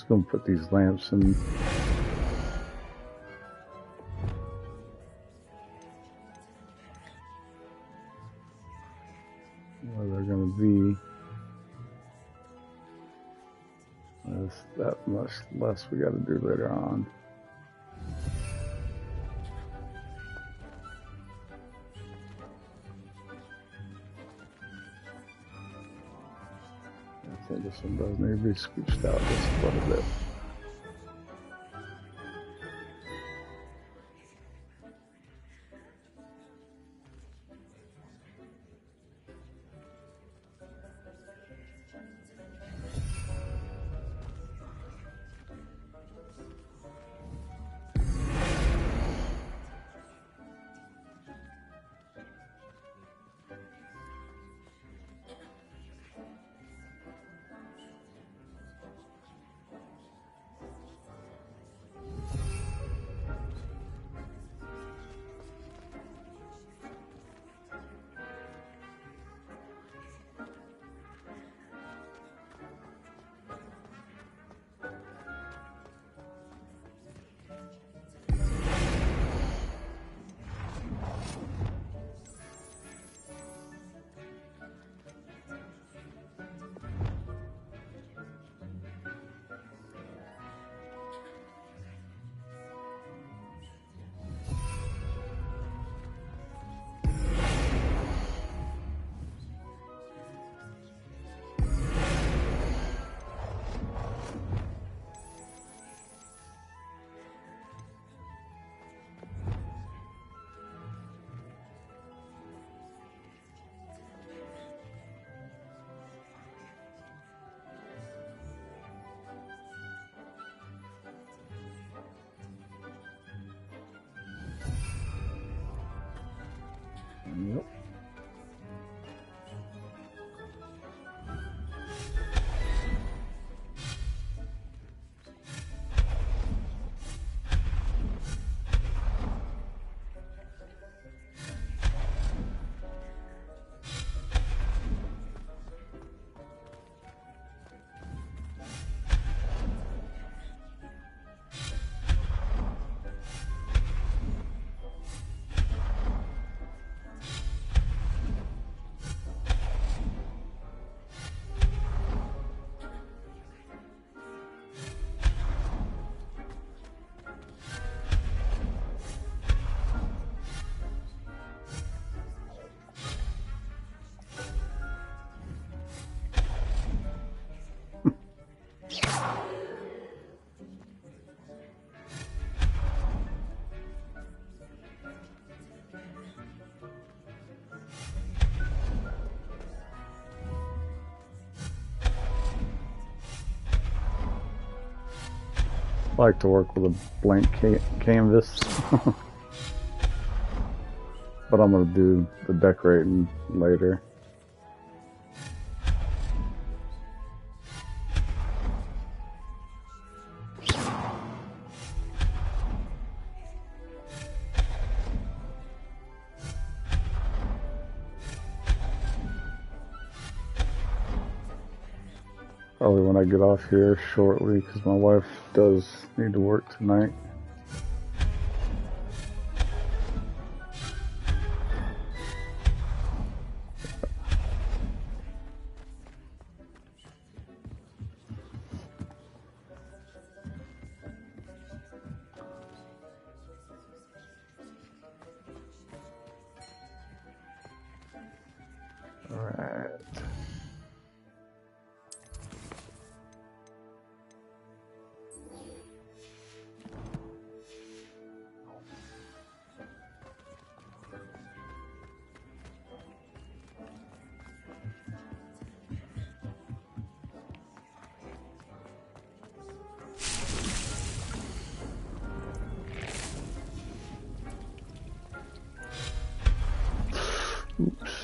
gonna put these lamps in. Where they're gonna be. There's that much less we gotta do later on. I think this one does need to be scooched out just a little bit. Yep. I like to work with a blank canvas, but I'm going to do the decorating later. Probably when I get off here shortly, because my wife does need to work tonight. All right. Oops.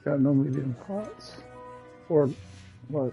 Got no medium pots. Or what?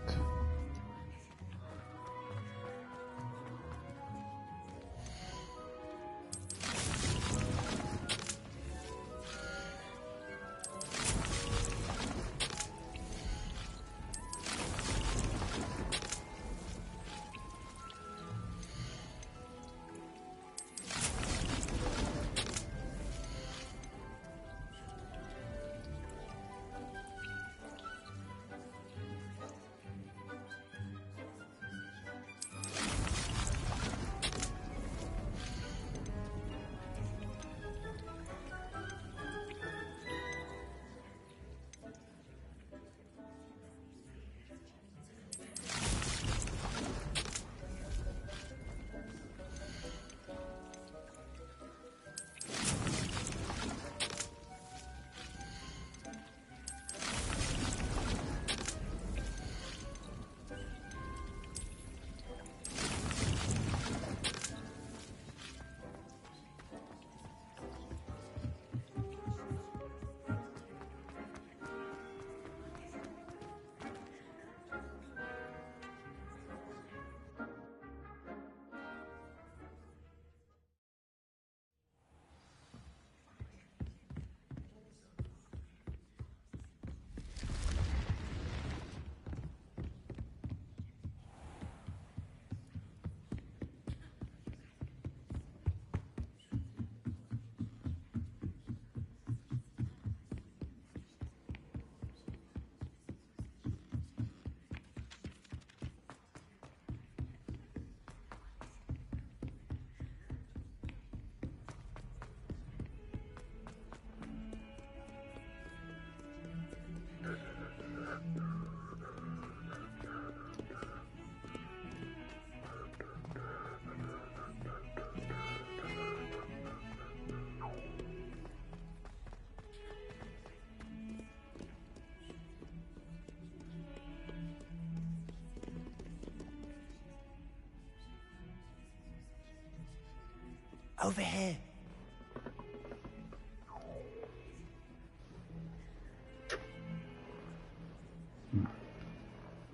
Over here.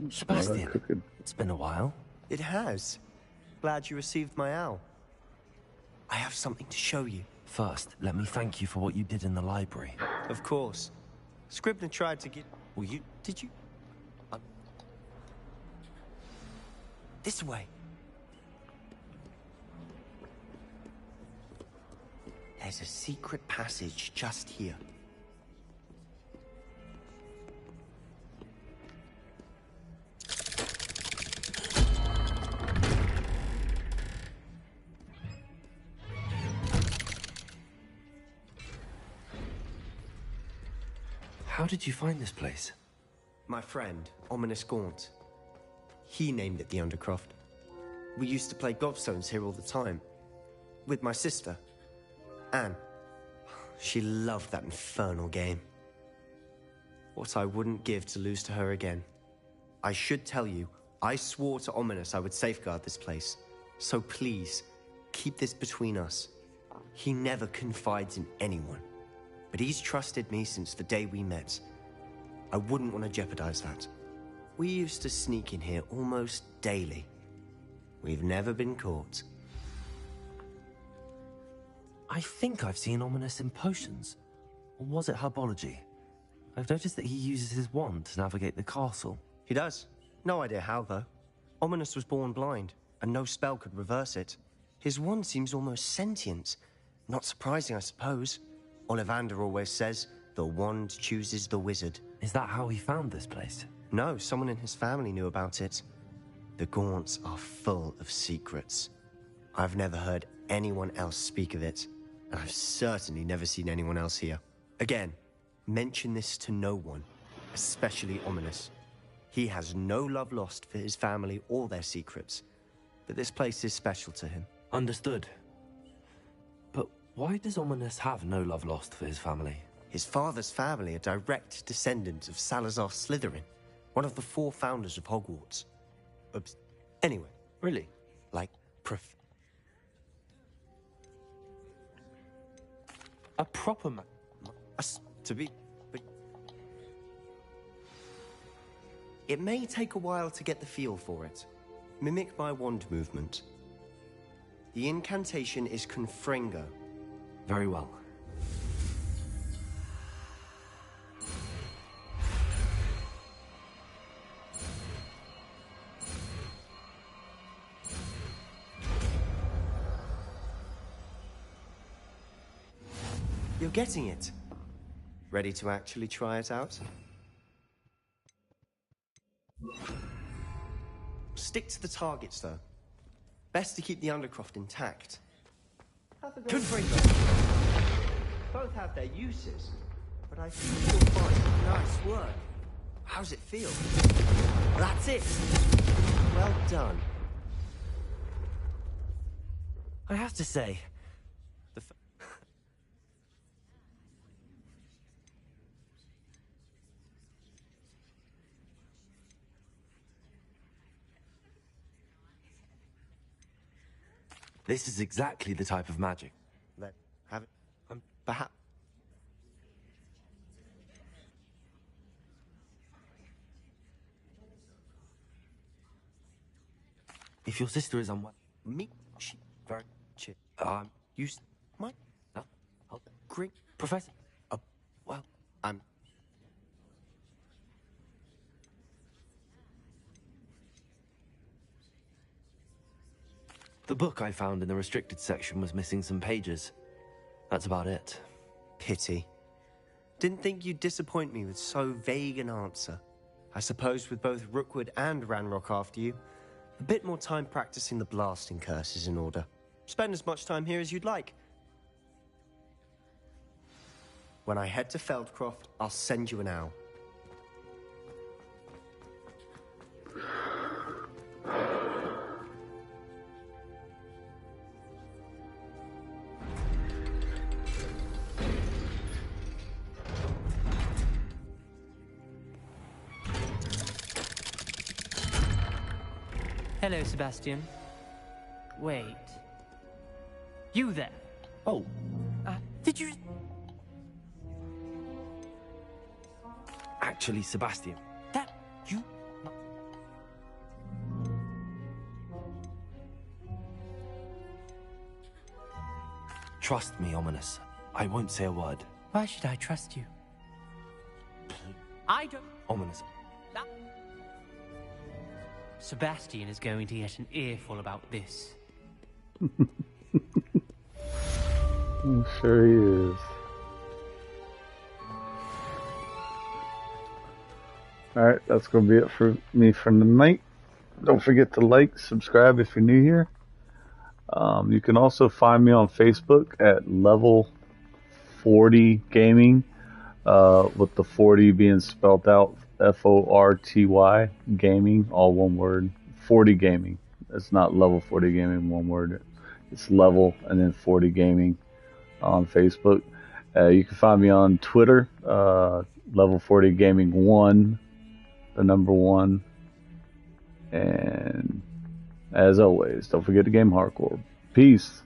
Sebastian, it's been a while. It has. Glad you received my owl. I have something to show you. First, let me thank you for what you did in the library. Of course. Scribner tried to get... Well, Did you? This way. There's a secret passage just here. How did you find this place? My friend, Ominous Gaunt. He named it the Undercroft. We used to play gobstones here all the time. With my sister, Anne. She loved that infernal game. What I wouldn't give to lose to her again. I should tell you, I swore to Ominous I would safeguard this place. So please, keep this between us. He never confides in anyone. But he's trusted me since the day we met. I wouldn't want to jeopardize that. We used to sneak in here almost daily. We've never been caught. I think I've seen Ominous in potions. Or was it herbology? I've noticed that he uses his wand to navigate the castle. He does. No idea how, though. Ominous was born blind, and no spell could reverse it. His wand seems almost sentient. Not surprising, I suppose. Ollivander always says, the wand chooses the wizard. Is that how he found this place? No, someone in his family knew about it. The Gaunts are full of secrets. I've never heard anyone else speak of it, and I've certainly never seen anyone else here. Again, mention this to no one, especially Ominous. He has no love lost for his family or their secrets, but this place is special to him. Understood. But why does Ominous have no love lost for his family? His father's family are direct descendants of Salazar Slytherin, one of the 4 founders of Hogwarts. Anyway. Really? Like, a proper man. To be... But It may take a while to get the feel for it. Mimic my wand movement. The incantation is Confringo. Very well. You're getting it. Ready to actually try it out? Stick to the targets, though. Best to keep the Undercroft intact. Confringo. Both have their uses, but I think you'll find nice work. How's it feel? That's it. Well done. I have to say, this is exactly the type of magic. Let have it. Perhaps. If your sister is unwell, Me? She very chit. you My. no, Great. Professor. Well, I'm. the book I found in the restricted section was missing some pages. That's about it. Pity. Didn't think you'd disappoint me with so vague an answer. I suppose with both Rookwood and Ranrock after you, a bit more time practicing the blasting curse is in order. Spend as much time here as you'd like. When I head to Feldcroft, I'll send you an owl. Hello, Sebastian. Wait. You there? Oh. Did you... Actually, Sebastian. That... you... Trust me, Ominous. I won't say a word. Why should I trust you? I don't... Ominous. Sebastian is going to get an earful about this. I'm sure he is. Alright, that's going to be it for me for tonight. Don't forget to like, subscribe if you're new here. You can also find me on Facebook at Level 40 Gaming, with the 40 being spelled out F-O-R-T-Y, gaming, all one word. 40 Gaming. It's not Level 40 Gaming, one word. It's Level and then 40 Gaming on Facebook. You can find me on Twitter, Level 40 Gaming 1, the number 1. And as always, don't forget to game hardcore. Peace.